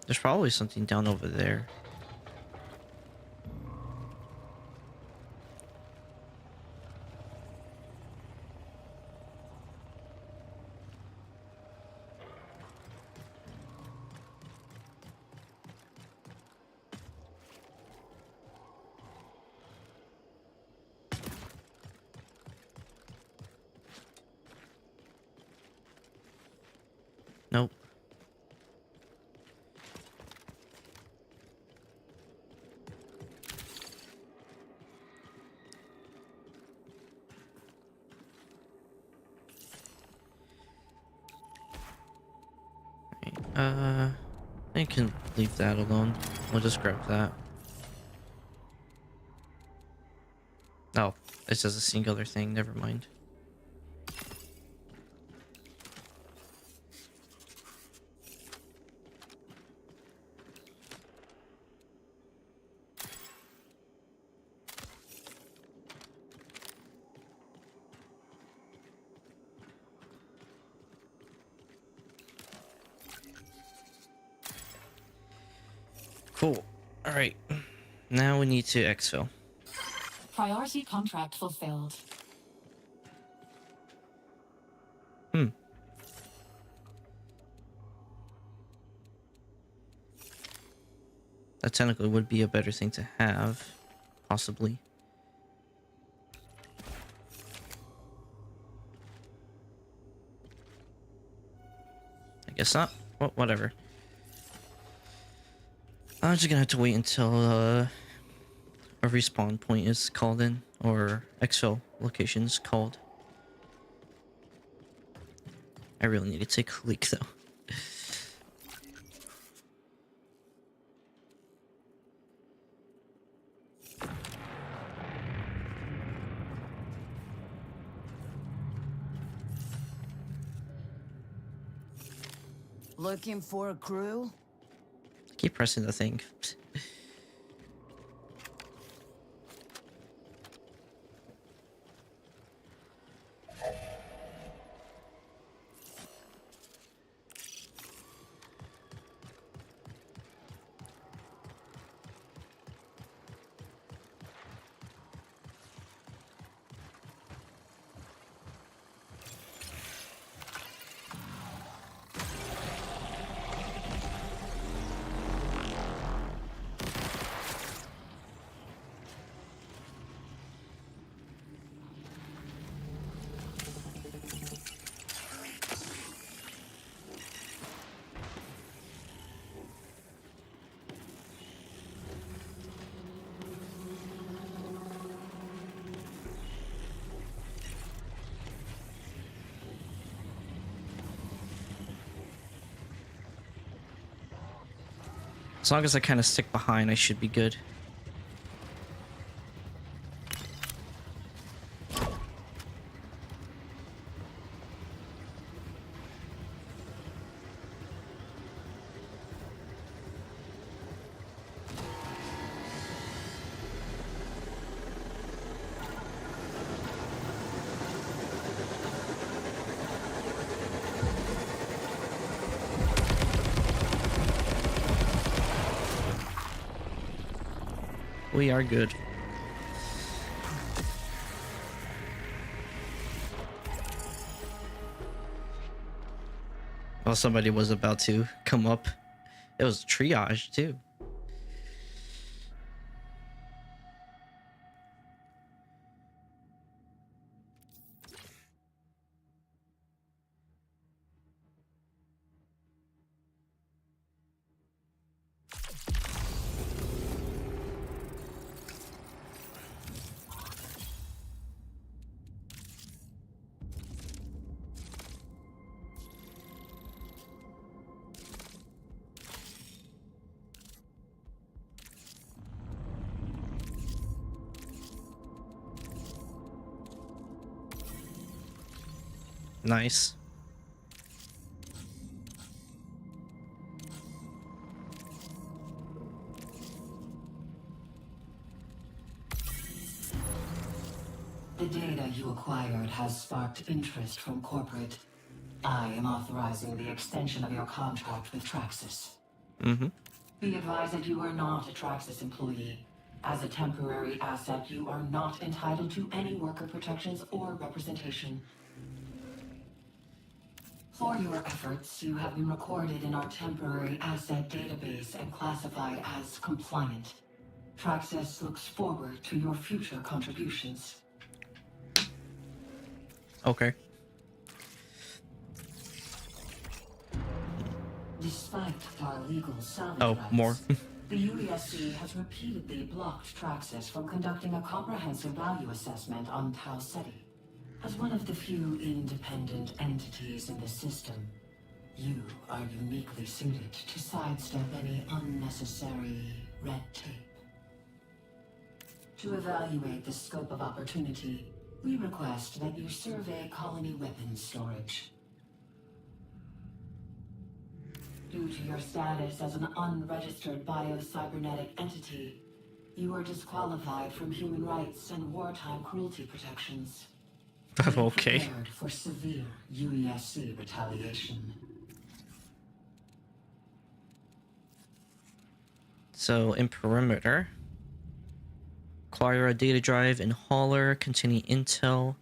There's probably something down over there. Nope. Right, I can leave that alone. We'll just grab that. Oh, it's just a singular thing. Never mind. Cool. All right. Now we need to exfil. Priority contract fulfilled. That technically would be a better thing to have, possibly. I guess not. Well, whatever. I'm just gonna have to wait until a respawn point is called in, or exfil location is called. I really need to take a leak though. Looking for a crew? Keep pressing the thing. As long as I kind of stick behind, I should be good. We are good. Well, somebody was about to come up. It was triage too. Nice. The data you acquired has sparked interest from corporate. I am authorizing the extension of your contract with Traxxas. Be advised that you are not a Traxxas employee. As a temporary asset, you are not entitled to any worker protections or representation. For your efforts, you have been recorded in our temporary asset database and classified as compliant. Traxxas looks forward to your future contributions. Okay. Despite our legal salvage Oh, rights, more. the UESC has repeatedly blocked Traxxas from conducting a comprehensive value assessment on Tau Ceti. As one of the few independent entities in the system, You are uniquely suited to sidestep any unnecessary red tape. To evaluate the scope of opportunity, we request that you survey colony weapons storage. Due to your status as an unregistered biocybernetic entity, you are disqualified from human rights and wartime cruelty protections. Be Okay. prepared for severe UESC retaliation. So in perimeter, acquire a data drive in hauler containing intel.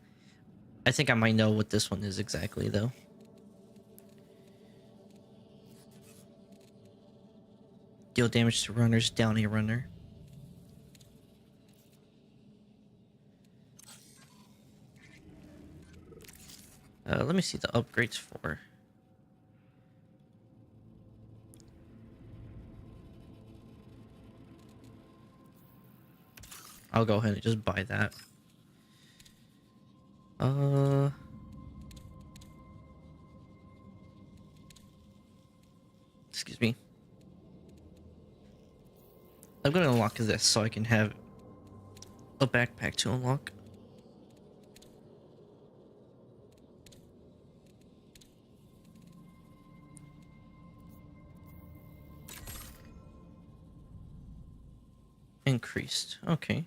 I think I might know what this one is exactly though. Deal damage to runners, down a runner. Let me see the upgrades for. I'll go ahead and just buy that. Excuse me. I'm gonna unlock this so I can have a backpack to unlock. Increased. Okay.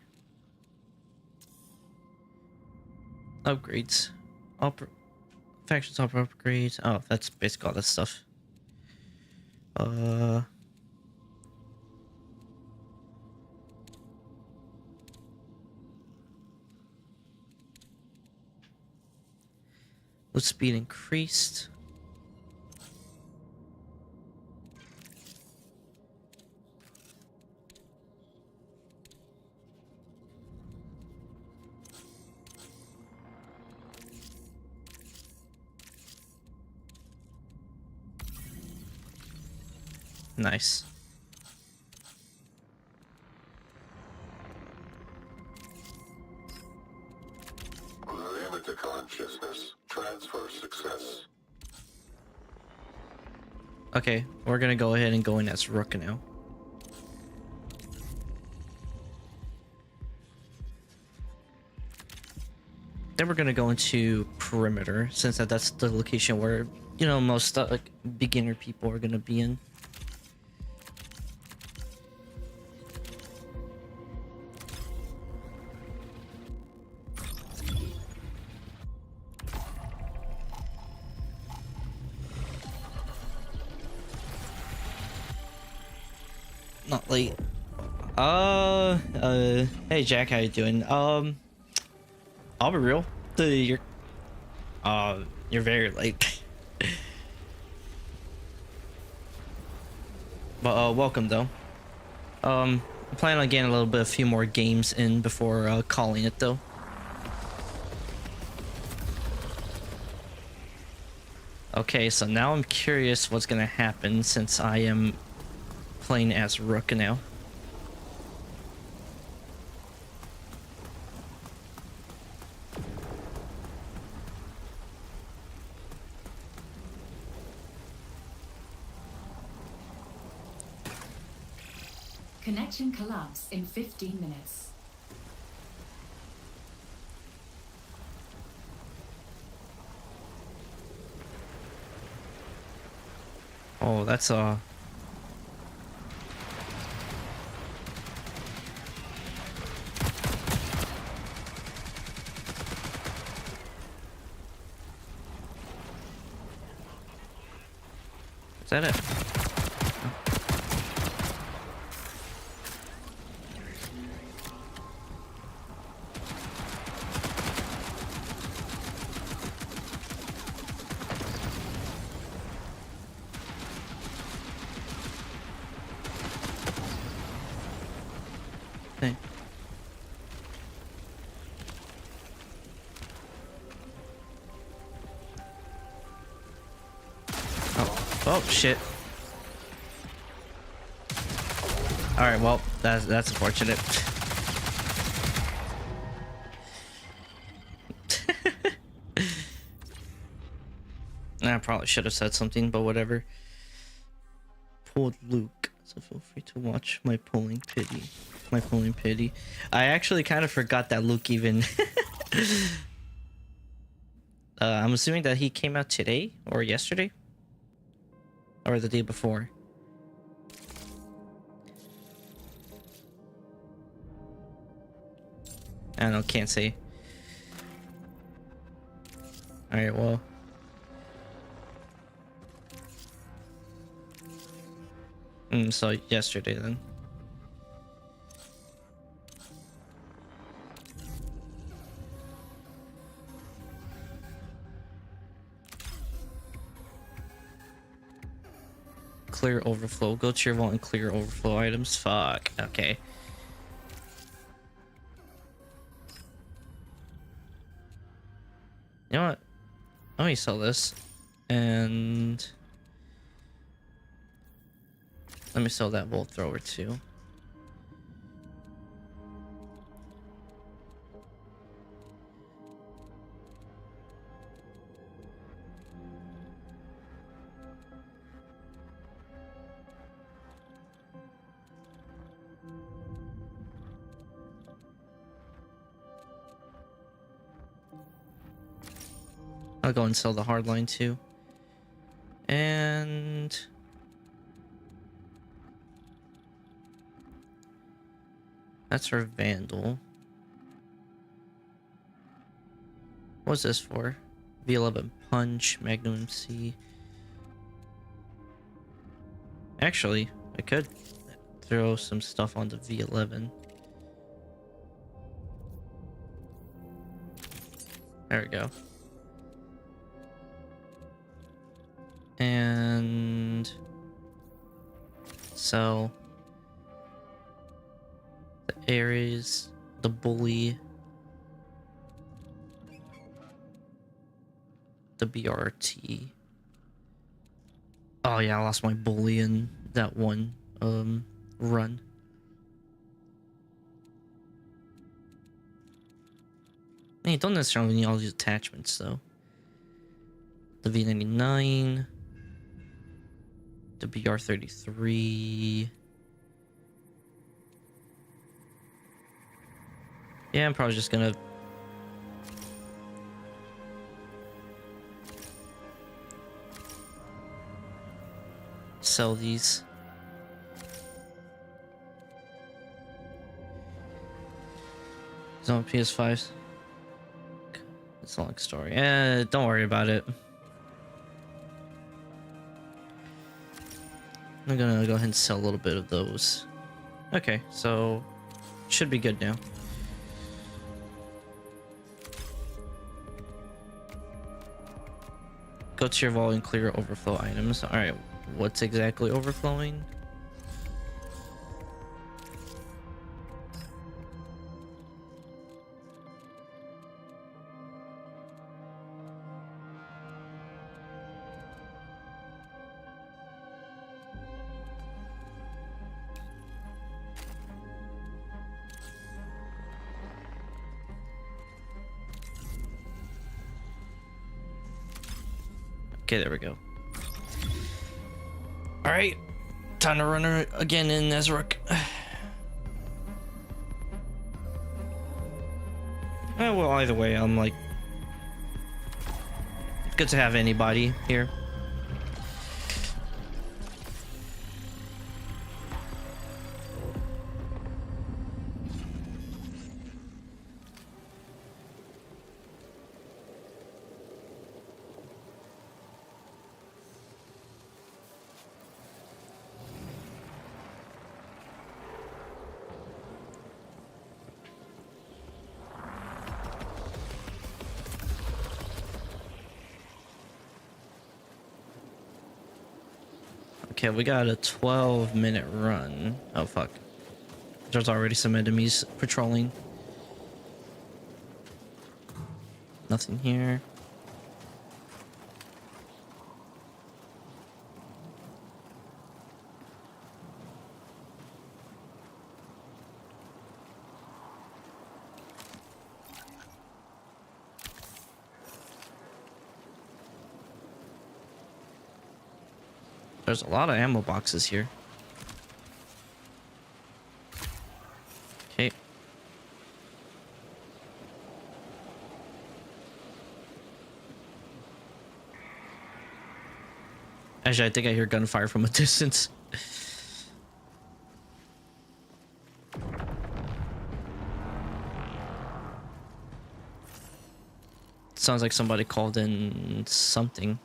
Upgrades. Factions upgrades. Oh, that's basically all that stuff. With speed increased. Nice. Limit to consciousness. Transfer success. Okay, we're gonna go ahead and go in as Rook now. Then we're gonna go into perimeter, since that's the location where, you know, most like beginner people are gonna be in. Not late. Hey Jack, how you doing? I'll be real. You're very late. But welcome though. I plan on getting a few more games in before calling it though. Okay, so now I'm curious what's gonna happen since I am playing as Rook now. Connection collapse in 15 minutes. Oh, that's Is that it? Hey. Oh shit. Alright, well, that's unfortunate. I probably should have said something, but whatever. Pulled Luke, so feel free to watch my pulling pity. My pulling pity. I actually kind of forgot that Luke even. I'm assuming that he came out today or yesterday or the day before. I don't know, can't say. Alright, well. So yesterday then. Clear overflow. Go to your vault and clear overflow items. Fuck. Okay. You know what? Let me sell this. And let me sell that bolt thrower too. I'll go and sell the hardline too. And that's our Vandal. What's this for? V11 Punch, Magnum MC. Actually, I could throw some stuff on the V11. There we go. And sell the Ares, the Bully, the BRT. Oh yeah, I lost my Bully in that one run. Hey, you don't necessarily need all these attachments though. The V99, the BR33. Yeah, I'm probably just gonna sell these. It's on PS5. It's a long story. Don't worry about it. I'm gonna go ahead and sell a little bit of those. Okay, so should be good now. Go to your vault and clear overflow items. Alright, what's exactly overflowing? Okay, there we go. Alright, time to run her again in Ezrook. Well, either way, I'm like, good to have anybody here. Okay, we got a 12-minute run. Oh, fuck. There's already some enemies patrolling. Nothing here. There's a lot of ammo boxes here. Okay. Actually, I think I hear gunfire from a distance. Sounds like somebody called in something.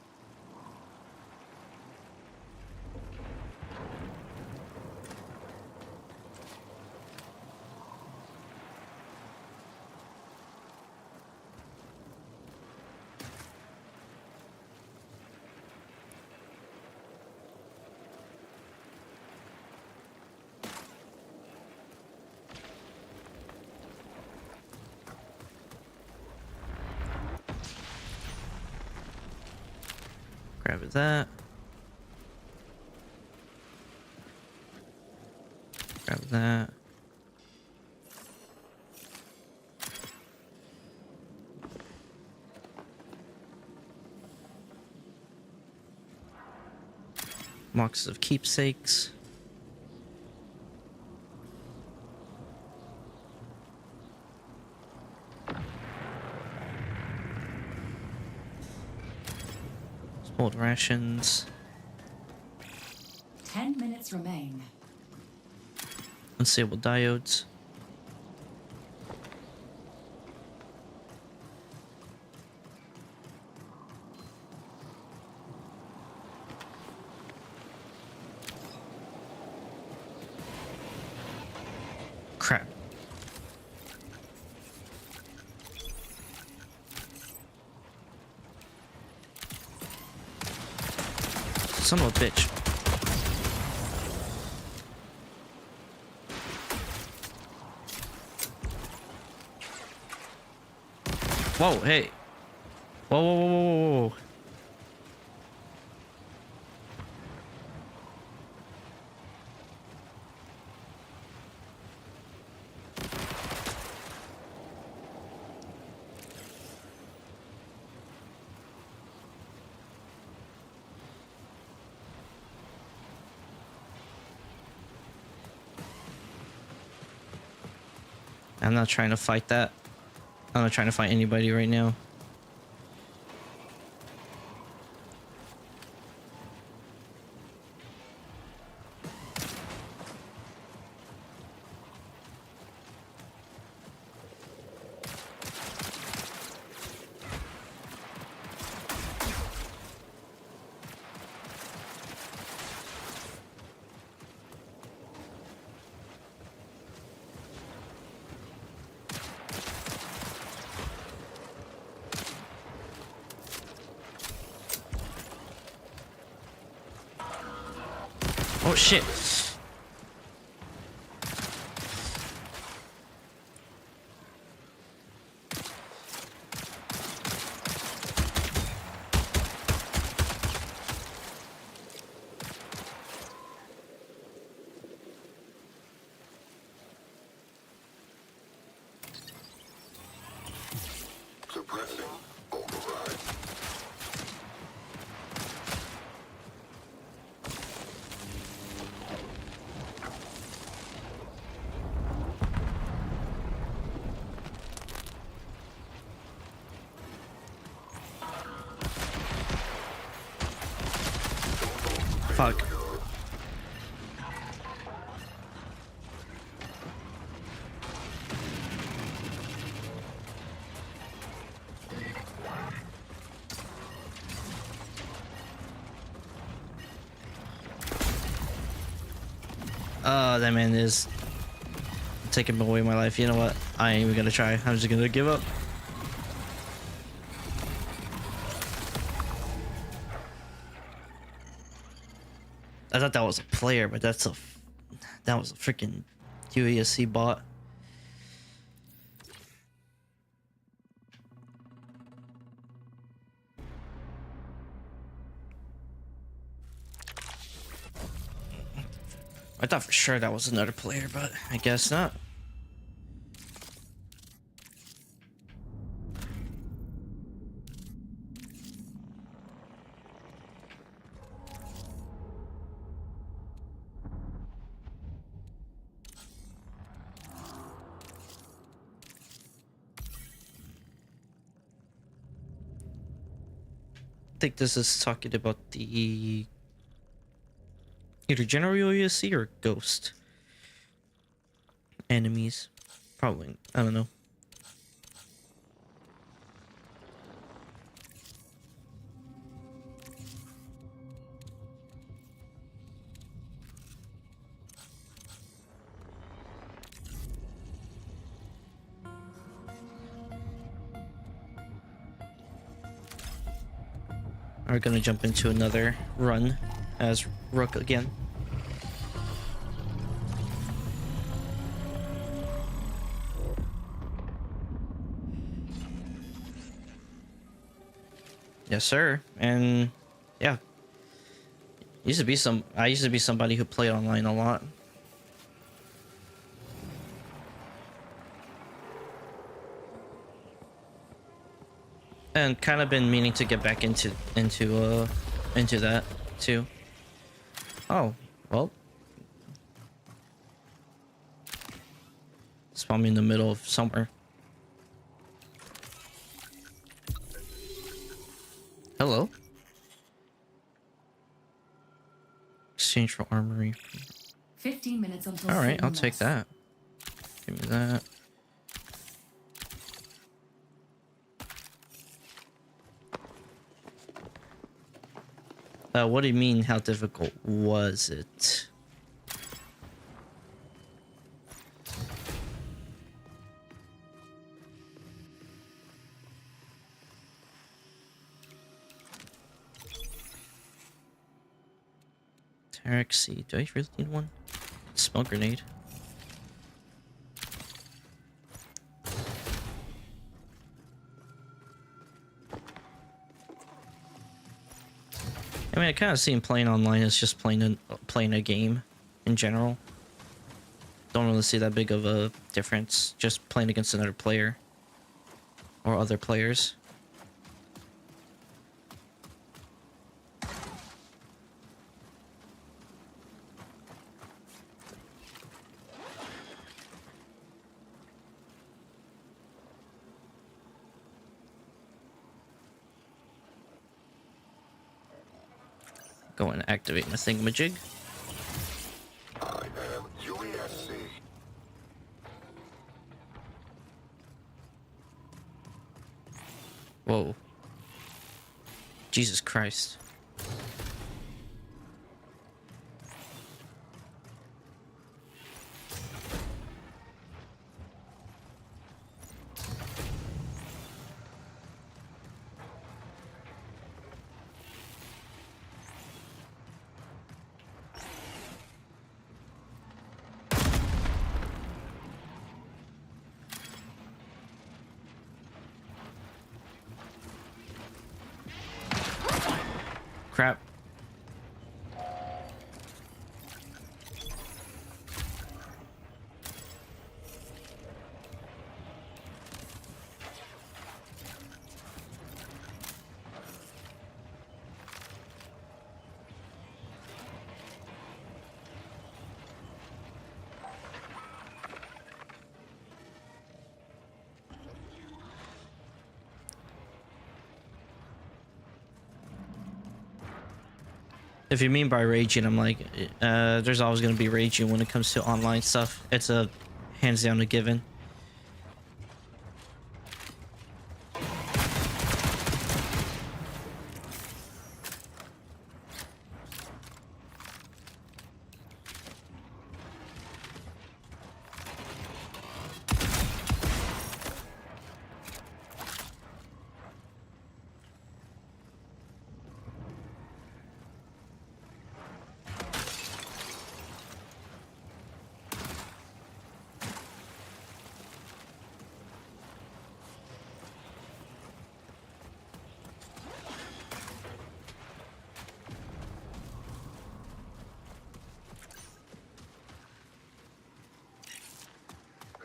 Grab that. Grab that. Boxes of keepsakes. Old rations. 10 minutes remain. Unstable diodes. Crap. Son of a bitch. Whoa, hey. Whoa, whoa, whoa, whoa, whoa. I'm not trying to fight that. I'm not trying to fight anybody right now. Oh shit. Suppressing override. Fuck. That man is taking away my life. You know what? I ain't even gonna try. I'm just gonna give up. I thought that was a player, but that was a freaking UESC bot. I thought for sure that was another player, but I guess not. think this is talking about the either general USC or ghost enemies. Probably. I don't know. We're gonna jump into another run as Rook again. Yes, sir. And yeah, I used to be somebody who played online a lot. And kind of been meaning to get back into that too. Oh, well. Spawn me in the middle of somewhere. Hello. Exchange for armory. 15 minutes until. All right, full I'll take loss. that. Give me that. What do you mean, how difficult was it? Tarek C. Do I really need one? Smoke grenade. I mean, I kind of see playing online as just playing a game in general. Don't really see that big of a difference. Just playing against another player or other players. Go and activate my thingamajig. I am UESC. Whoa. Jesus Christ. Crap. If you mean by raging, I'm like, there's always going to be raging when it comes to online stuff. It's a hands down a given.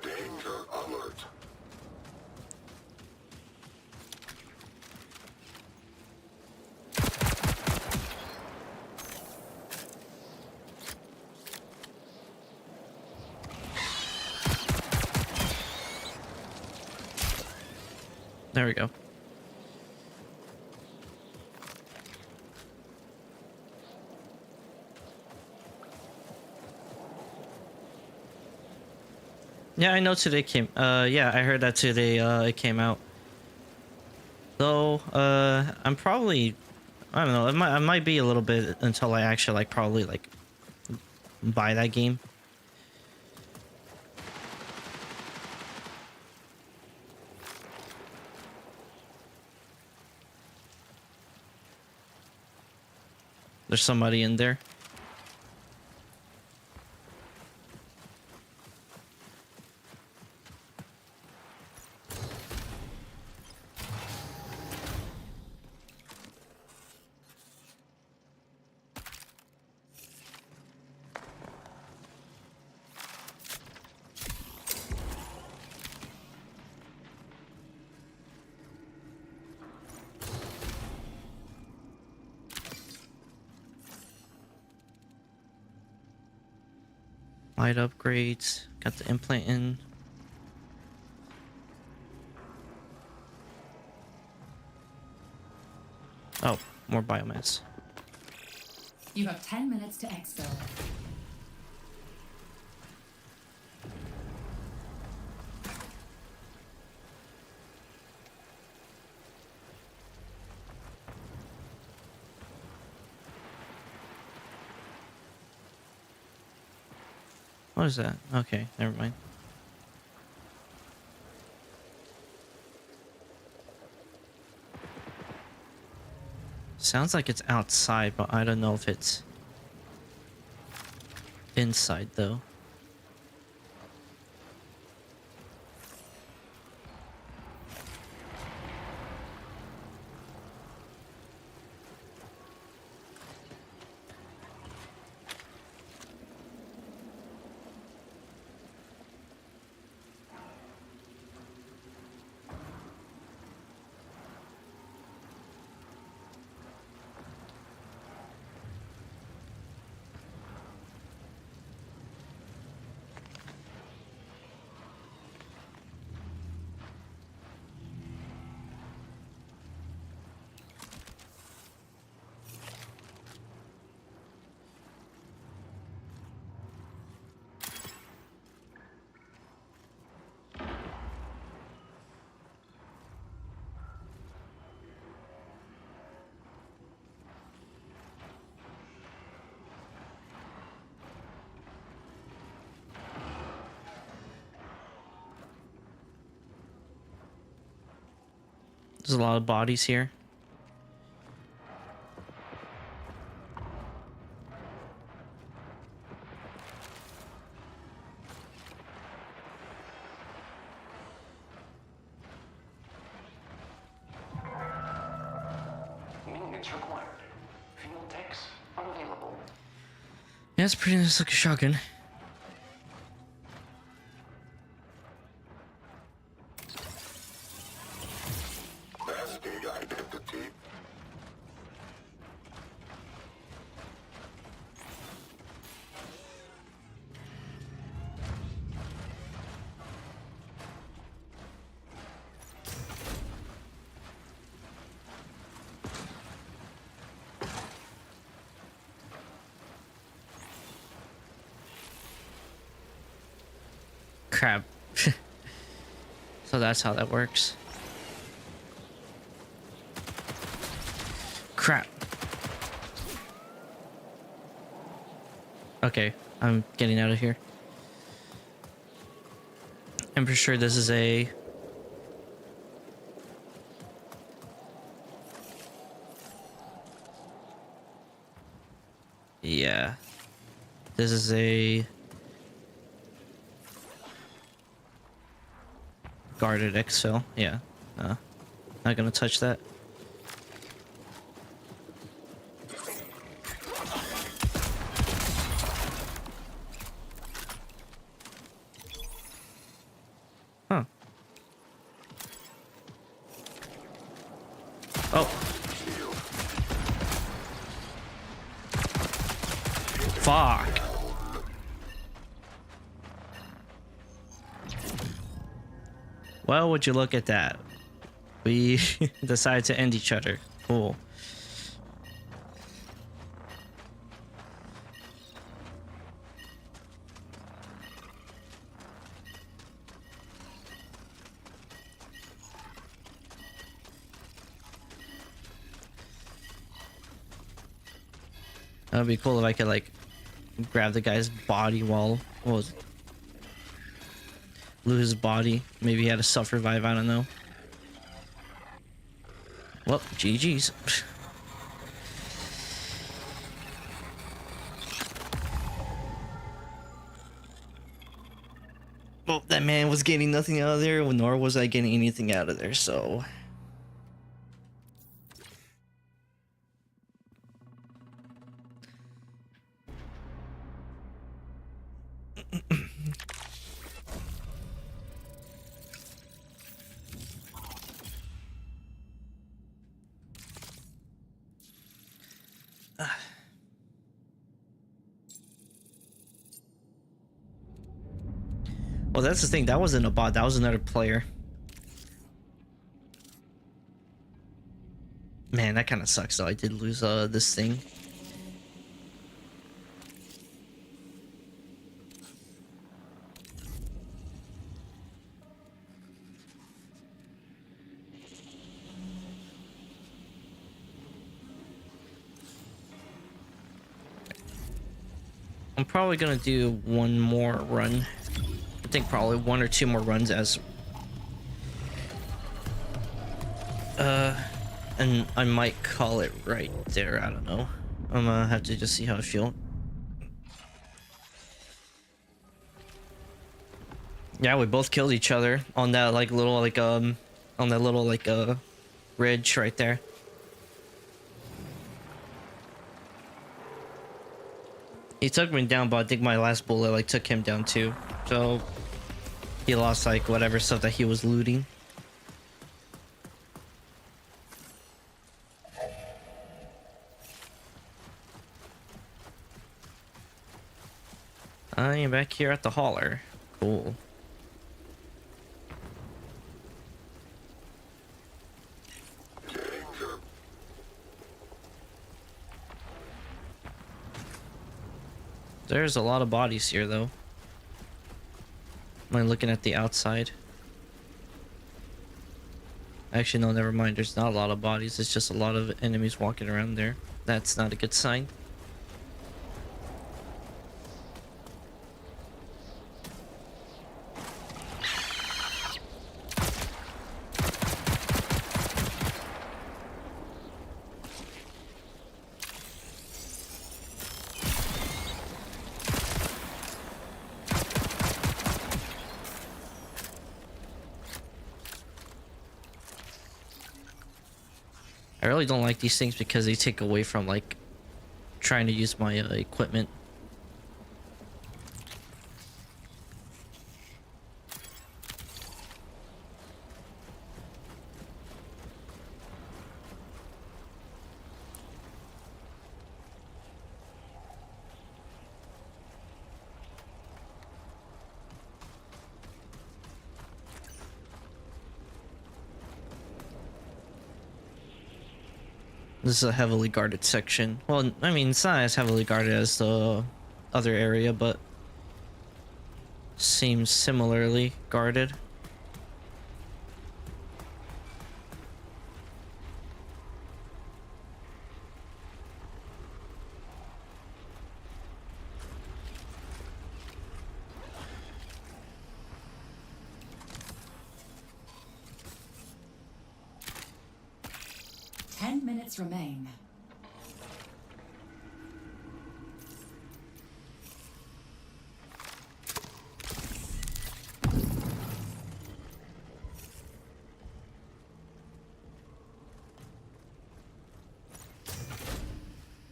Danger alert. There we go. Yeah, I know today came. Yeah, I heard that today. It came out. Though, I'm probably, I don't know. I might be a little bit until I actually like probably like buy that game. There's somebody in there. Light upgrades. Got the implant in. Oh, more biomass. You have 10 minutes to exfil. What is that? Okay, never mind. Sounds like it's outside, but I don't know if it's inside though. There's a lot of bodies here. Maintenance required. Fuel tanks unavailable. Yeah, it's pretty nice looking shotgun. Masking identity. Crap. So that's how that works. Crap. Okay, I'm getting out of here. I'm pretty sure this is a... Yeah. This is a... guarded exfil. Yeah. Not gonna touch that. Huh. Oh. Fuck. Well, would you look at that? We decided to end each other. Cool. That'd be cool if I could like grab the guy's body while loot his body. Maybe he had a self revive. I don't know. Well, GG's. Well, that man was getting nothing out of there, nor was I getting anything out of there, so... Well, that's the thing. That wasn't a bot. That was another player. Man, that kind of sucks, though. I did lose this thing. I'm probably gonna do one more run. I think probably 1 or 2 more runs as and I might call it right there. I don't know. I'm gonna have to just see how I feel. Yeah, we both killed each other on that like little like on that little like ridge right there. He took me down, but I think my last bullet like took him down too. So he lost like whatever stuff that he was looting. I am back here at the hauler. Cool. There's a lot of bodies here, though. Am I looking at the outside? Actually, no, never mind. There's not a lot of bodies. It's just a lot of enemies walking around there. That's not a good sign. I really don't like these things because they take away from like trying to use my equipment. This is a heavily guarded section. Well, I mean, it's not as heavily guarded as the other area, but seems similarly guarded. Remain.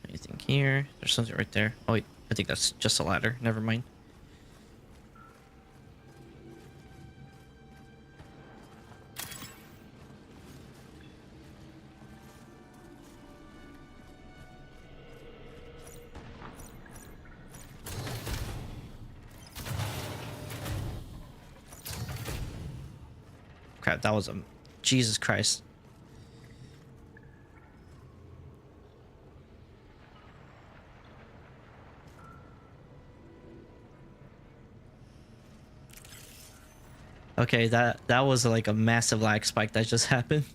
Anything here? There's something right there. Oh wait, I think that's just a ladder. Never mind. Crap, that was a... Jesus Christ. Okay, that was like a massive lag spike that just happened.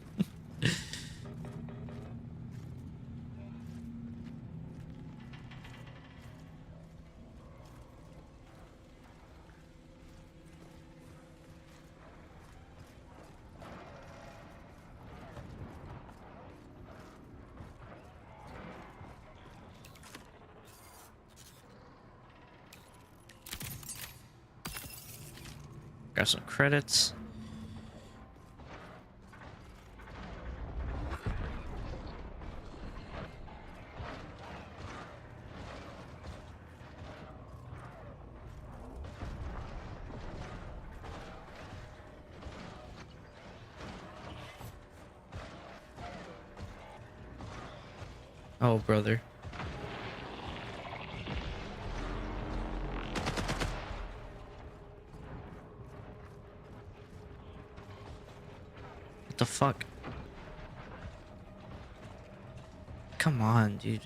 Got some credits. Oh, brother. What the fuck? Come on, dude.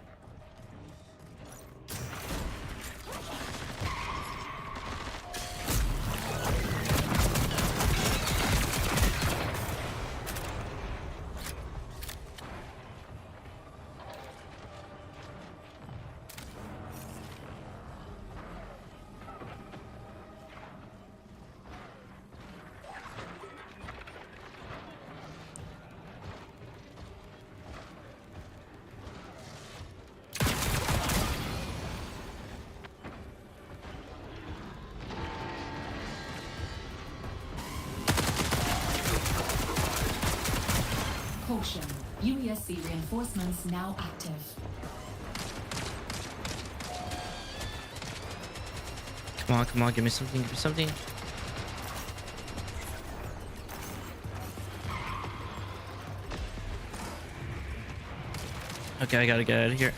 Caution. UESC reinforcements now active. Come on, give me something, give me something. Okay, I gotta get out of here.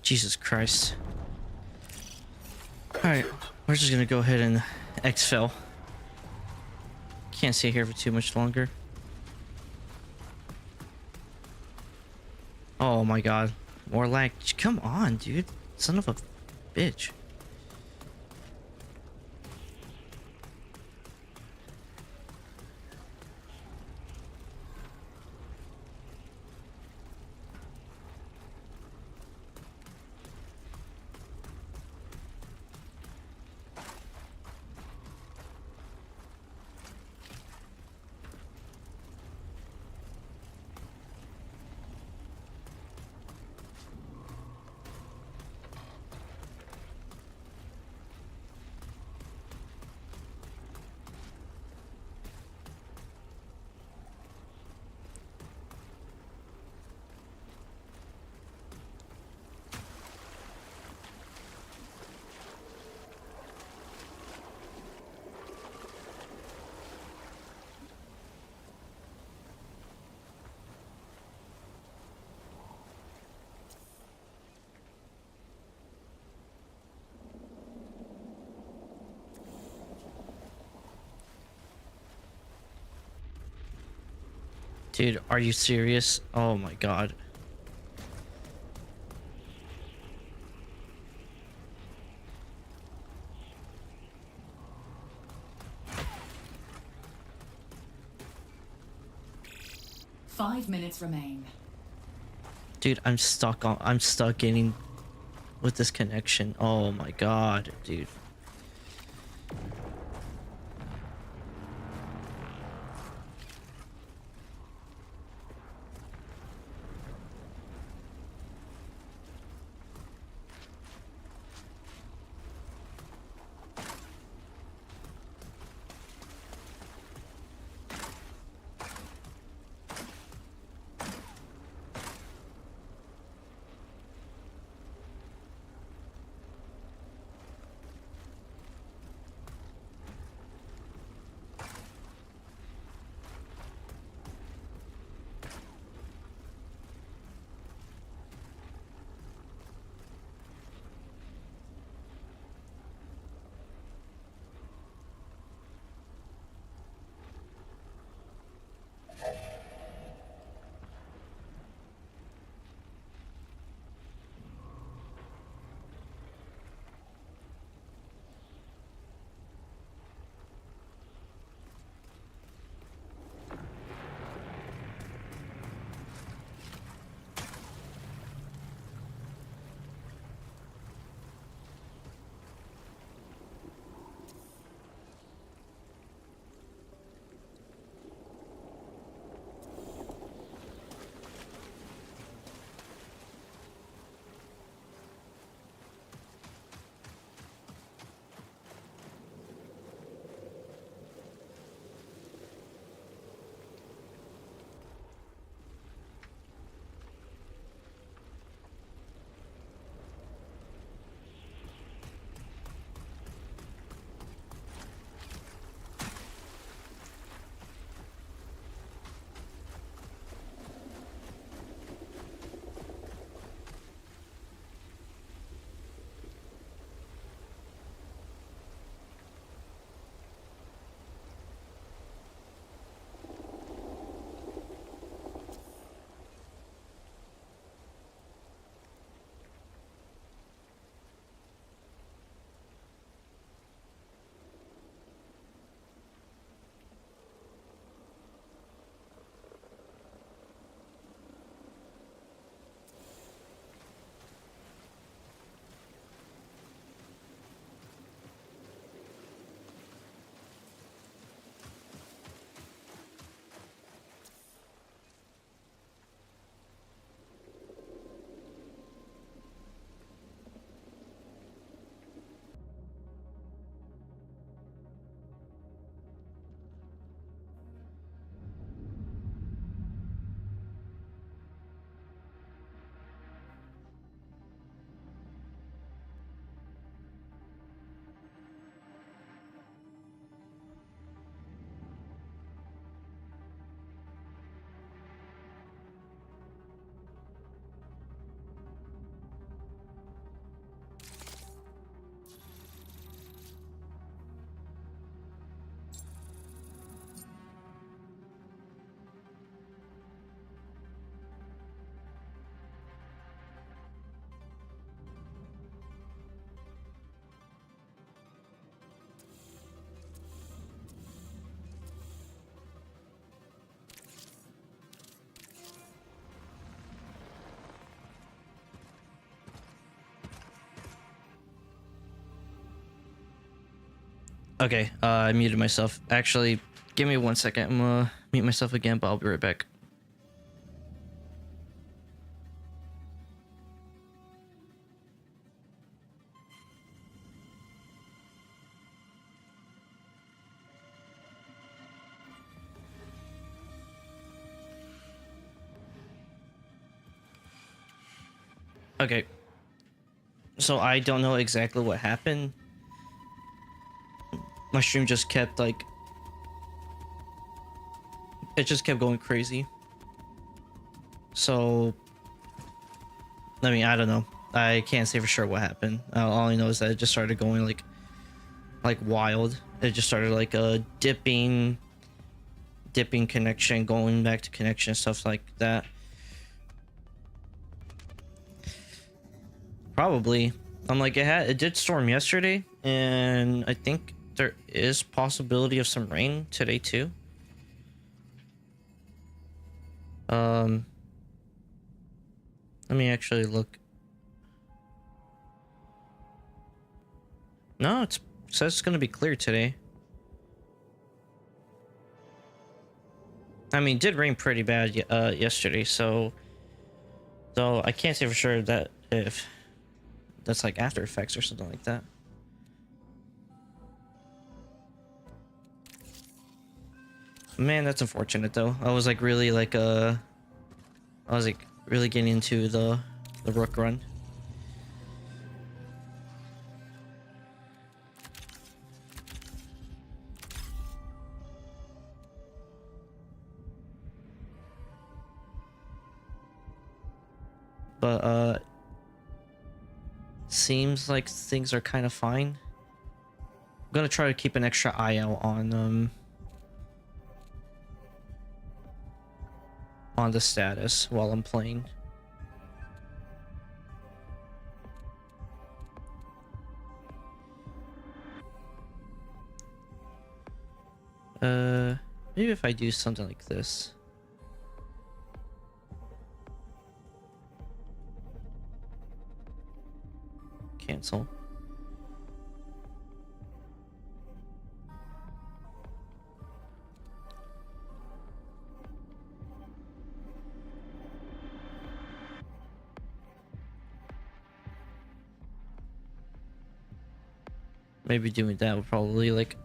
Jesus Christ. Alright, we're just gonna go ahead and exfil. Can't stay here for too much longer. Oh my god. More lag. Come on, dude. Son of a bitch. Dude, are you serious? Oh my god. Five minutes remain. Dude, I'm stuck getting with this connection. Oh my god, dude. Okay, I muted myself. Actually, give me 1 second. I'm gonna mute myself again, but I'll be right back. Okay. So I don't know exactly what happened. My stream just kept like... It just kept going crazy. So... I mean, I don't know. I can't say for sure what happened. All I know is that it just started going like wild. It just started like dipping connection, going back to connection, stuff like that. Probably. I'm like, it did storm yesterday, and I think there is possibility of some rain today too. Let me actually look. No, it says it's gonna be clear today. I mean, it did rain pretty bad yesterday, so though I can't say for sure that if that's like after effects or something like that. Man, that's unfortunate though. I was like really like I was like really getting into the rook run. But seems like things are kind of fine. I'm gonna try to keep an extra eye out on the status while I'm playing. Maybe if I do something like this. Cancel. Maybe doing that would probably like...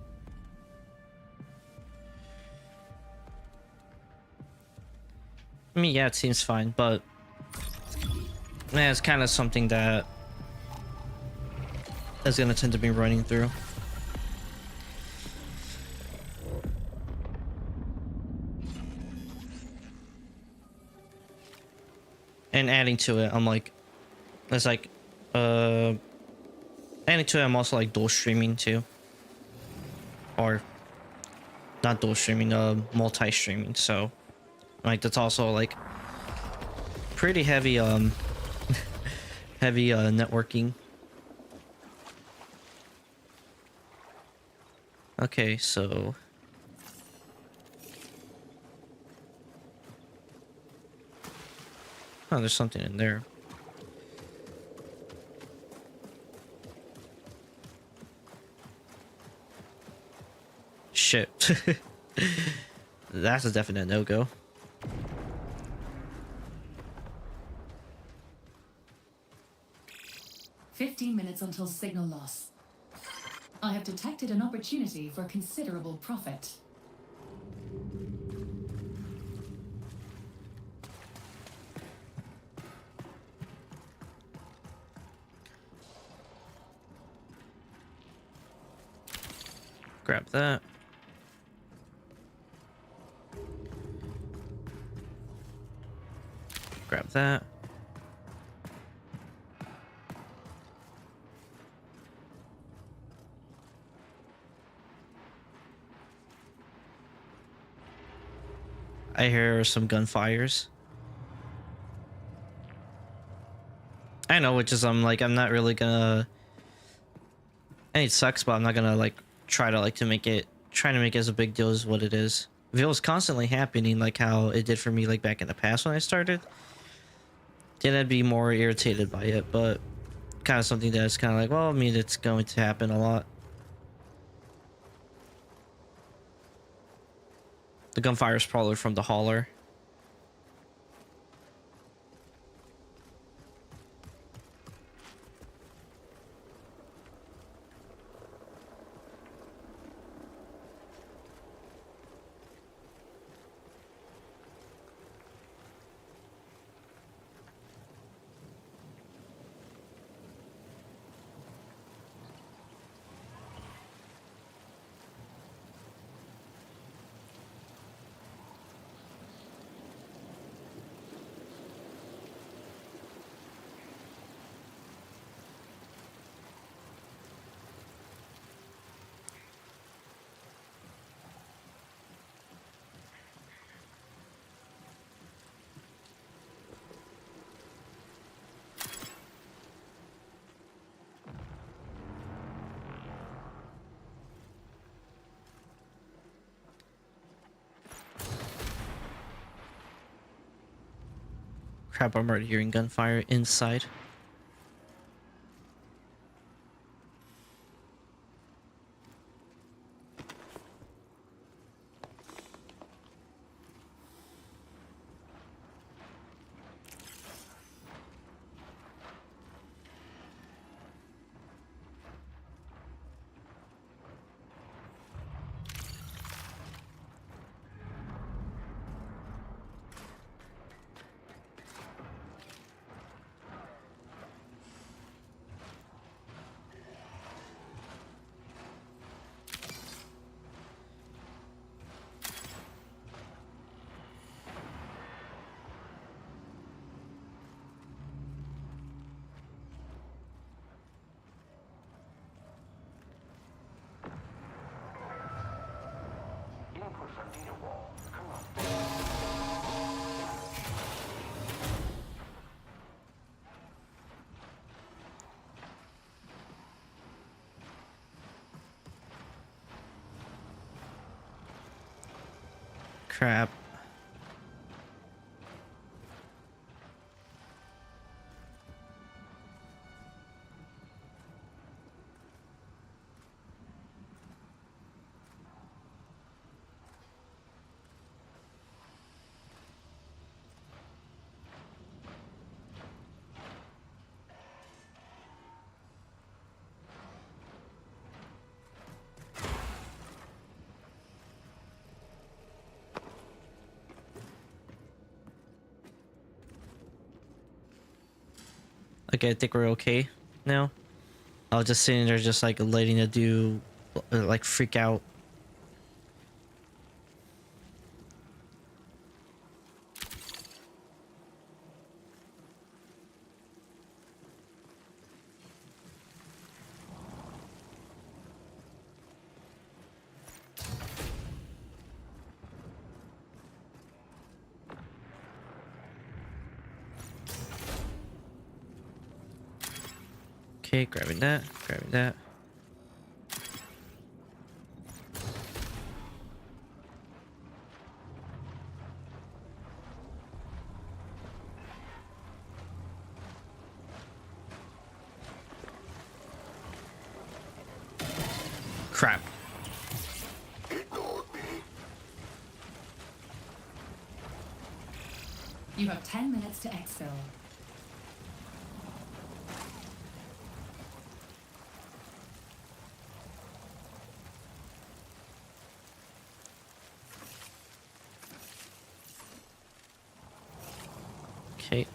I mean, yeah, it seems fine, but... Man, it's kind of something that is gonna tend to be running through. And adding to it, I'm like... It's like... Adding to it, I'm also like dual streaming too. Or... Not dual streaming, multi-streaming, so... Like, that's also like... Pretty heavy, heavy, networking. Okay, so... Oh, there's something in there. Shit. That's a definite no-go. "15 minutes until signal loss. I have detected an opportunity for considerable profit." Grab that. Grab that. I hear some gunfires. I know, which is I'm like I'm not really gonna. And it sucks, but I'm not gonna like try to make it as a big deal as what it is. If it was constantly happening like how it did for me like back in the past when I started, then I'd be more irritated by it. But kind of something that's kind of like, well, I mean, it's going to happen a lot. The gunfire is probably from the hauler. Crap, I'm already hearing gunfire inside. Inputs on data wall. Corrupt. Crap. Okay, I think we're okay now. I was just sitting there just like letting it do like freak out. Okay, grabbing that, grabbing that. Crap. You have 10 minutes to exfil. Okay.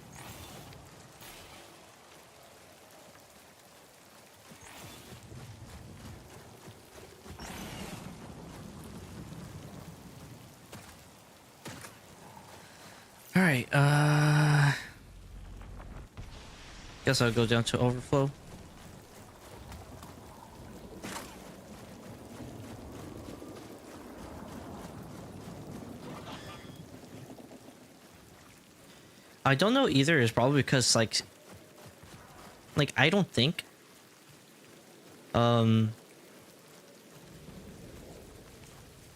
All right, guess I'll go down to overflow. I don't know either. It's probably because like I don't think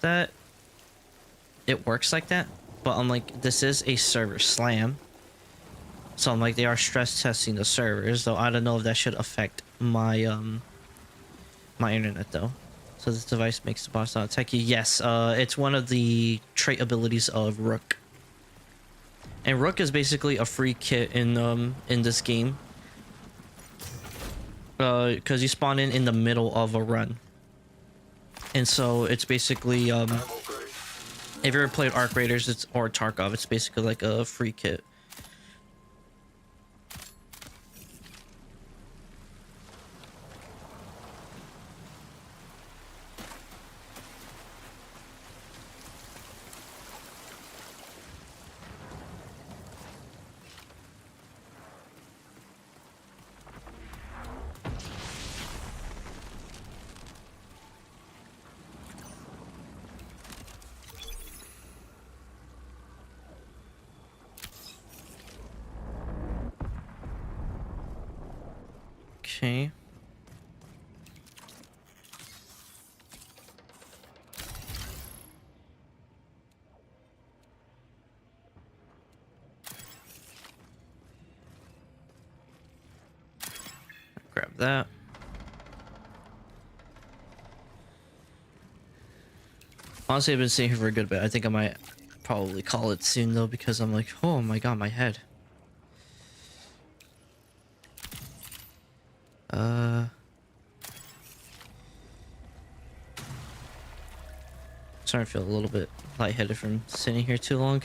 that it works like that, but I'm like, this is a server slam, so I'm like, they are stress testing the servers, though I don't know if that should affect my my internet though. So this device makes the boss not attack you. Yes, it's one of the trait abilities of Rook. And Rook is basically a free kit in this game. Because you spawn in the middle of a run. And so it's basically if you ever played Arc Raiders or Tarkov, it's basically like a free kit. Okay. Grab that. Honestly, I've been sitting here for a good bit. I think I might probably call it soon though, because I'm like, oh my god, my head. Starting to feel a little bit lightheaded from sitting here too long.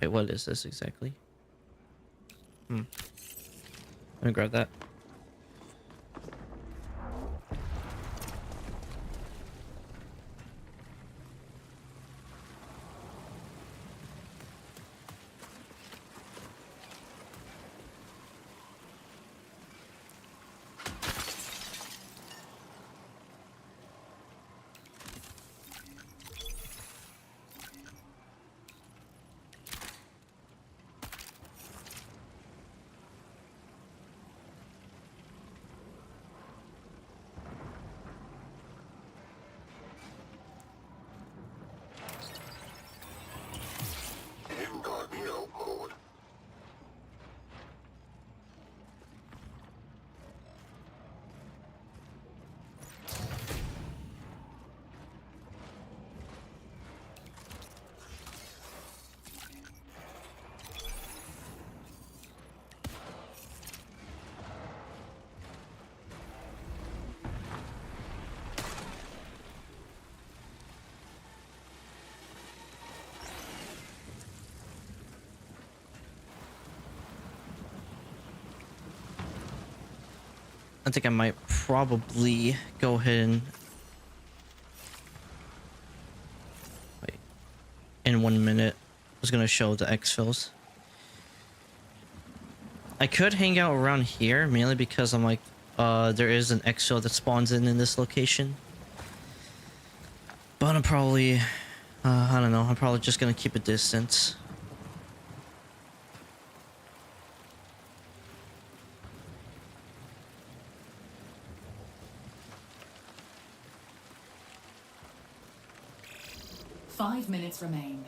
Wait, what is this exactly? I'm gonna grab that. Incognito mode. I think I might probably go ahead and wait. In 1 minute, I was gonna show the exfils. I could hang out around here mainly because I'm like, there is an exfil that spawns in this location. But I'm probably, I don't know. I'm probably just gonna keep a distance. Five minutes remain.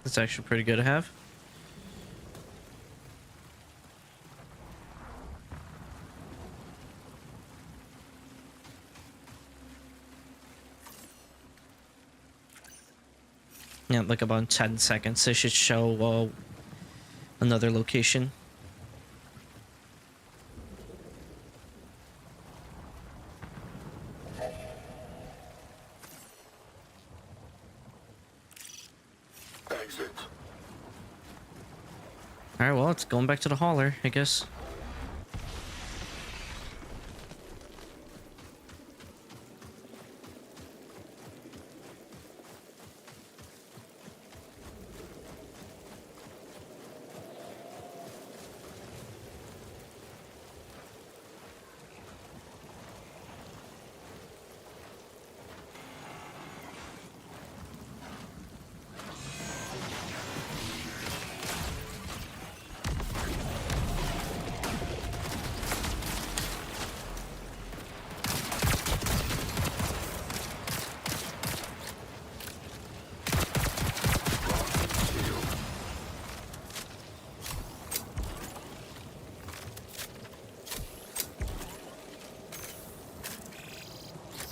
That's actually pretty good to have. Yeah, like about 10 seconds. It should show another location. Exit. Alright, well, it's going back to the hauler, I guess.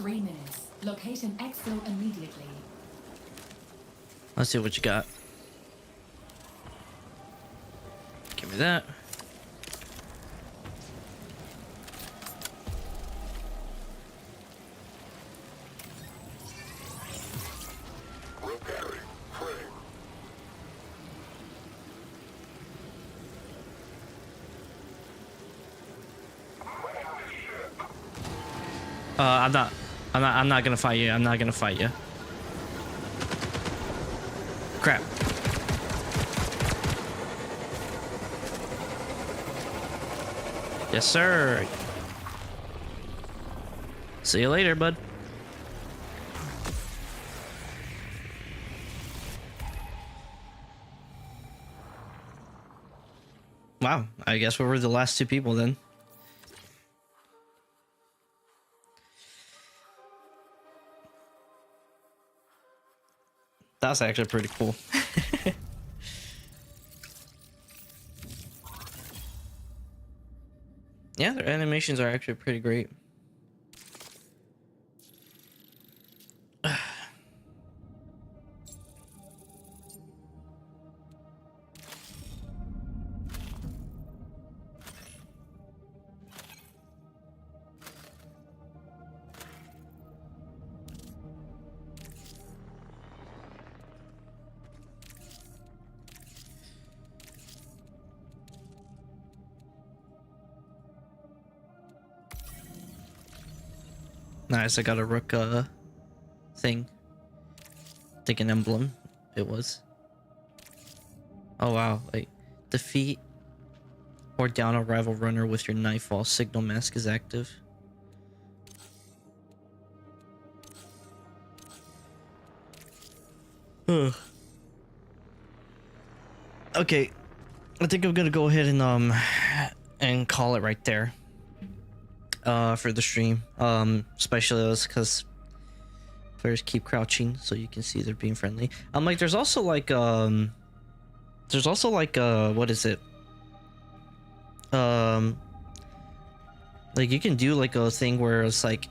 3 minutes. Locate an exfil immediately. Let's see what you got. Give me that. Repairing frame. I'm not gonna fight you. I'm not gonna fight you. Crap. Yes, sir. See you later, bud. Wow, I guess we were the last two people then. That's actually pretty cool. Yeah, their animations are actually pretty great. Nice, I got a rook thing. I think an emblem it was. Oh wow, wait. Defeat or down a rival runner with your knife while signal mask is active. Ugh. Okay. I think I'm gonna go ahead and call it right there. For the stream, especially those because players keep crouching so you can see they're being friendly. Like there's also like what is it? Like you can do like a thing where it's like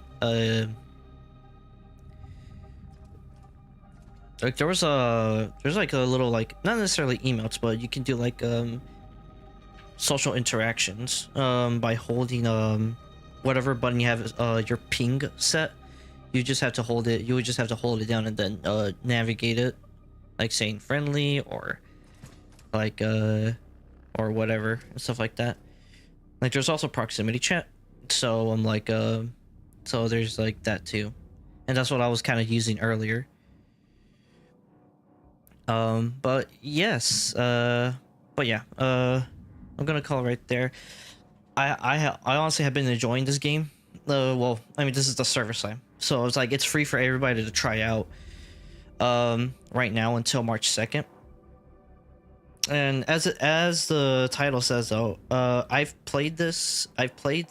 there's like a little like not necessarily emotes, but you can do like social interactions by holding whatever button you have your ping set. You just have to hold it. You would just have to hold it down and then navigate it, like saying friendly or like or whatever and stuff like that. Like there's also proximity chat, so I'm like so there's like that too, and that's what I was kind of using earlier. But yes, but yeah, I'm gonna call it right there. I honestly have been enjoying this game. Well, I mean, this is the server side, so it's like it's free for everybody to try out. Right now until March 2nd. And as the title says, though, I've played this. I've played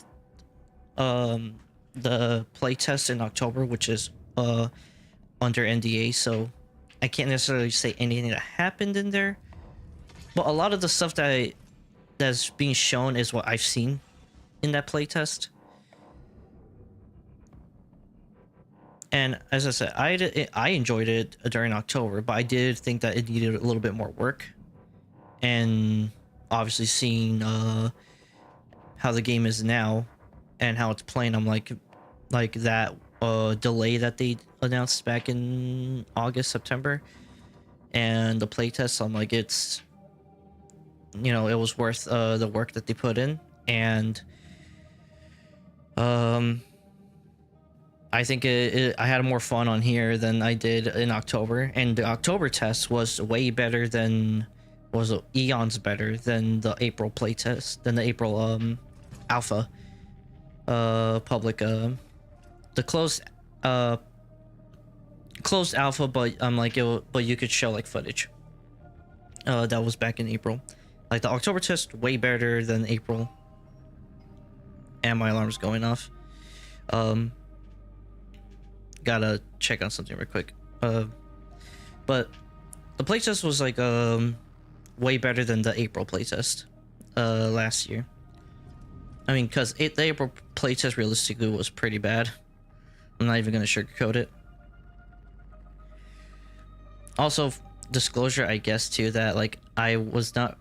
the playtest in October, which is under NDA, so I can't necessarily say anything that happened in there. But a lot of the stuff that's being shown is what I've seen in that playtest. And as I said, I enjoyed it during October, but I did think that it needed a little bit more work. And obviously seeing how the game is now and how it's playing, I'm like that delay that they announced back in August, September, and the playtest, I'm like, it's, you know, it was worth the work that they put in. And I think I had more fun on here than I did in October, and the October test was way better than, was eons better than the April playtest, than the April alpha public the closed alpha, but I'm like, but you could show like footage that was back in April. Like the October test way better than April. And my alarm's going off. Gotta check on something real quick. But the playtest was like way better than the April playtest last year. I mean, because the April playtest realistically was pretty bad. I'm not even gonna sugarcoat it. Also, disclosure, I guess, too, that like I was not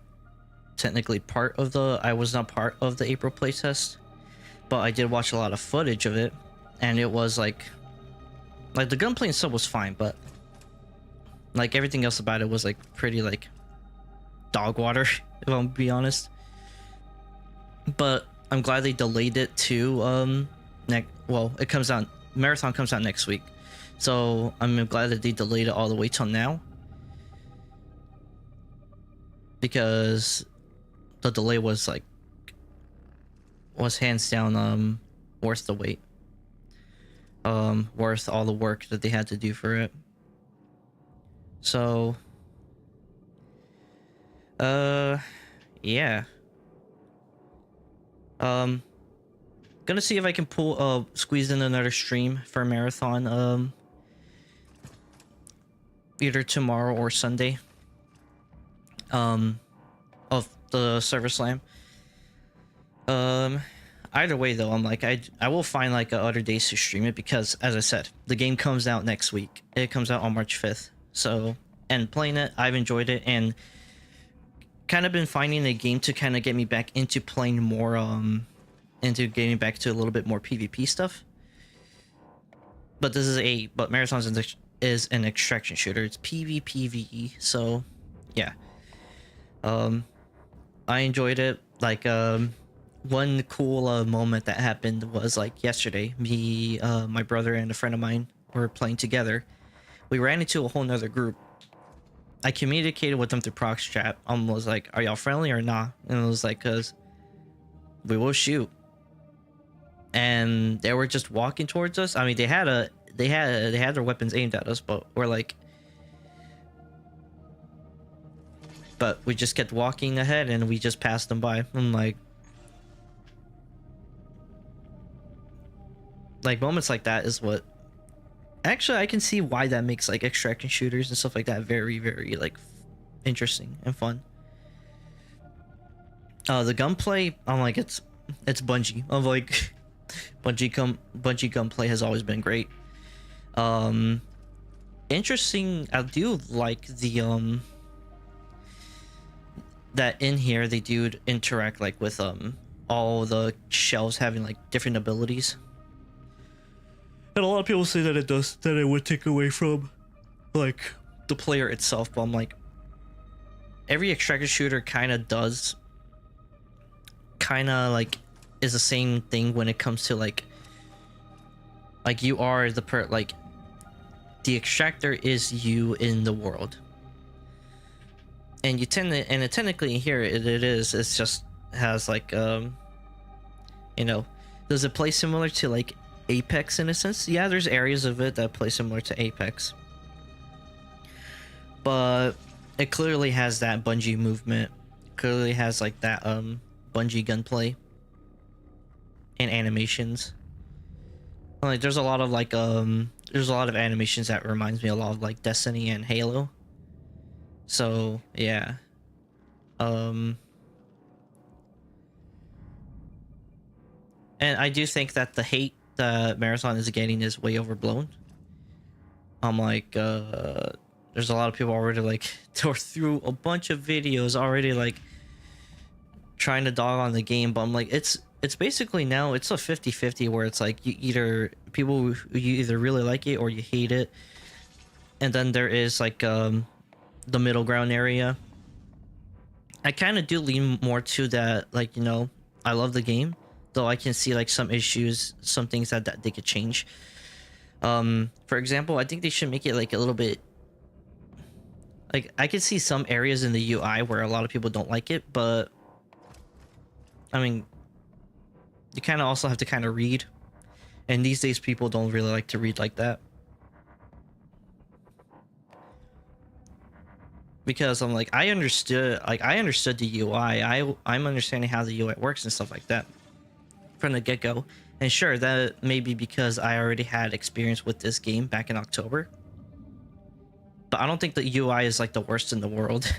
technically part of the April playtest, but I did watch a lot of footage of it, and it was like the gunplay and stuff was fine, but like everything else about it was like pretty like dog water, if I'm be honest. But I'm glad they delayed it to it comes out, Marathon comes out next week, so I'm glad that they delayed it all the way till now, because the delay was hands down worth the wait, worth all the work that they had to do for it. So yeah, gonna see if I can squeeze in another stream for Marathon either tomorrow or Sunday of the Server Slam. Either way though, I'm like I will find like other days to stream it, because as I said, the game comes out next week. It comes out on March 5th. So, and playing it, I've enjoyed it, and kind of been finding a game to kind of get me back into playing more into getting back to a little bit more PvP stuff. But Marathon is an extraction shooter. It's PvPvE, so yeah. I enjoyed it. Like one cool moment that happened was like yesterday. Me, my brother, and a friend of mine were playing together. We ran into a whole nother group. I communicated with them through prox chat. Was like, "Are y'all friendly or not?" And it was like, "Cause we will shoot." And they were just walking towards us. I mean, they had their weapons aimed at us, but we just kept walking ahead, and we just passed them by. I'm like moments like that is what actually I can see why that makes like extraction shooters and stuff like that very, very like interesting and fun. The gunplay, I'm like, it's Bungie. I'm like, Bungie gunplay has always been great. Interesting. I do like the that in here they do interact like with all the shells having like different abilities. And a lot of people say that it would take away from like the player itself, but I'm like, every extraction shooter kind of is the same thing when it comes to like you are the the extractor is you in the world, and you technically here it's just has like you know, does it play similar to like Apex in a sense? Yeah, there's areas of it that play similar to Apex, but it clearly has that Bungie movement, clearly has like that Bungie gunplay and animations. Like there's a lot of like there's a lot of animations that reminds me a lot of like Destiny and Halo. So yeah, and I do think that the hate that Marathon is getting is way overblown. I'm like, there's a lot of people already like tore through a bunch of videos already like trying to dog on the game, but I'm like, it's basically now it's a 50-50 where it's like you either really like it or you hate it, and then there is like the middle ground area. I kind of do lean more to that, like, you know, I love the game, though I can see like some issues, some things that they could change. For example, I think they should make it like a little bit like, I can see some areas in the UI where a lot of people don't like it, but I mean, you kind of also have to kind of read, and these days people don't really like to read like that, because I'm like, I understood the UI. I'm understanding how the UI works and stuff like that from the get-go. And sure, that may be because I already had experience with this game back in October, but I don't think the UI is like the worst in the world.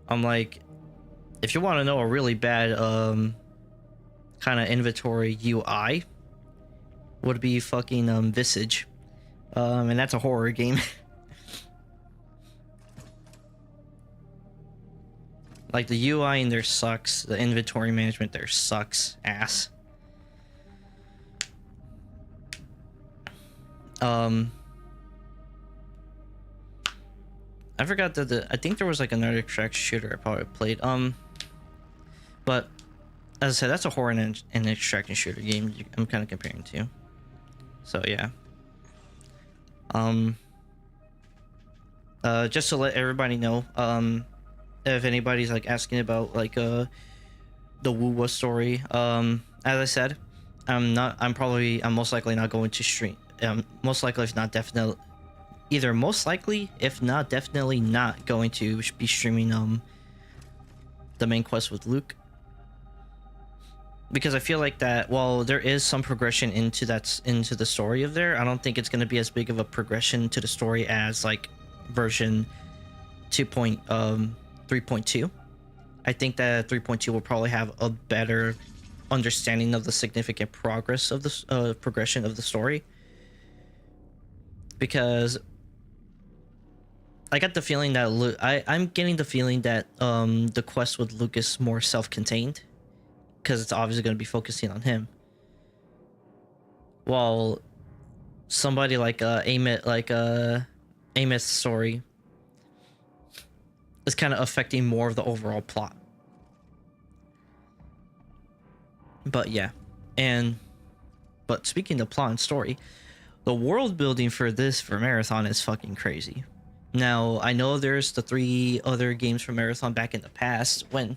I'm like, if you want to know a really bad kind of inventory UI, would be fucking Visage. And that's a horror game. Like, the UI in there sucks. The inventory management there sucks ass. I forgot that I think there was like another extraction shooter I probably played. But as I said, that's a horror and an extraction shooter game I'm kind of comparing to. So yeah. Just to let everybody know, if anybody's like asking about like the Wuwa story, as I said, I'm most likely not going to stream. Most likely, if not definitely, either most likely, if not definitely not going to be streaming the main quest with Luke, because I feel like that while there is some progression into the story of there, I don't think it's going to be as big of a progression to the story as like version 3.2. I think that 3.2 will probably have a better understanding of the significant progress of the progression of the story, because I got the feeling that I'm getting the feeling that the quest with Luke is more self-contained, because it's obviously going to be focusing on him, while somebody like Ameth's story is kind of affecting more of the overall plot. But yeah, but speaking of plot and story, the world building for Marathon is fucking crazy. Now, I know there's the 3 other games from Marathon back in the past when,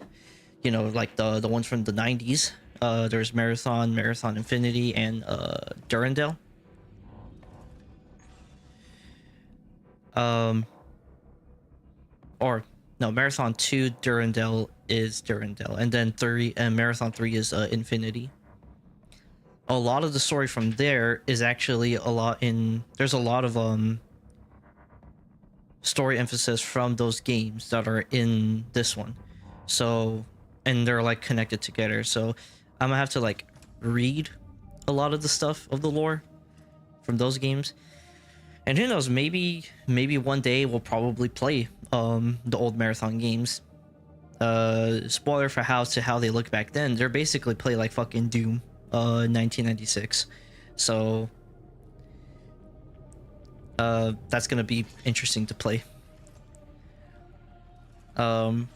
you know, like the ones from the 90s. There's Marathon Infinity, and Durandal. Or no, Marathon 2 Durandal is Durandal, and then Marathon 3 is Infinity. A lot of the story from there is actually there's a lot of story emphasis from those games that are in this one. So, and they're like connected together. So I'm gonna have to like read a lot of the stuff of the lore from those games. And who knows, maybe one day we'll probably play the old Marathon games. Spoiler for how they look back then, they're basically play like fucking Doom 1996. So that's gonna be interesting to play. But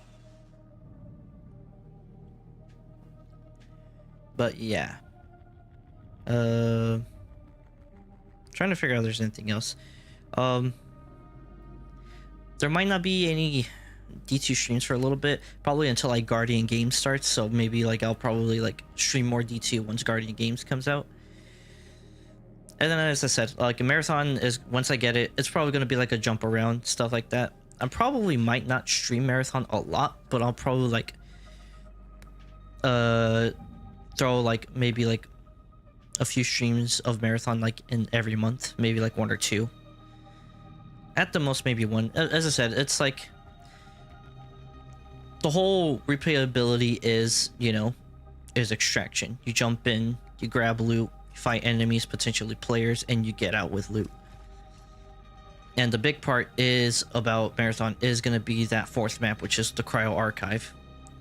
yeah, trying to figure out if there's anything else. There might not be any D2 streams for a little bit, probably until like Guardian Games starts. So maybe like I'll probably like stream more D2 once Guardian Games comes out. And then, as I said, like a Marathon is, once I get it, it's probably going to be like a jump around, stuff like that. I probably might not stream Marathon a lot, but I'll probably like throw like maybe like a few streams of Marathon like in every month, maybe like 1 or 2 at the most, maybe 1. As I said, it's like the whole replayability is, you know, is extraction. You jump in, you grab loot, you fight enemies, potentially players, and you get out with loot. And the big part is about Marathon is going to be that 4th map, which is the Cryo Archive,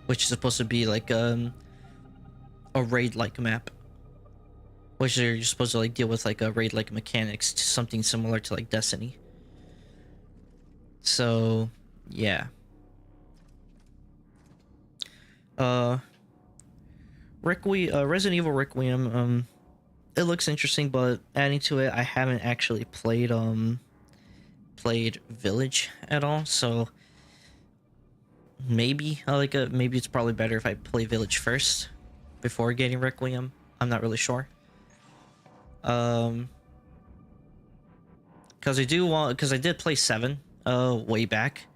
which is supposed to be like a raid-like map, which you're supposed to like deal with like a raid-like mechanics, to something similar to like Destiny. So yeah. Resident Evil Requiem, it looks interesting, but adding to it, I haven't actually played Village at all, so maybe maybe it's probably better if I play Village first before getting Requiem. I'm not really sure. Because I did play 7 way back,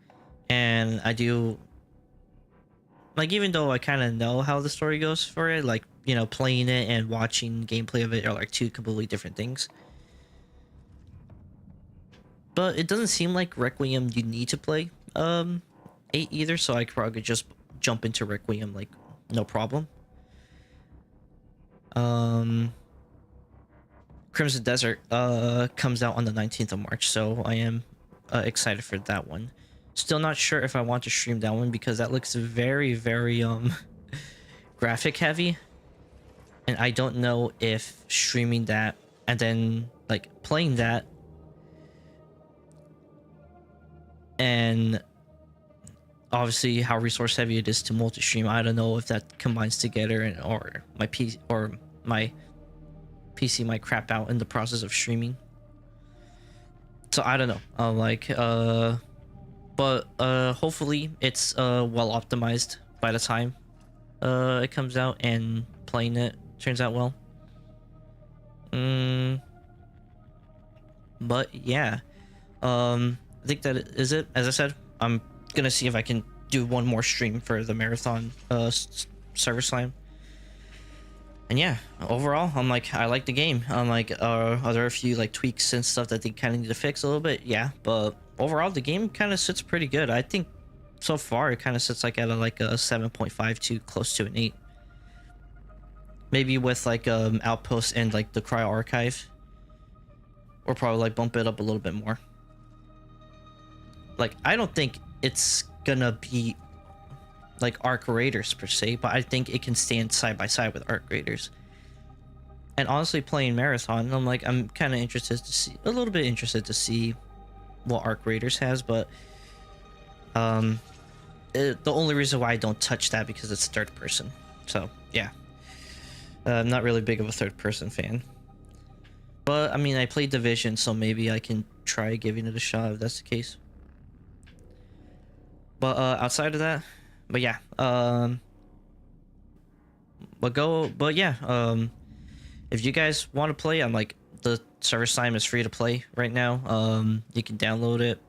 and I do like, even though I kind of know how the story goes for it, like, you know, playing it and watching gameplay of it are like 2 completely different things. But it doesn't seem like Requiem you need to play 8 either, so I could probably just jump into Requiem like no problem. Crimson Desert comes out on the 19th of March, so I am excited for that one. Still not sure if I want to stream that one because that looks very, very graphic heavy, and I don't know if streaming that and then like playing that and obviously how resource heavy it is to multi-stream, I don't know if that combines together and or my PC might crap out in the process of streaming. So I don't know. But hopefully it's well optimized by the time it comes out and playing it turns out well. But yeah, I think that is it. As I said, I'm gonna see if I can do one more stream for the marathon server slime. And yeah, overall, I'm like, I like the game. I'm like, are there a few like tweaks and stuff that they kind of need to fix a little bit? Yeah, but overall, the game kind of sits pretty good. I think so far it kind of sits like at a 7.5 to close to an 8. Maybe with like Outpost and like the Cryo Archive, or probably like bump it up a little bit more. Like, I don't think it's gonna be like Arc Raiders per se, but I think it can stand side by side with Arc Raiders. And honestly, playing Marathon, I'm kind of interested to see, a little bit interested to see what Arc Raiders has, but the only reason why I don't touch that because it's third person. So yeah, I'm not really big of a third person fan. But I mean, I played Division, so maybe I can try giving it a shot if that's the case. But outside of that, but yeah, if you guys want to play, I'm like, the server slime is free to play right now. You can download it.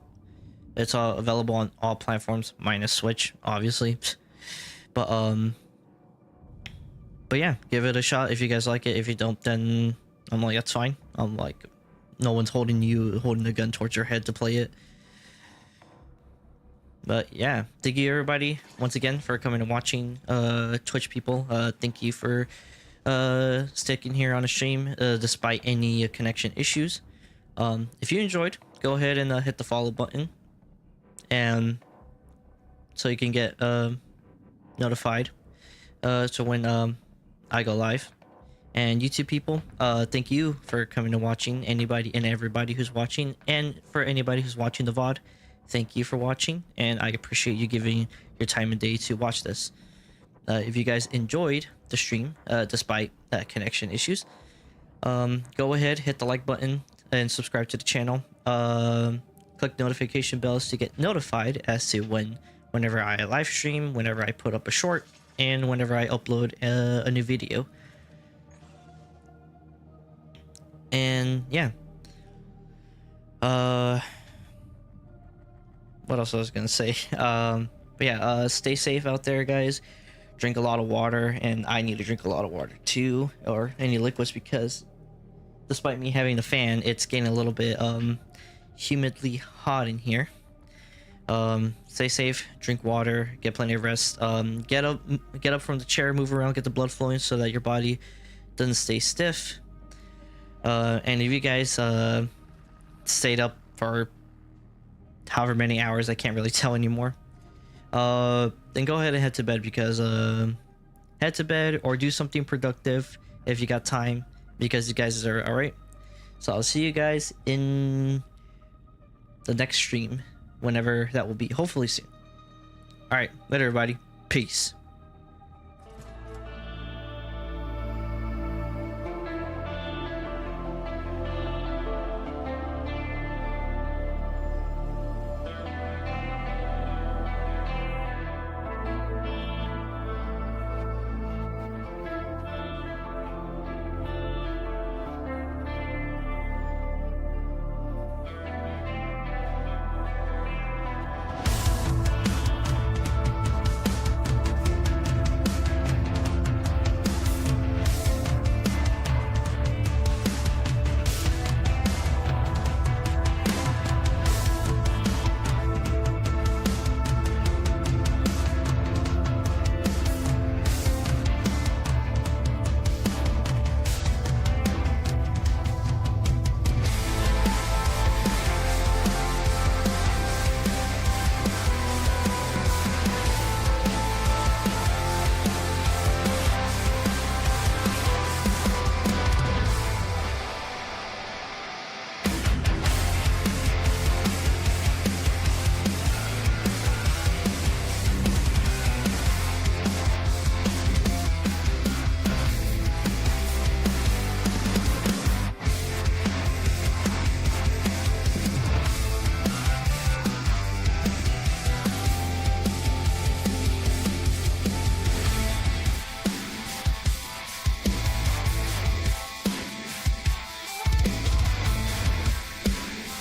It's all available on all platforms minus Switch, obviously. But yeah, give it a shot if you guys like it. If you don't, then I'm like, that's fine. I'm like, no one's holding a gun towards your head to play it. But yeah, thank you everybody once again for coming and watching. Twitch people, thank you for sticking here on the stream despite any connection issues. If you enjoyed, go ahead and hit the follow button, and so you can get notified so when I go live. And YouTube people, thank you for coming and watching. Anybody and everybody who's watching, and for anybody who's watching the VOD, thank you for watching, and I appreciate you giving your time and day to watch this. If you guys enjoyed the stream, despite connection issues, go ahead, hit the like button, and subscribe to the channel. Click notification bells to get notified as to whenever I live stream, whenever I put up a short, and whenever I upload a new video. And yeah. What else I was gonna say? But yeah, stay safe out there, guys. Drink a lot of water, and I need to drink a lot of water too, or any liquids, because despite me having the fan, it's getting a little bit humidly hot in here. Stay safe, drink water, get plenty of rest. Get up from the chair, move around, get the blood flowing so that your body doesn't stay stiff. And if you guys stayed up for however many hours, I can't really tell anymore, then go ahead and head to bed, because head to bed or do something productive if you got time, because you guys are all right. So I'll see you guys in the next stream, whenever that will be, hopefully soon. All right, later everybody, peace.